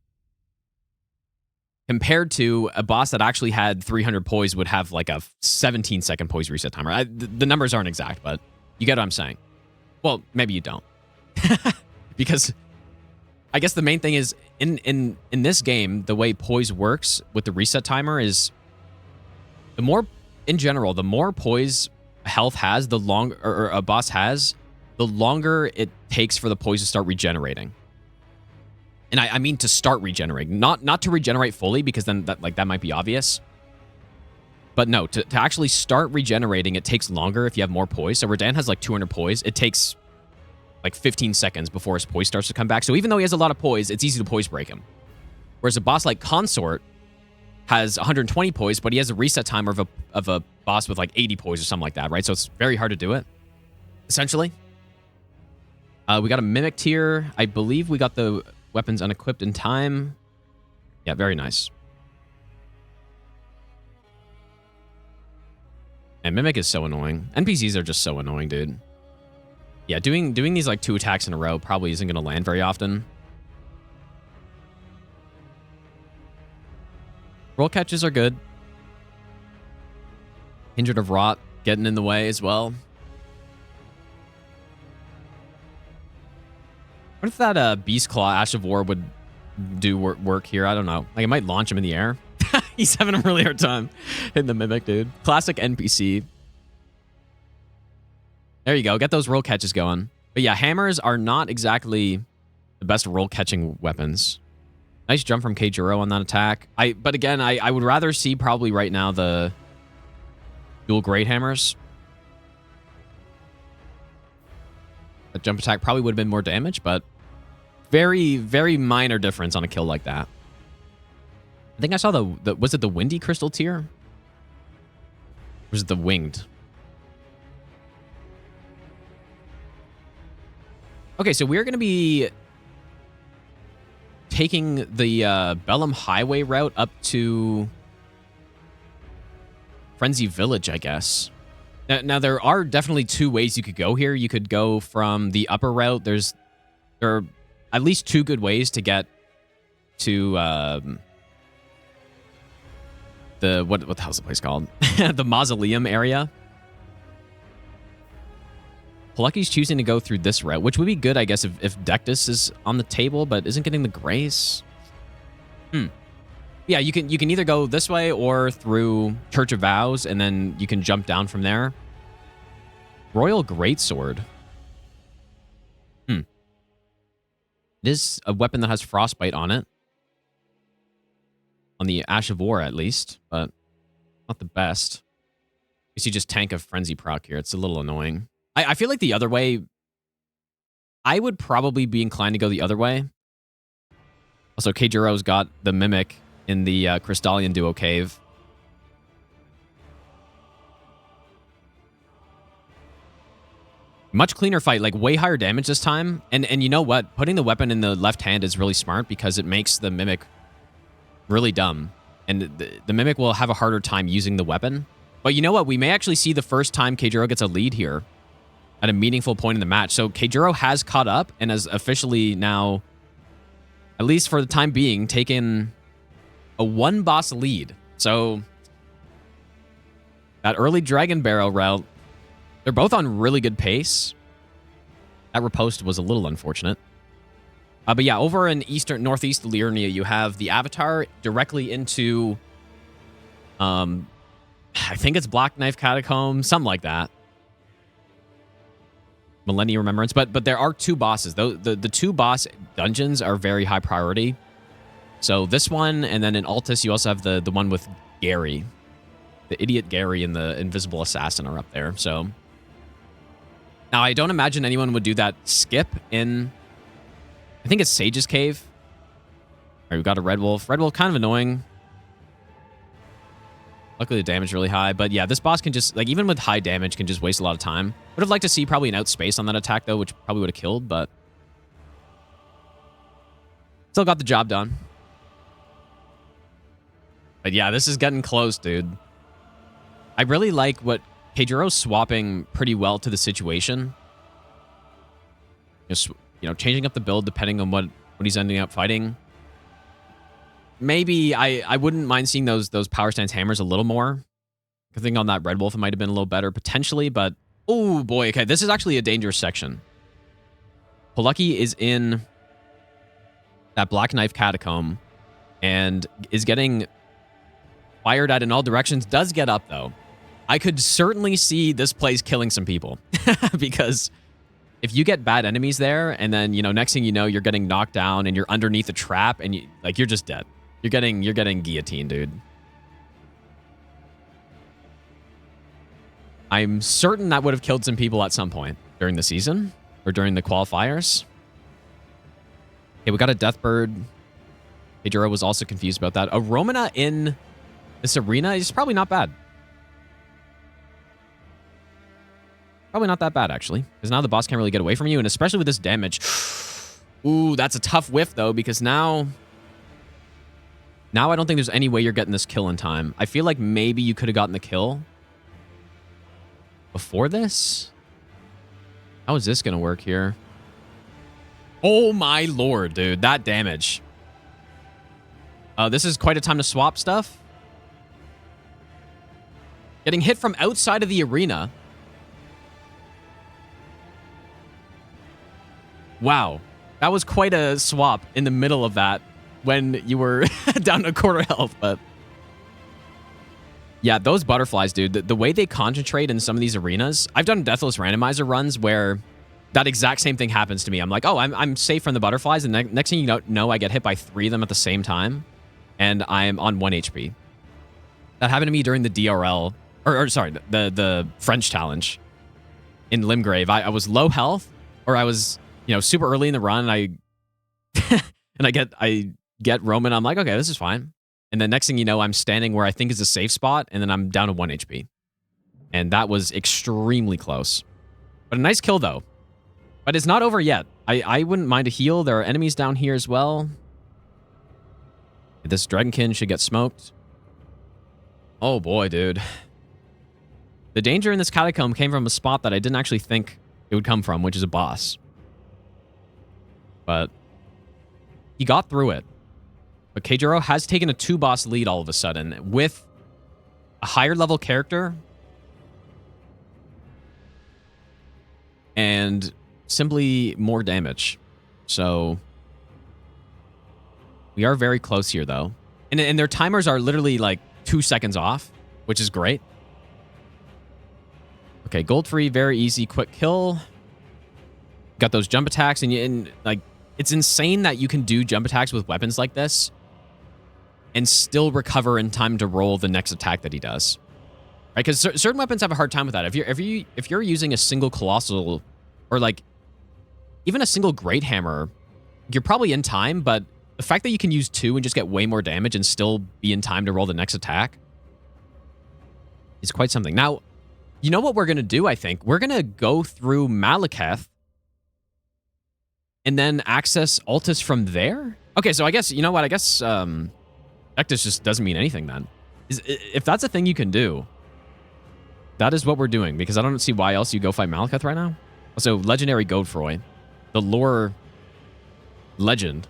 compared to a boss that actually had 300 poise would have like a 17-second poise reset timer. The numbers aren't exact, but you get what I'm saying. Well, maybe you don't. Because I guess the main thing is in this game, the way poise works with the reset timer is the more, in general, the more poise health has, the longer, or a boss has, the longer it takes for the poise to start regenerating. And I mean to start regenerating, not to regenerate fully, because then that might be obvious. But no, to actually start regenerating, it takes longer if you have more poise. So Radahn has like 200 poise. It takes like 15 seconds before his poise starts to come back. So even though he has a lot of poise, it's easy to poise break him. Whereas a boss like Consort has 120 poise, but he has a reset timer of a boss with like 80 poise or something like that, right? So it's very hard to do it, essentially. We got a Mimic tier. I believe we got the weapons unequipped in time. Yeah, very nice. And Mimic is so annoying. NPCs are just so annoying, dude. Yeah, doing these like 2 attacks in a row probably isn't going to land very often. Roll catches are good. Kindred of Rot getting in the way as well. What if that Beast Claw Ash of War would do work here? I don't know. Like, it might launch him in the air. He's having a really hard time hitting the Mimic, dude. Classic NPC. There you go. Get those roll catches going. But yeah, hammers are not exactly the best roll catching weapons. Nice jump from Kayjuro on that attack. But again, I would rather see probably right now the dual Great Hammers. That jump attack probably would have been more damage, but very, very minor difference on a kill like that. I think I saw the was it the windy crystal tier? Or was it the winged? Okay, so we're going to be taking the Bellum Highway route up to Frenzy Village, I guess. Now, there are definitely two ways you could go here. You could go from the upper route. There are at least two good ways to get to the what the hell's the place called? The Mausoleum area. Poleuky's choosing to go through this route, which would be good, I guess, if Dectus is on the table, but isn't getting the grace. Yeah, you can either go this way or through Church of Vows, and then you can jump down from there. Royal Greatsword. It is a weapon that has Frostbite on it. On the Ash of War, at least, but not the best. I guess you just tank a Frenzy proc here. It's a little annoying. I feel like the other way, I would probably be inclined to go the other way. Also, Kayjuro's got the Mimic in the Crystallian Duo Cave. Much cleaner fight, like way higher damage this time. And you know what? Putting the weapon in the left hand is really smart because it makes the Mimic really dumb. And the Mimic will have a harder time using the weapon. But you know what? We may actually see the first time Kayjuro gets a lead here at a meaningful point in the match. So Kayjuro has caught up and has officially now, at least for the time being, taken a one-boss lead. So that early Dragon Barrel route, they're both on really good pace. That riposte was a little unfortunate. But yeah, over in northeast Liurnia, you have the Avatar directly into, I think it's Black Knife Catacomb, something like that. Millennium Remembrance, but there are two bosses. The two boss dungeons are very high priority. So this one, and then in Altus, you also have the one with Gary. The idiot Gary and the Invisible Assassin are up there. So now I don't imagine anyone would do that skip in, I think it's Sage's Cave. All right, we've got a Red Wolf. Red Wolf, kind of annoying. Luckily, the damage is really high. But yeah, this boss can just, like, even with high damage, can just waste a lot of time. Would have liked to see probably an outspace on that attack, though, which probably would have killed, but still got the job done. But yeah, this is getting close, dude. I really like what Kayjuro's swapping pretty well to the situation. Just, you know, changing up the build depending on what he's ending up fighting. Maybe I wouldn't mind seeing those power stance hammers a little more. I think on that Red Wolf it might have been a little better potentially, but oh boy, okay, this is actually a dangerous section. Poleuky is in that Black Knife Catacomb and is getting fired at in all directions. Does get up though. I could certainly see this place killing some people because if you get bad enemies there and then, you know, next thing you know, you're getting knocked down and you're underneath a trap and you're just dead. You're getting guillotined, dude. I'm certain that would have killed some people at some point during the season or during the qualifiers. Okay, we got a Deathbird. Kayjuro was also confused about that. A Romana in this arena is probably not bad. Probably not that bad, actually. Because now the boss can't really get away from you, and especially with this damage. Ooh, that's a tough whiff, though, because now I don't think there's any way you're getting this kill in time. I feel like maybe you could have gotten the kill before this. How is this going to work here? Oh, my lord, dude. That damage. This is quite a time to swap stuff. Getting hit from outside of the arena. Wow. That was quite a swap in the middle of that when you were down to a quarter health, but yeah, those butterflies, dude, the way they concentrate in some of these arenas, I've done Deathless Randomizer runs where that exact same thing happens to me. I'm like, oh, I'm safe from the butterflies, and next thing you know, I get hit by 3 of them at the same time, and I'm on 1 HP. That happened to me during the DRL, or sorry, the French challenge in Limgrave. I was low health, or I was, you know, super early in the run, and I get Roman. I'm like, okay, this is fine. And the next thing you know, I'm standing where I think is a safe spot, and then I'm down to 1 HP. And that was extremely close. But a nice kill, though. But it's not over yet. I wouldn't mind a heal. There are enemies down here as well. This Dragonkin should get smoked. Oh, boy, dude. The danger in this catacomb came from a spot that I didn't actually think it would come from, which is a boss. But he got through it. But Kayjuro has taken a 2-boss lead all of a sudden with a higher level character and simply more damage. So we are very close here, though. And their timers are literally like 2 seconds off, which is great. Okay, gold free, very easy, quick kill. Got those jump attacks, and like it's insane that you can do jump attacks with weapons like this and still recover in time to roll the next attack that he does. Right? Because certain weapons have a hard time with that. If you're using a single colossal or like even a single great hammer, you're probably in time, but the fact that you can use 2 and just get way more damage and still be in time to roll the next attack is quite something. Now, you know what we're going to do, I think? We're going to go through Malekith and then access Altus from there? Okay, so I guess, you know what? I guess Deathless just doesn't mean anything then. If that's a thing you can do, that is what we're doing, because I don't see why else you go fight Malekith right now. Also, Legendary Godefroy, the lore legend.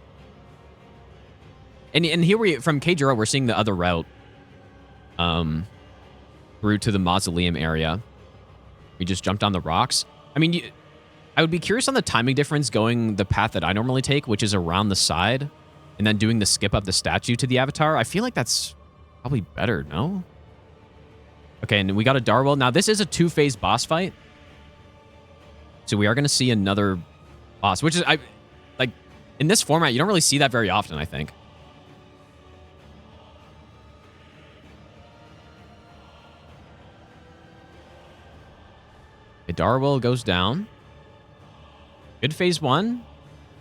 And here from Kayjuro, we're seeing the other route through to the mausoleum area. We just jumped on the rocks. I mean, I would be curious on the timing difference going the path that I normally take, which is around the side, and then doing the skip up the statue to the avatar. I feel like that's probably better, no? Okay, and we got a DRL. Now, this is a 2-phase boss fight. So we are going to see another boss, which is, like, in this format, you don't really see that very often, I think. The DRL goes down. Good phase 1.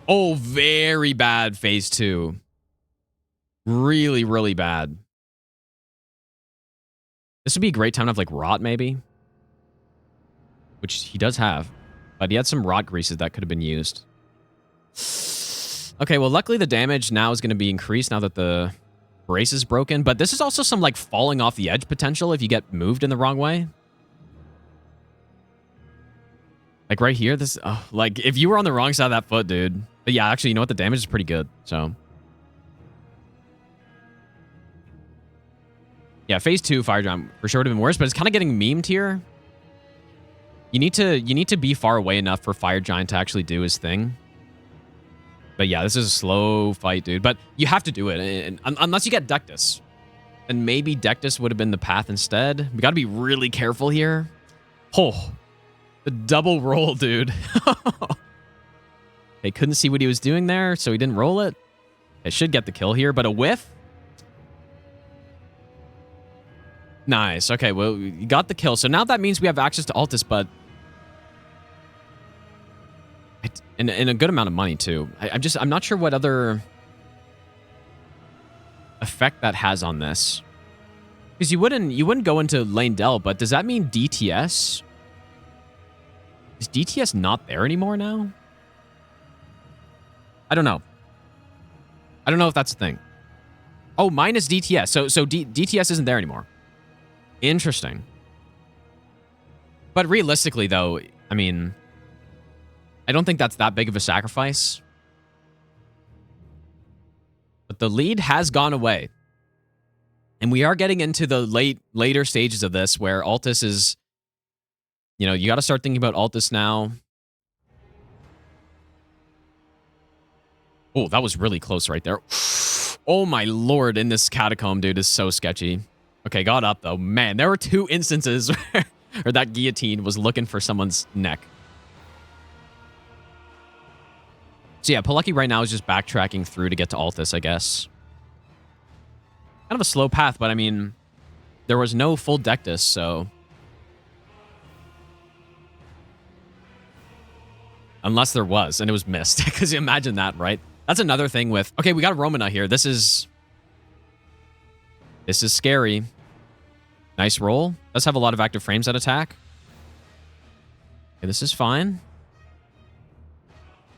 Oh, very bad phase 2. Really, really bad. This would be a great time to have, like, Rot, maybe. Which he does have. But he had some Rot greases that could have been used. Okay, well, luckily the damage now is going to be increased now that the brace is broken. But this is also some, like, falling off the edge potential if you get moved in the wrong way. Like, right here, this... Oh, like, if you were on the wrong side of that foot, dude. But yeah, actually, you know what? The damage is pretty good, so... Yeah, phase 2 Fire Giant for sure would have been worse, but it's kind of getting memed here. You need to be far away enough for Fire Giant to actually do his thing. But yeah, this is a slow fight, dude. But you have to do it, and unless you get Deathless. And maybe Deathless would have been the path instead. We got to be really careful here. Oh, the double roll, dude. They couldn't see what he was doing there, so he didn't roll it. It should get the kill here, but a whiff. Nice. Okay, well, you got the kill. So now that means we have access to Altus, but... And a good amount of money, too. I'm not sure what other effect that has on this. Because you wouldn't go into Lane Del, but does that mean DTS? Is DTS not there anymore now? I don't know. I don't know if that's the thing. Oh, minus DTS. So DTS isn't there anymore. Interesting. But realistically, though, I mean, I don't think that's that big of a sacrifice. But the lead has gone away. And we are getting into the later stages of this where Altus is, you know, you got to start thinking about Altus now. Oh, that was really close right there. Oh my lord, in this catacomb, dude, is so sketchy. Okay, got up, though. Man, there were 2 instances where that guillotine was looking for someone's neck. So yeah, poleuky right now is just backtracking through to get to Altus, I guess. Kind of a slow path, but I mean, there was no full Deathless, so... Unless there was, and it was missed. Because you imagine that, right? That's another thing with... Okay, we got Romana here. This is... This is scary. Nice roll. Does have a lot of active frames that attack. Okay, this is fine.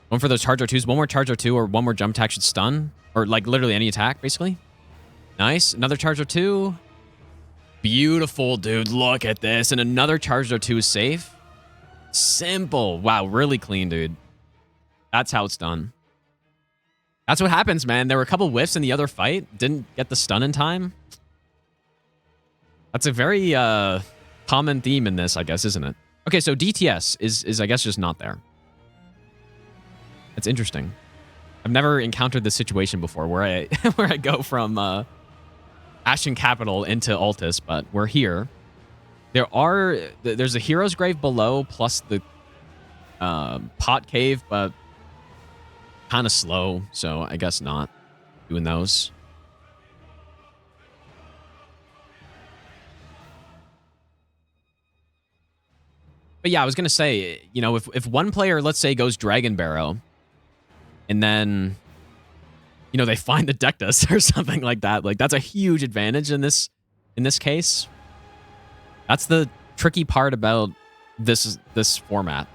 One for those charge R2s. One more charge R2 or one more jump attack should stun. Or like literally any attack, basically. Nice. Another charge R2. Beautiful, dude. Look at this. And another charge R2 is safe. Simple. Wow, really clean, dude. That's how it's done. That's what happens, man. There were a couple whiffs in the other fight. Didn't get the stun in time. That's a very common theme in this, I guess, isn't it? Okay, so DTS is I guess, just not there. That's interesting. I've never encountered this situation before where I where I go from Ashen Capital into Altus, but we're here. There's a hero's grave below plus the pot cave, but kind of slow, so I guess not doing those. But yeah, I was gonna say, you know, if one player, let's say, goes Dragon Barrow, and then, you know, they find the Deathless or something like that, like that's a huge advantage in this case. That's the tricky part about this format,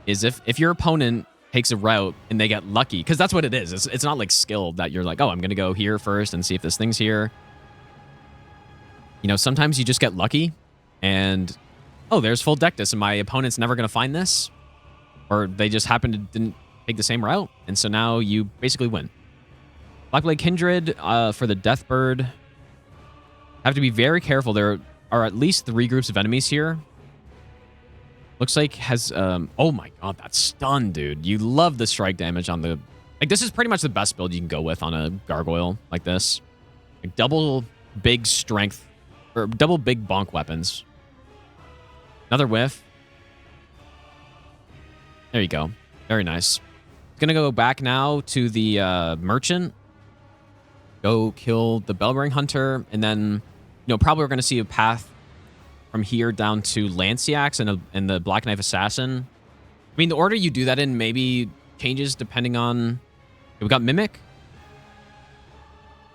is if your opponent takes a route and they get lucky, because that's what it is. It's not like skill that you're like, oh, I'm gonna go here first and see if this thing's here. You know, sometimes you just get lucky and, oh, there's full Deathless and my opponent's never gonna find this, or they just happen to didn't take the same route, and so now you basically win. Blackblade Kindred for the Deathbird. Have to be very careful. There are at least 3 groups of enemies here. Looks like has oh my god, that stun, dude. You love the strike damage on the, like, this is pretty much the best build you can go with on a gargoyle like this. Like, double big strength or double big bonk weapons. Another whiff. There you go. Very nice. Gonna go back now to the merchant. Go kill the Bellring Hunter, and then, you know, probably we're gonna see a path from here down to Lanciax and the Black Knife Assassin. I mean, the order you do that in maybe changes depending on... We've got Mimic.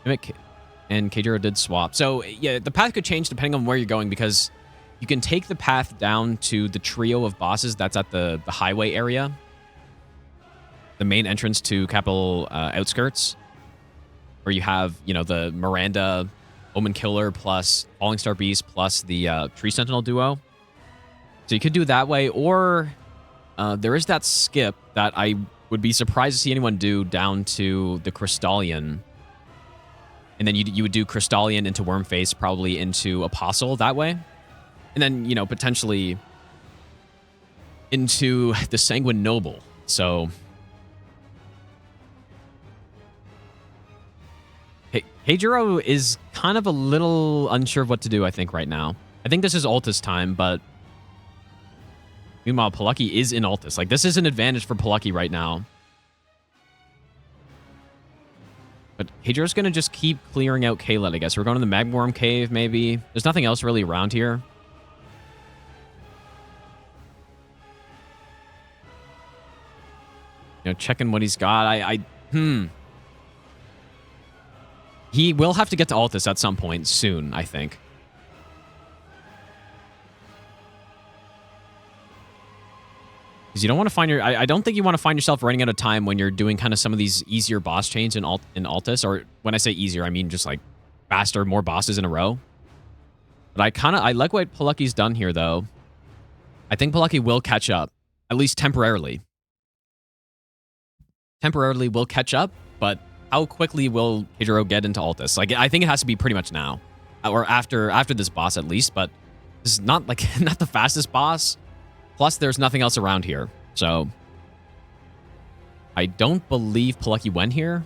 Mimic and Kayjuro did swap. So, yeah, the path could change depending on where you're going, because you can take the path down to the trio of bosses that's at the highway area. The main entrance to Capital Outskirts. Where you have, you know, the Miranda... Omen Killer plus Falling Star Beast plus the Tree Sentinel duo. So you could do it that way, or there is that skip that I would be surprised to see anyone do down to the Crystallion. And then you would do Crystallion into Wormface, probably into Apostle that way. And then, you know, potentially into the Sanguine Noble. So... Kayjuro is kind of a little unsure of what to do, I think, right now. I think this is Altus time, but... Meanwhile, poleuky is in Altus. Like, this is an advantage for poleuky right now. But Kayjuro's going to just keep clearing out Kaylet, I guess. We're going to the Magworm Cave, maybe. There's nothing else really around here. You know, checking what he's got. He will have to get to Altus at some point soon, I think. Because you don't want to find I don't think you want to find yourself running out of time when you're doing kind of some of these easier boss chains in Altus. Or when I say easier, I mean just like faster, more bosses in a row. But I like what poleuky's done here, though. I think poleuky will catch up, at least temporarily. Temporarily will catch up, but how quickly will Kayjuro get into Altus? Like, I think it has to be pretty much now, or after this boss at least. But this is not like not the fastest boss. Plus, there's nothing else around here, so I don't believe poleuky went here.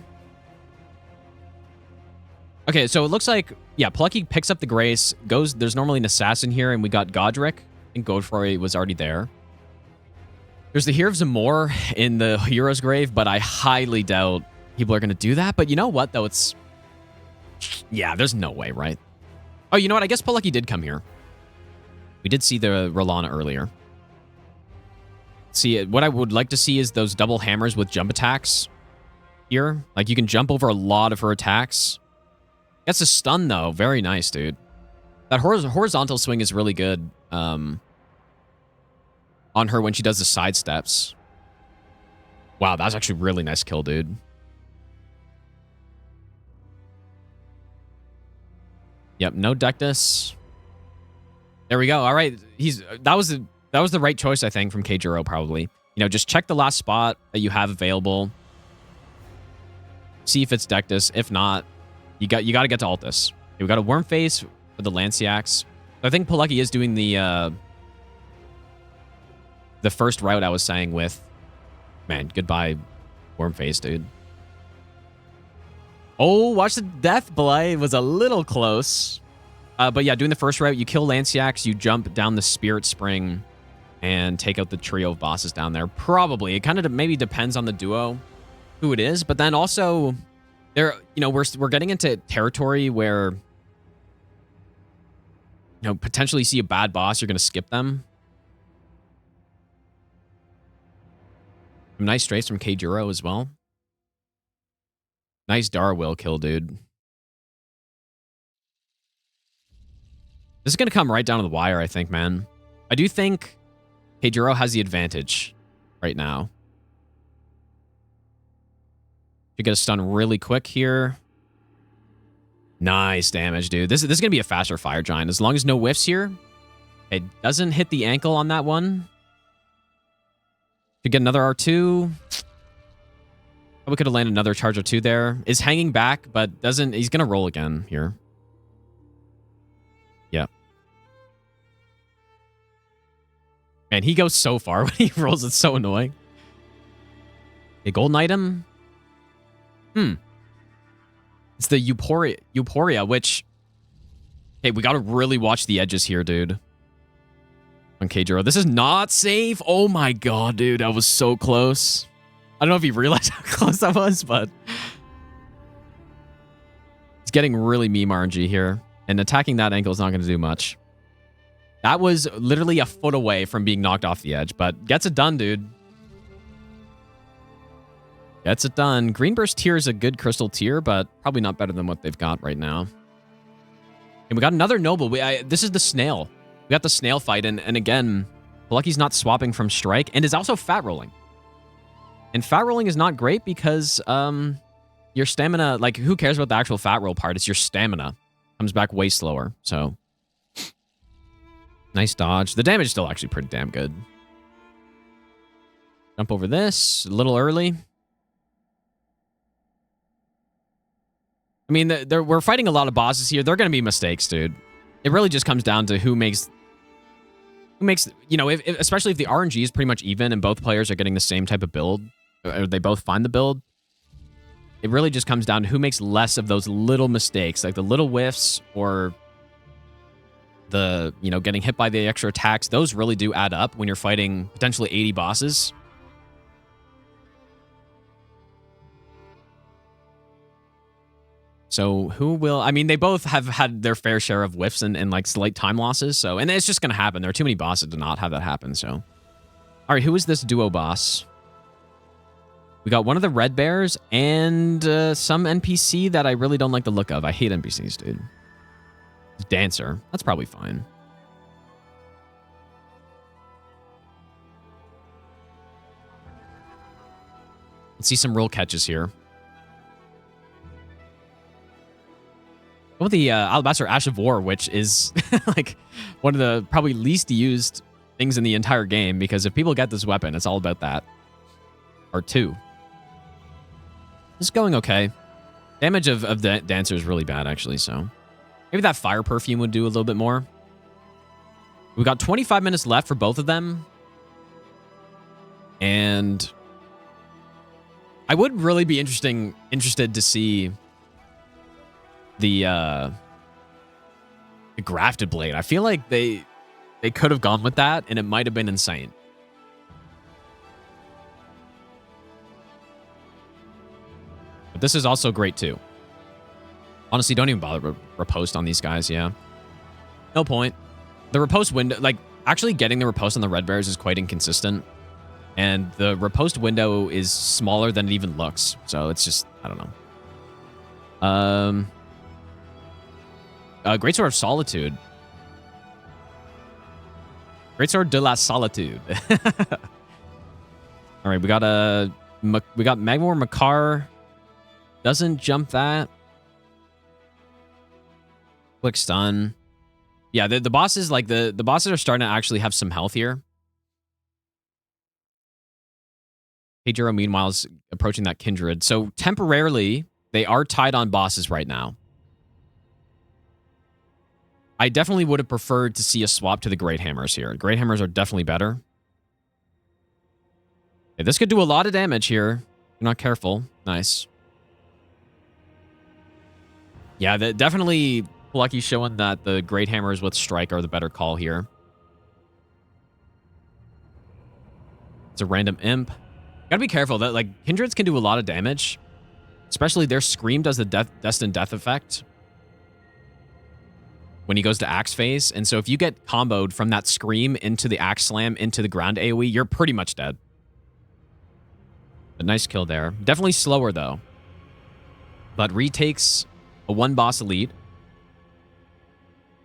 Okay, so it looks like, yeah, poleuky picks up the Grace, goes. There's normally an assassin here, and we got Godric. I think Godfrey was already there. There's the Hero of Zamor in the Hero's Grave, but I highly doubt people are going to do that. But you know what, though? It's... Yeah, there's no way, right? Oh, you know what? I guess poleuky did come here. We did see the Rolana earlier. See, what I would like to see is those double hammers with jump attacks here. Like, you can jump over a lot of her attacks. Gets a stun, though. Very nice, dude. That horizontal swing is really good on her when she does the side steps. Wow, that's actually a really nice kill, dude. Yep, no Deathless. There we go. All right, that was the right choice, I think, from Kayjuro, probably. You know, just check the last spot that you have available. See if it's Deathless. If not, you got to get to Altus. Okay, we got a Worm Face for the Lanciacs. I think poleuky is doing the first route I was saying with. Man, goodbye, Worm Face, dude. Oh, watch the Death Blade. Was a little close. But yeah, doing the first route, you kill Lanciacs, you jump down the Spirit Spring, and take out the trio of bosses down there. Probably. It kind of maybe depends on the duo, who it is. But then also, there, you know, we're getting into territory where, you know, potentially see a bad boss, you're going to skip them. Some nice strays from Kayjuro as well. Nice DRL kill, dude. This is going to come right down to the wire, I think, man. I do think Kayjuro has the advantage right now. You get a stun really quick here. Nice damage, dude. This is going to be a faster Fire Giant. As long as no whiffs here. It doesn't hit the ankle on that one. To get another R2. Probably could have landed another charge or two there. Is hanging back, but doesn't... He's going to roll again here. Yeah. Man, he goes so far when he rolls. It's so annoying. A golden item. It's the Euphoria, which... Hey, we got to really watch the edges here, dude. On Kayjuro. This is not safe. Oh my god, dude. That was so close. I don't know if you realized how close that was, but... It's getting really meme RNG here. And attacking that ankle is not going to do much. That was literally a foot away from being knocked off the edge, but gets it done, dude. Gets it done. Green Burst tier is a good crystal tier, but probably not better than what they've got right now. And we got another noble. This is the snail. We got the snail fight, and again, poleuky's not swapping from strike, and is also fat rolling. And fat rolling is not great because your stamina, like, who cares about the actual fat roll part? It's your stamina. Comes back way slower, so... Nice dodge. The damage is still actually pretty damn good. Jump over this. A little early. I mean, we're fighting a lot of bosses here. They're going to be mistakes, dude. It really just comes down to who makes... You know, especially if the RNG is pretty much even and both players are getting the same type of build, or they both find the build, it really just comes down to who makes less of those little mistakes, like the little whiffs or the, you know, getting hit by the extra attacks. Those really do add up when you're fighting potentially 80 bosses. So who will... I mean, they both have had their fair share of whiffs and like slight time losses. So, and it's just going to happen. There are too many bosses to not have that happen. So, all right, who is this duo boss? We got one of the red bears and some NPC that I really don't like the look of. I hate NPCs, dude. Dancer. That's probably fine. Let's see some roll catches here. What about the Alabaster Ash of War, which is like one of the probably least used things in the entire game, because if people get this weapon, it's all about that. Or two. This is going okay. Damage of the Dancer is really bad, actually, so... Maybe that fire perfume would do a little bit more. We've got 25 minutes left for both of them. And I would really be interested to see the grafted blade. I feel like they could have gone with that, and it might have been insane. But this is also great too. Honestly, don't even bother repost on these guys, yeah. No point. The repost window, like, actually getting the repost on the red bears is quite inconsistent. And the repost window is smaller than it even looks. So it's just, I don't know. Greatsword of Solitude. Greatsword de la Solitude. All right, we got Magmor Makar. Doesn't jump that. Quick stun. Yeah, the bosses, like the bosses are starting to actually have some health here. Kayjuro, meanwhile, is approaching that Kindred. So temporarily, they are tied on bosses right now. I definitely would have preferred to see a swap to the Great Hammers here. Great Hammers are definitely better. Okay, this could do a lot of damage here. If you're not careful. Nice. Yeah, definitely Lucky showing that the Great Hammers with Strike are the better call here. It's a random imp. Gotta be careful that like Kindreds can do a lot of damage. Especially their Scream does the Destined Death effect when he goes to Axe phase. And so if you get comboed from that Scream into the Axe Slam into the ground AoE, you're pretty much dead. A nice kill there. Definitely slower though. But retakes a one boss lead.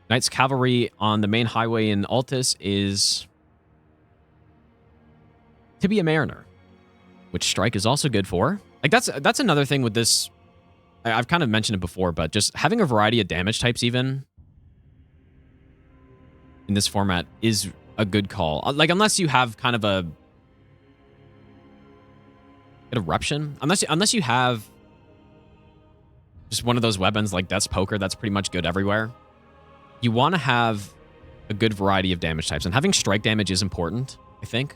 Knight's Cavalry on the main highway in Altus is to be a Mariner, which Strike is also good for. Like that's another thing with this. I've kind of mentioned it before, but just having a variety of damage types even in this format is a good call. Like unless you have kind of a eruption, unless you have just one of those weapons like Death's Poker that's pretty much good everywhere. You want to have a good variety of damage types, and having strike damage is important, I think.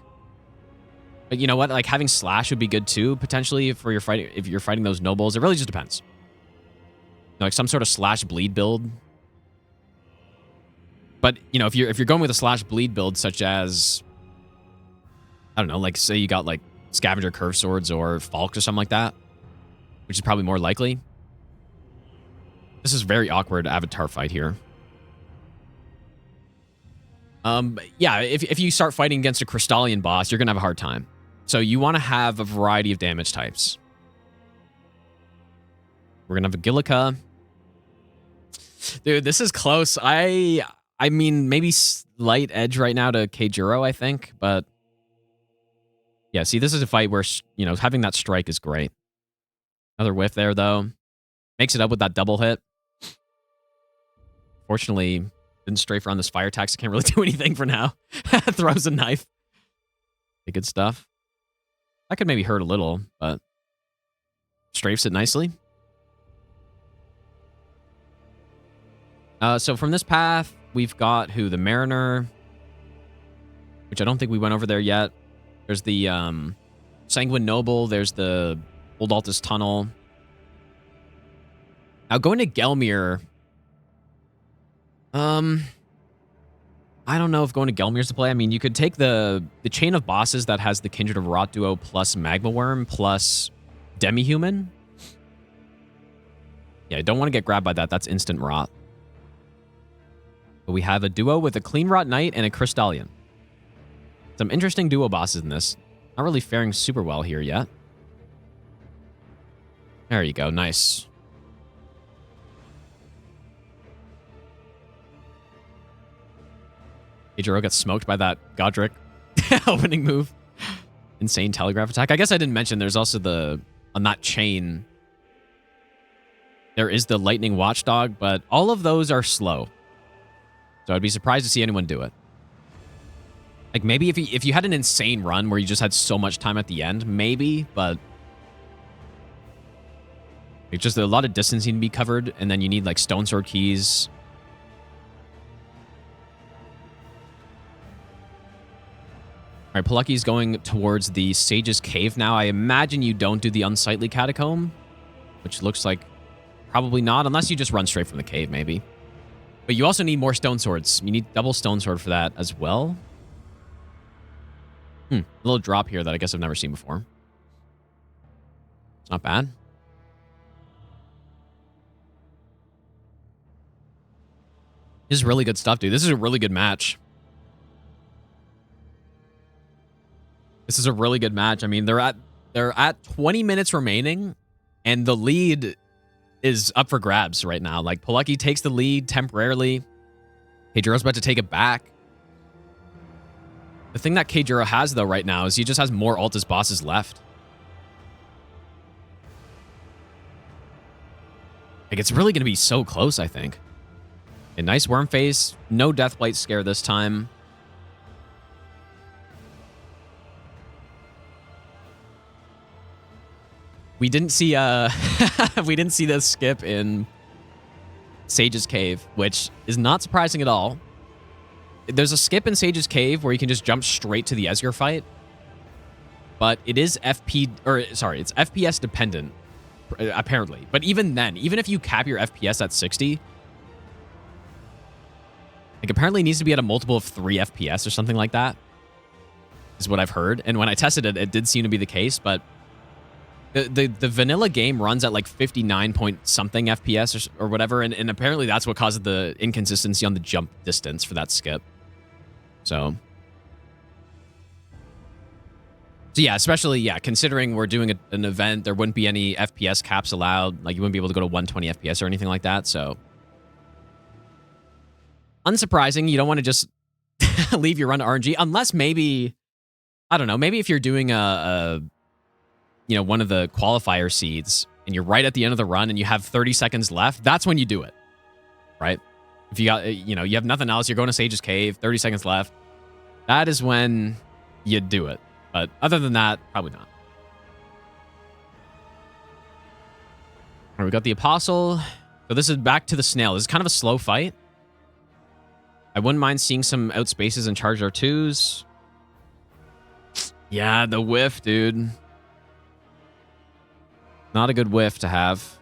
But you know what? Like having slash would be good too, potentially for your fighting. If you're fighting those nobles, it really just depends. Like some sort of slash bleed build. But you know, if you're going with a slash bleed build, such as I don't know, like say you got like Scavenger Curve Swords or Falks or something like that, which is probably more likely. This is very awkward Avatar fight here. Yeah, if you start fighting against a Crystallian boss, you're gonna have a hard time. So you want to have a variety of damage types. We're gonna have a Gillica. Dude, this is close. I mean, maybe slight edge right now to Kayjuro, I think, but yeah, see, this is a fight where, you know, having that strike is great. Another whiff there, though. Makes it up with that double hit. Fortunately, didn't strafe around this fire tax. I can't really do anything for now. Throws a knife. Okay, good stuff. That could maybe hurt a little, but strafes it nicely. So from this path, we've got who? The Mariner, which I don't think we went over there yet. There's the Sanguine Noble. There's the Old Altus Tunnel. Now going to Gelmir. I don't know if going to Gelmir's the play. I mean, you could take the chain of bosses that has the Kindred of Rot duo plus Magma Worm plus Demi-Human. Yeah, I don't want to get grabbed by that. That's instant rot. But we have a duo with a Clean Rot Knight and a Crystallian. Some interesting duo bosses in this. Not really faring super well here yet. There you go. Nice. Kayjuro gets smoked by that Godric opening move. Insane telegraph attack. I guess I didn't mention there's also on that chain, there is the Lightning Watchdog, but all of those are slow. So I'd be surprised to see anyone do it. Like maybe if you had an insane run where you just had so much time at the end, maybe, but it's just a lot of distance need to be covered, and then you need like Stone Sword keys. All right, Poleuky's going towards the Sage's Cave now. I imagine you don't do the Unsightly Catacomb, which looks like probably not, unless you just run straight from the cave, maybe. But you also need more Stone Swords. You need double Stone Sword for that as well. A little drop here that I guess I've never seen before. It's not bad. This is really good stuff, dude. This is a really good match. This is a really good match. I mean, they're at 20 minutes remaining, and the lead is up for grabs right now. Like, poleuky takes the lead temporarily. Kayjuro's about to take it back. The thing that Kayjuro has, though, right now is he just has more Altus bosses left. Like, it's really going to be so close, I think. A nice worm face. No Deathblight scare this time. We didn't see we didn't see this skip in Sage's Cave, which is not surprising at all. There's a skip in Sage's Cave where you can just jump straight to the Esger fight. But it is it's FPS dependent, apparently. But even then, even if you cap your FPS at 60, like, apparently it needs to be at a multiple of 3 FPS or something like that, is what I've heard. And when I tested it, it did seem to be the case, but the vanilla game runs at like 59 point something FPS or whatever, and apparently that's what causes the inconsistency on the jump distance for that skip. So yeah, especially, yeah, considering we're doing an event, there wouldn't be any FPS caps allowed. Like, you wouldn't be able to go to 120 FPS or anything like that, so unsurprising, you don't want to just leave your run to RNG, unless maybe, I don't know, maybe if you're doing you know, one of the qualifier seeds and you're right at the end of the run and you have 30 seconds left, that's when you do it, right? If you got, you know, you have nothing else, you're going to Sage's Cave, 30 seconds left, that is when you do it. But other than that, probably not. All right, we got the Apostle. So this is back to the Snail. This is kind of a slow fight. I wouldn't mind seeing some outspaces and charged R2s. Yeah, the whiff, dude. Not a good whiff to have.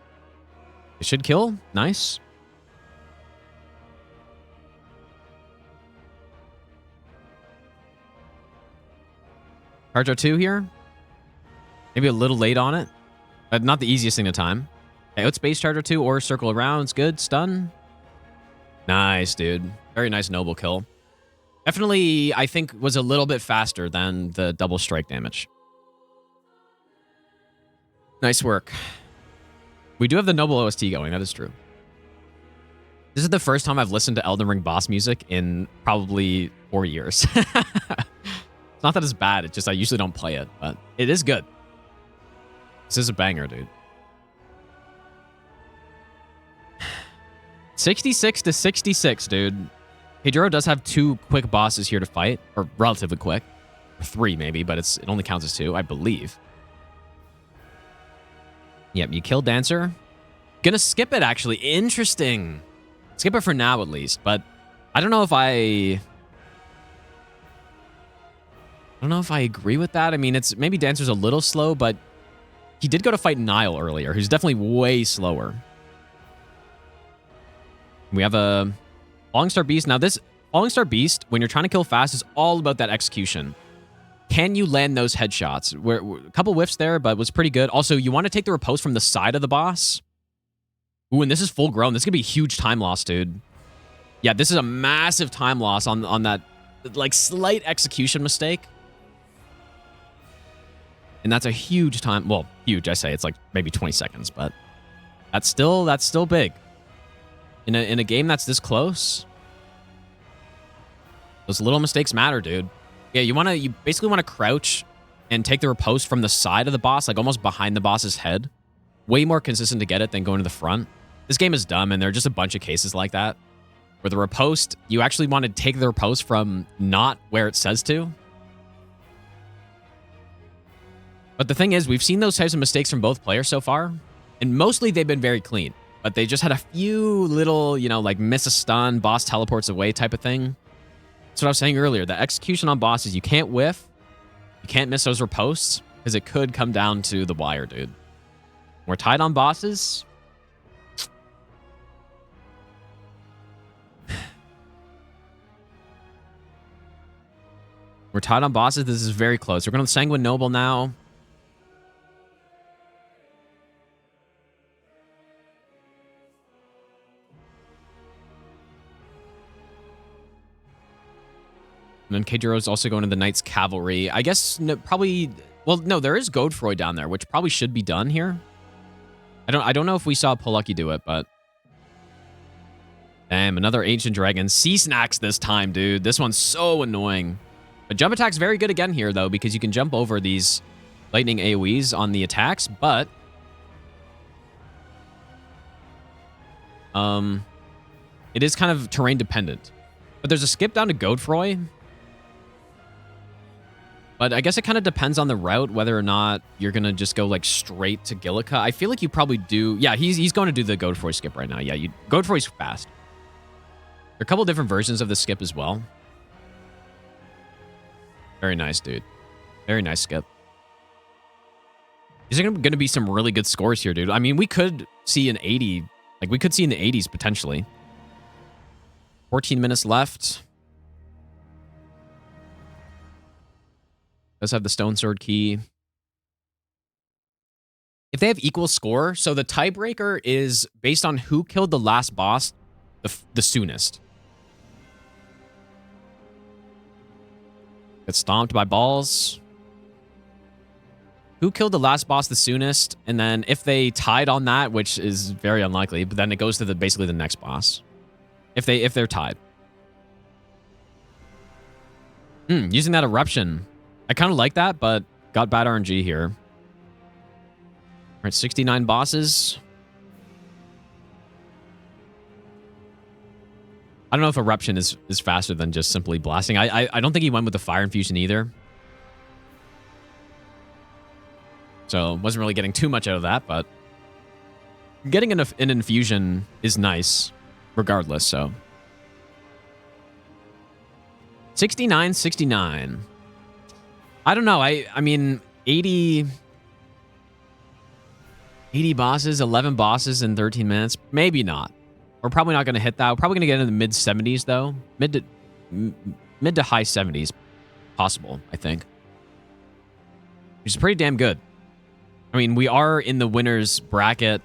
It should kill. Nice. Charge R2 here. Maybe a little late on it. Not the easiest thing to time. Okay, outspace charge R2 or circle around. It's good. Stun. Nice, dude. Very nice noble kill. Definitely, I think, was a little bit faster than the double strike damage. Nice work. We do have the noble OST going. That is true. This is the first time I've listened to Elden Ring boss music in probably 4 years. It's not that it's bad. It's just I usually don't play it, but it is good. This is a banger, dude. 66 to 66, dude. Kayjuro does have 2 quick bosses here to fight, or relatively quick. Or 3 maybe, but it only counts as 2, I believe. Yep, you kill Dancer. Gonna skip it, actually. Interesting. Skip it for now, at least, but I don't know if I agree with that. I mean, it's maybe Dancer's a little slow, but he did go to fight Nile earlier, who's definitely way slower. We have a Falling Star Beast. Now, this Falling Star Beast, when you're trying to kill fast, is all about that execution. Can you land those headshots? A couple whiffs there, but was pretty good. Also, you want to take the riposte from the side of the boss. Ooh, and this is full grown. This is going to be a huge time loss, dude. Yeah, this is a massive time loss on that, like, slight execution mistake. And that's a huge time. Well, huge, I say. It's like maybe 20 seconds, but that's still big. In a game that's this close, those little mistakes matter, dude. Yeah, you basically want to crouch and take the riposte from the side of the boss, like almost behind the boss's head. Way more consistent to get it than going to the front. This game is dumb, and there are just a bunch of cases like that. Where the riposte, you actually want to take the riposte from not where it says to. But the thing is, we've seen those types of mistakes from both players so far, and mostly they've been very clean. But they just had a few little, you know, like miss a stun, boss teleports away type of thing. That's what I was saying earlier. The execution on bosses, you can't whiff. You can't miss those ripostes, because it could come down to the wire, dude. We're tied on bosses. We're tied on bosses. This is very close. We're going to Sanguine Noble now. And then Kayjuro is also going to the Knight's Cavalry. I guess probably... Well, no, there is Godefroy down there, which probably should be done here. I don't know if we saw poleuky do it, but damn, another ancient dragon. Sea snacks this time, dude. This one's so annoying. But jump attack's very good again here, though, because you can jump over these lightning AoEs on the attacks, but it is kind of terrain dependent. But there's a skip down to Godfroy. But I guess it kind of depends on the route, whether or not you're going to just go like straight to Gillica. I feel like you probably do. Yeah, he's going to do the Godfroy skip right now. Yeah, Godfroy's fast. There are a couple different versions of the skip as well. Very nice, dude. Very nice skip. These are going to be some really good scores here, dude. I mean, we could see an 80. Like, we could see in the 80s potentially. 14 minutes left. Does have the Stone Sword key. If they have equal score, so the tiebreaker is based on who killed the last boss the soonest. Gets stomped by balls. Who killed the last boss the soonest? And then if they tied on that, which is very unlikely, but then it goes to basically the next boss. If they're tied. Using that eruption. I kind of like that, but got bad RNG here. All right, 69 bosses. I don't know if eruption is faster than just simply blasting. I don't think he went with the fire infusion either. So wasn't really getting too much out of that, but getting an infusion is nice regardless, so. 69-69. I don't know. I mean, 80 bosses, 11 bosses in 13 minutes. Maybe not. We're probably not going to hit that. We're probably going to get into the mid-70s, though. Mid to high 70s possible, I think. Which is pretty damn good. I mean, we are in the winners bracket.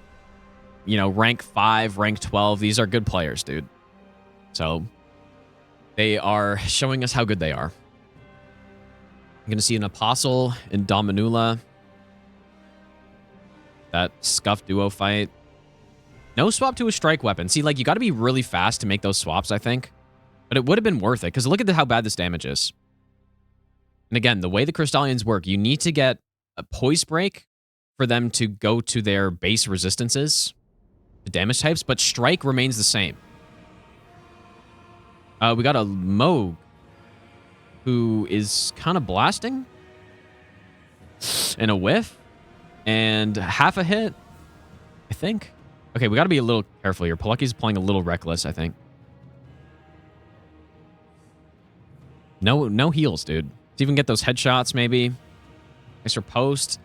You know, rank 5, rank 12. These are good players, dude. So, they are showing us how good they are. I'm going to see an Apostle in Dominula. That Scuff duo fight. No swap to a strike weapon. See, like, you got to be really fast to make those swaps, I think. But it would have been worth it, because look at how bad this damage is. And again, the way the Crystallians work, you need to get a poise break for them to go to their base resistances, the damage types, but strike remains the same. We got a Moog, who is kind of blasting. And a whiff. And half a hit, I think. Okay, we got to be a little careful here. Poleuky's playing a little reckless, I think. No heals, dude. Let's even get those headshots, maybe. Extra post.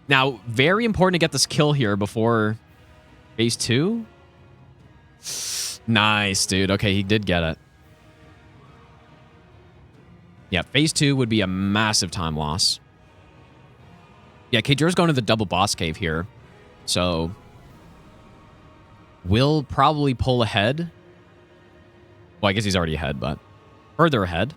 Now, very important to get this kill here before phase 2. Nice, dude. Okay, he did get it. Yeah, phase 2 would be a massive time loss. Yeah, Kayjuro's going to the double boss cave here. So, we'll probably pull ahead. Well, I guess he's already ahead, but further ahead.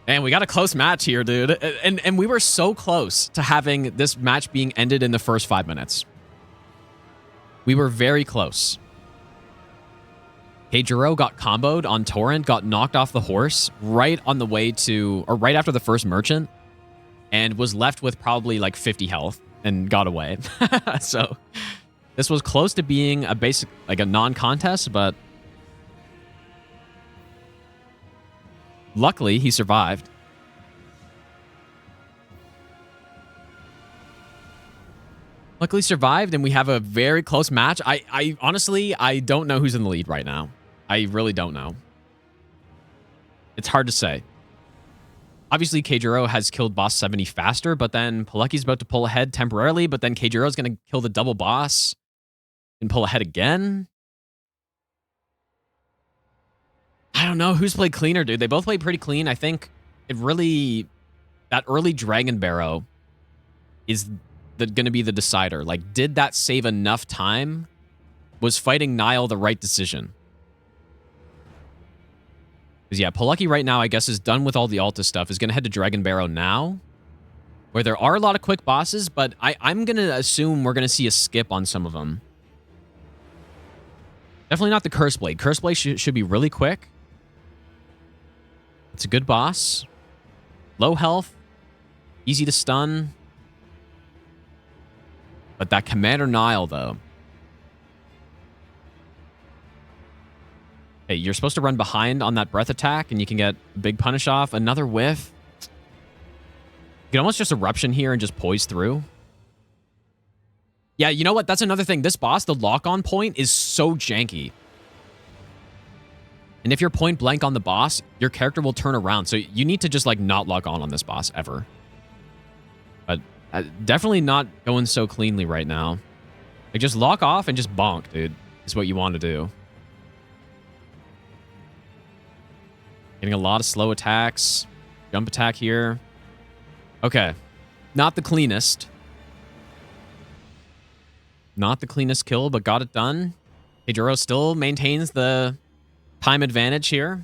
And we got a close match here, dude. And we were so close to having this match being ended in the first 5 minutes. We were very close. Kayjuro got comboed on Torrent, got knocked off the horse right on the way to, or right after the first merchant, and was left with probably like 50 health and got away. So this was close to being a basic, like a non-contest, but luckily he survived. Luckily survived, and we have a very close match. I honestly, I don't know who's in the lead right now. I really don't know. It's hard to say. Obviously, Kayjuro has killed boss 70 faster, but then poleuky's about to pull ahead temporarily, but then Kayjuro's going to kill the double boss and pull ahead again. I don't know who's played cleaner, dude. They both played pretty clean. I think it really, that early Dragon Barrow is going to be the decider. Like, did that save enough time? Was fighting Nile the right decision? Because, yeah, poleuky right now, I guess, is done with all the Alta stuff. Is going to head to Dragon Barrow now. where there are a lot of quick bosses, but I'm going to assume we're going to see a skip on some of them. Definitely not the Curse Blade. Curse Blade should be really quick. It's a good boss. Low health. Easy to stun. But that Commander Nile, though. Hey, you're supposed to run behind on that breath attack, and you can get a big punish off. Another whiff. You can almost just Eruption here and just poise through. Yeah, you know what? That's another thing. This boss, the lock-on point, is so janky. And if you're point blank on the boss, your character will turn around. So you need to just, like, not lock on this boss ever. But definitely not going so cleanly right now. Like, just lock off and just bonk, dude, is what you want to do. Getting a lot of slow attacks. Jump attack here. Okay. Not the cleanest. Not the cleanest kill, but got it done. Kayjuro still maintains the time advantage here.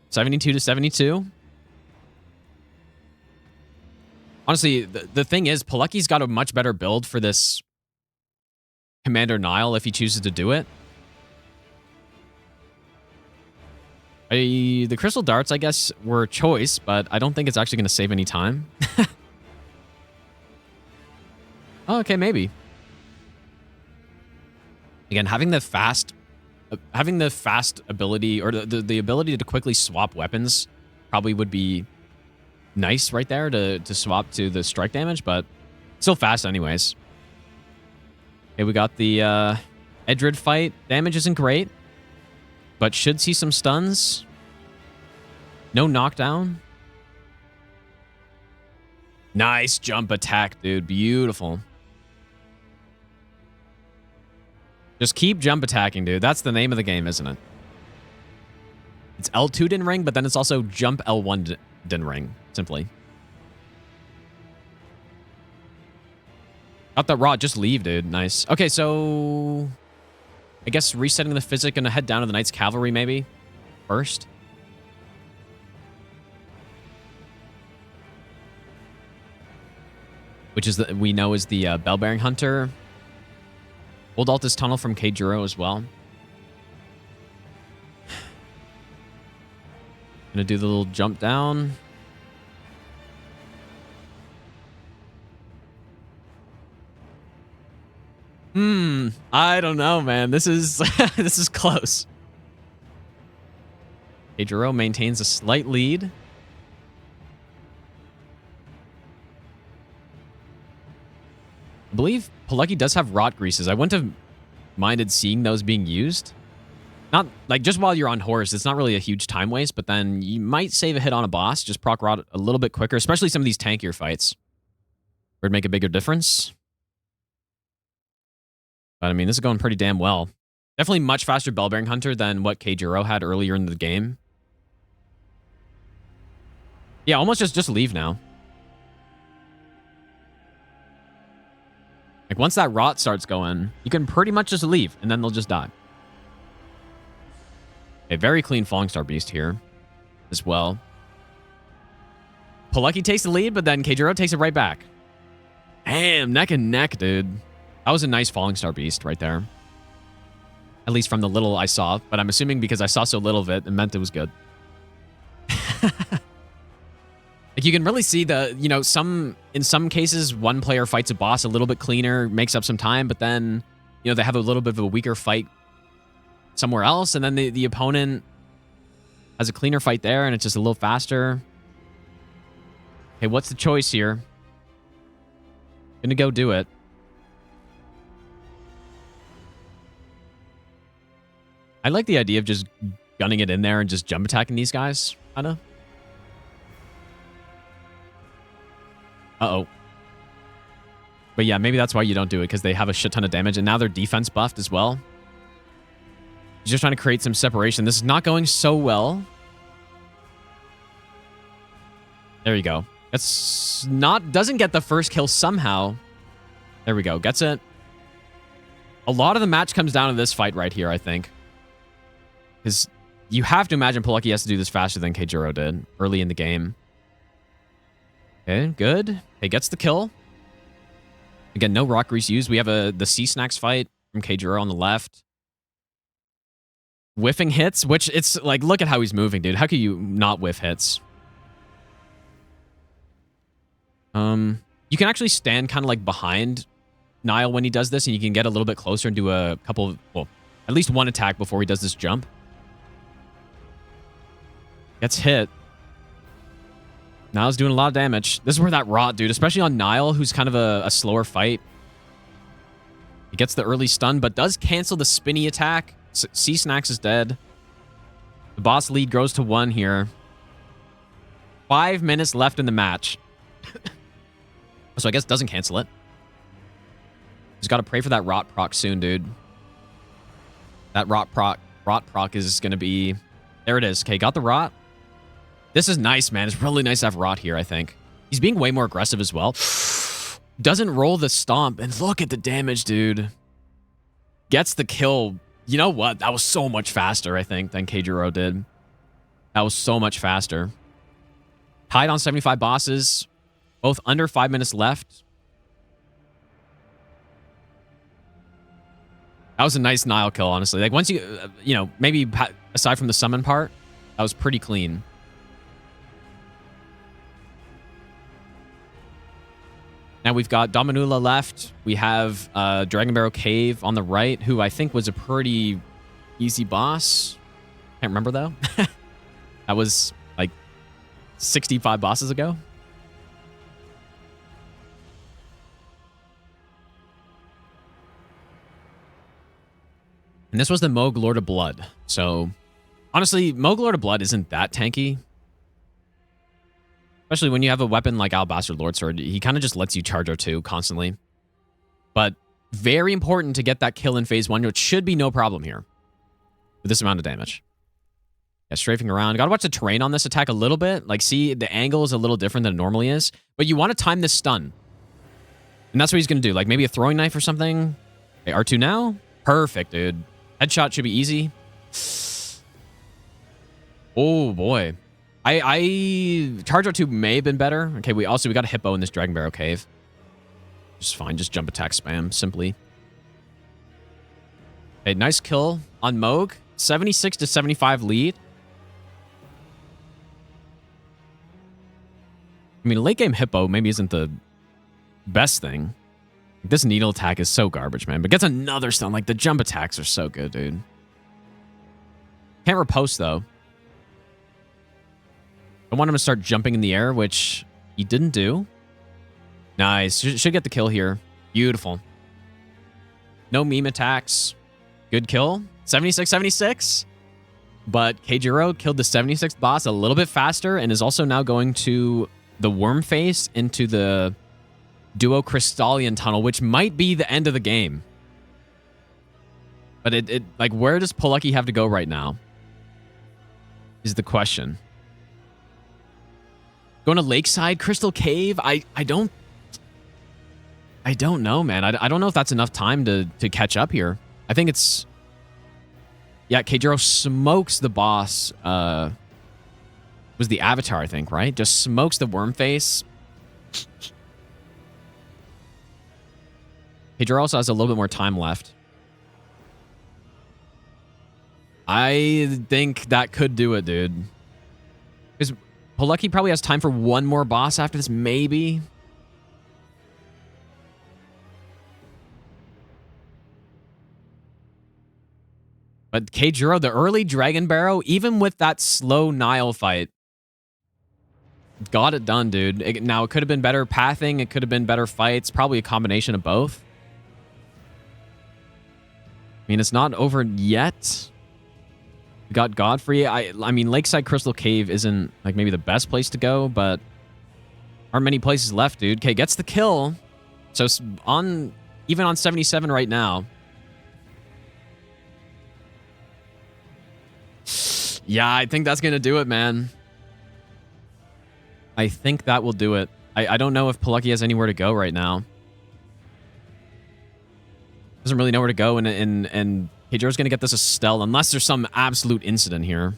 72 to 72. Honestly, the thing is, poleuky's got a much better build for this Commander Nile if he chooses to do it. The Crystal Darts, I guess, were a choice, but I don't think it's actually going to save any time. Oh, okay, maybe. Again, having the fast ability, or the ability to quickly swap weapons probably would be nice right there to swap to the strike damage, but still fast anyways. Okay, we got the Edred fight. Damage isn't great, but should see some stuns. No knockdown. Nice jump attack, dude. Beautiful. Just keep jump attacking, dude. That's the name of the game, isn't it? It's L2 Den Ring, but then it's also jump L1 Den Ring, simply. Got that rot. Just leave, dude. Nice. Okay, so I guess resetting the physic and head down to the Knights Cavalry, maybe, first. Which is, we know, is the Bell-Bearing Hunter. Old Altus Tunnel from Kayjuro as well. Gonna do the little jump down. I don't know, man. This is this is close. Kayjuro maintains a slight lead. I believe poleuky does have rot greases. I wouldn't have minded seeing those being used. Not, like, just while you're on horse, it's not really a huge time waste, but then you might save a hit on a boss, just proc rot a little bit quicker, especially some of these tankier fights, where it'd make a bigger difference. But, I mean, this is going pretty damn well. Definitely much faster Bell-Bearing Hunter than what Kayjuro had earlier in the game. Yeah, almost just leave now. Like, once that rot starts going, you can pretty much just leave, and then they'll just die. A very clean Falling Star Beast here as well. Poleuky takes the lead, but then Kayjuro takes it right back. Damn, neck and neck, dude. That was a nice Falling Star Beast right there. At least from the little I saw, but I'm assuming because I saw so little of it, it meant it was good. Like, you can really see the, you know, in some cases, one player fights a boss a little bit cleaner, makes up some time, but then, you know, they have a little bit of a weaker fight somewhere else, and then the opponent has a cleaner fight there, and it's just a little faster. Okay, what's the choice here? Gonna go do it. I like the idea of just gunning it in there and just jump attacking these guys, kinda. Uh-oh. But yeah, maybe that's why you don't do it, because they have a shit ton of damage, and now they're defense buffed as well. He's just trying to create some separation. This is not going so well. There you go. That's not... Doesn't get the first kill somehow. There we go. Gets it. A lot of the match comes down to this fight right here, I think. Because you have to imagine poleuky has to do this faster than Kayjuro did early in the game. Okay, good. He gets the kill. Again, no rock grease used. We have the Sea Snacks fight from Kayjuro on the left. Whiffing hits, which it's like, look at how he's moving, dude. How can you not whiff hits? You can actually stand kind of like behind Niall when he does this, and you can get a little bit closer and do a couple of, well, at least one attack before he does this jump. Gets hit. Niall's doing a lot of damage. This is where that rot, dude, especially on Niall, who's kind of a slower fight. He gets the early stun, but does cancel the spinny attack. Sea Snacks is dead. The boss lead grows to 1 here. 5 minutes left in the match. So I guess doesn't cancel it. He's got to pray for that rot proc soon, dude. That rot proc is going to be... There it is. Okay, got the rot. This is nice, man. It's really nice to have rot here, I think. He's being way more aggressive as well. Doesn't roll the stomp. And look at the damage, dude. Gets the kill. You know what? That was so much faster, I think, than Kayjuro did. That was so much faster. Tied on 75 bosses. Both under 5 minutes left. That was a nice Niall kill, honestly. Like, once you, you know, maybe aside from the summon part, that was pretty clean. Now we've got Dominula left. We have Dragon Barrow Cave on the right, who I think was a pretty easy boss. Can't remember, though. That was, like, 65 bosses ago. And this was the Moog Lord of Blood. So, honestly, Moog Lord of Blood isn't that tanky. Especially when you have a weapon like Alabaster Lord Sword. He kind of just lets you charge R2 constantly. But very important to get that kill in phase 1, which should be no problem here. With this amount of damage. Yeah, strafing around. Gotta watch the terrain on this attack a little bit. Like, see, the angle is a little different than it normally is. But you want to time this stun. And that's what he's going to do. Like, maybe a throwing knife or something. Okay, R2 now. Perfect, dude. Headshot should be easy. Oh, boy. Charge R2 may have been better. Okay, we got a Hippo in this Dragon Barrow Cave. Just fine. Just jump attack spam, simply. Okay, nice kill on Moog. 76 to 75 lead. I mean, late game Hippo maybe isn't the best thing. This needle attack is so garbage, man. But gets another stun. Like, the jump attacks are so good, dude. Can't riposte, though. I want him to start jumping in the air, which he didn't do. Nice. Should get the kill here. Beautiful. No meme attacks. Good kill. 76-76. But Kayjuro killed the 76th boss a little bit faster and is also now going to the worm face into the Duo Crystallian Tunnel, which might be the end of the game. But it like, where does poleuky have to go right now? Is the question. Going to Lakeside, Crystal Cave? I don't know, man. I don't know if that's enough time to catch up here. I think it's... Yeah, Kayjuro smokes the boss. Was the Avatar, I think, right? Just smokes the worm face. Kayjuro also has a little bit more time left. I think that could do it, dude. Because poleuky probably has time for one more boss after this, maybe. But Kayjuro, the early Dragon Barrow, even with that slow Niall fight, got it done, dude. Now, it could have been better pathing. It could have been better fights. Probably a combination of both. I mean, it's not over yet. We got Godfrey. I mean, Lakeside Crystal Cave isn't, like, maybe the best place to go, but aren't many places left, dude. Okay, gets the kill. So, even on 77 right now. Yeah, I think that's going to do it, man. I think that will do it. I don't know if poleuky has anywhere to go right now. Doesn't really know where to go, and Kayjuro's going to get this Estelle, unless there's some absolute incident here.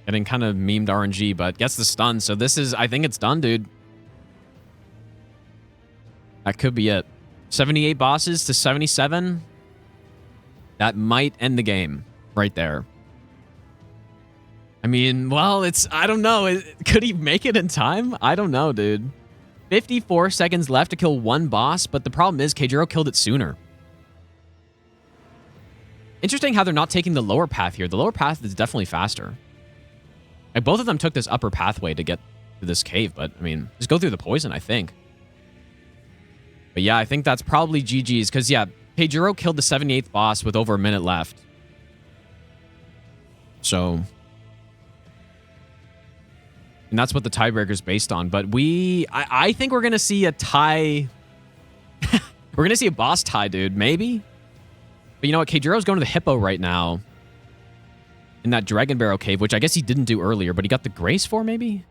Getting kind of memed RNG, but gets the stun. So this is, I think it's done, dude. That could be it. 78 bosses to 77. That might end the game right there. I mean, well, I don't know. Could he make it in time? I don't know, dude. 54 seconds left to kill one boss, but the problem is Kayjuro killed it sooner. Interesting how they're not taking the lower path here. The lower path is definitely faster. Like, both of them took this upper pathway to get to this cave, but, I mean, just go through the poison, I think. But yeah, I think that's probably GG's, because, yeah, Kayjuro killed the 78th boss with over a minute left. So... and that's what the tiebreaker is based on. But I think we're going to see a tie. We're going to see a boss tie, dude. Maybe. But you know what? Kayjuro's going to the Hippo right now. In that Dragon Barrow cave, which I guess he didn't do earlier, but he got the Grace for, maybe?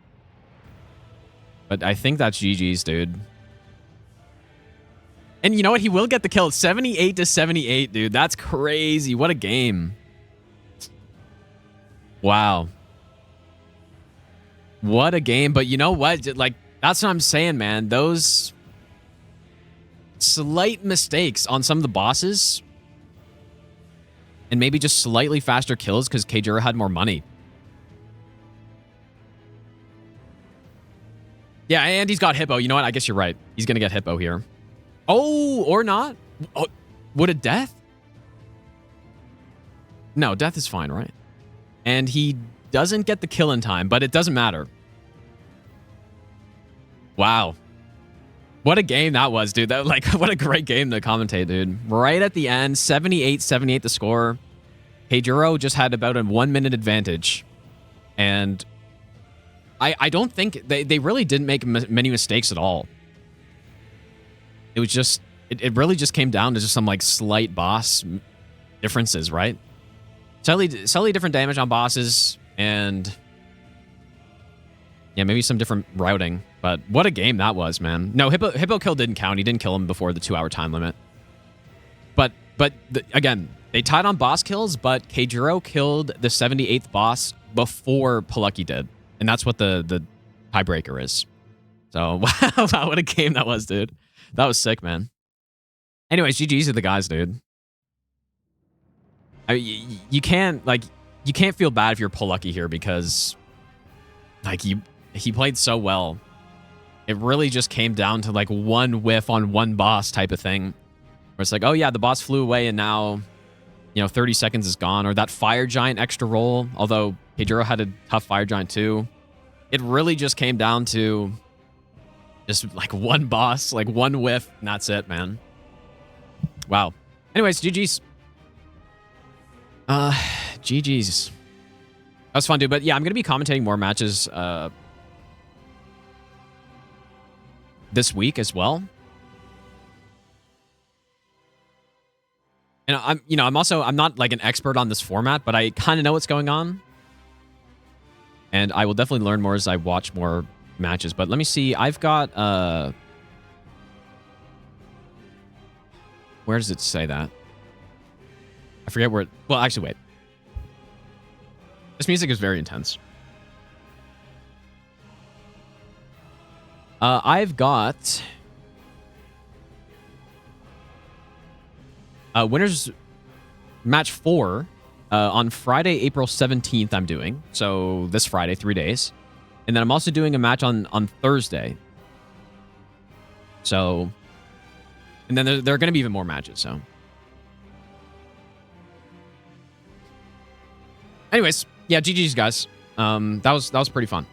But I think that's GG's, dude. And you know what? He will get the kill. 78 to 78, dude. That's crazy. What a game. Wow. What a game. But you know what? Like, that's what I'm saying, man. Those slight mistakes on some of the bosses and maybe just slightly faster kills because Kayjuro had more money. Yeah, and he's got Hippo. You know what? I guess you're right. He's going to get Hippo here. Oh, or not. Oh, would a death? No, death is fine, right? And he doesn't get the kill in time, but it doesn't matter. Wow. What a game that was, dude. That, like, what a great game to commentate, dude. Right at the end, 78-78 the score. Kayjuro just had about a 1 minute advantage. And I don't think they really didn't make many mistakes at all. It was just, it really just came down to just some like slight boss differences, right? Slightly different damage on bosses and yeah, maybe some different routing. But what a game that was, man. No, Hippo kill didn't count. He didn't kill him before the 2-hour time limit. But again, they tied on boss kills, but Kayjuro killed the 78th boss before poleuky did. And that's what the tiebreaker is. So, wow, what a game that was, dude. That was sick, man. Anyways, GG's to the guys, dude. I mean, you can't feel bad if you're poleuky here because like he played so well. It really just came down to like one whiff on one boss type of thing. Where it's like, oh yeah, the boss flew away and now, you know, 30 seconds is gone. Or that fire giant extra roll, although Kayjuro had a tough fire giant too. It really just came down to just like one boss, like one whiff, and that's it, man. Wow. Anyways, GG's. GG's. That was fun, dude. But yeah, I'm going to be commentating more matches this week as well. And I'm not like an expert on this format, but I kind of know what's going on. And I will definitely learn more as I watch more matches. But let me see. I've got where does it say that? I forget where well, actually wait. This music is very intense. I've got winners match 4 on Friday, April 17th I'm doing. So this Friday, 3 days. And then I'm also doing a match on Thursday. So, and then there are going to be even more matches, so. Anyways, yeah, GG's guys. That was pretty fun.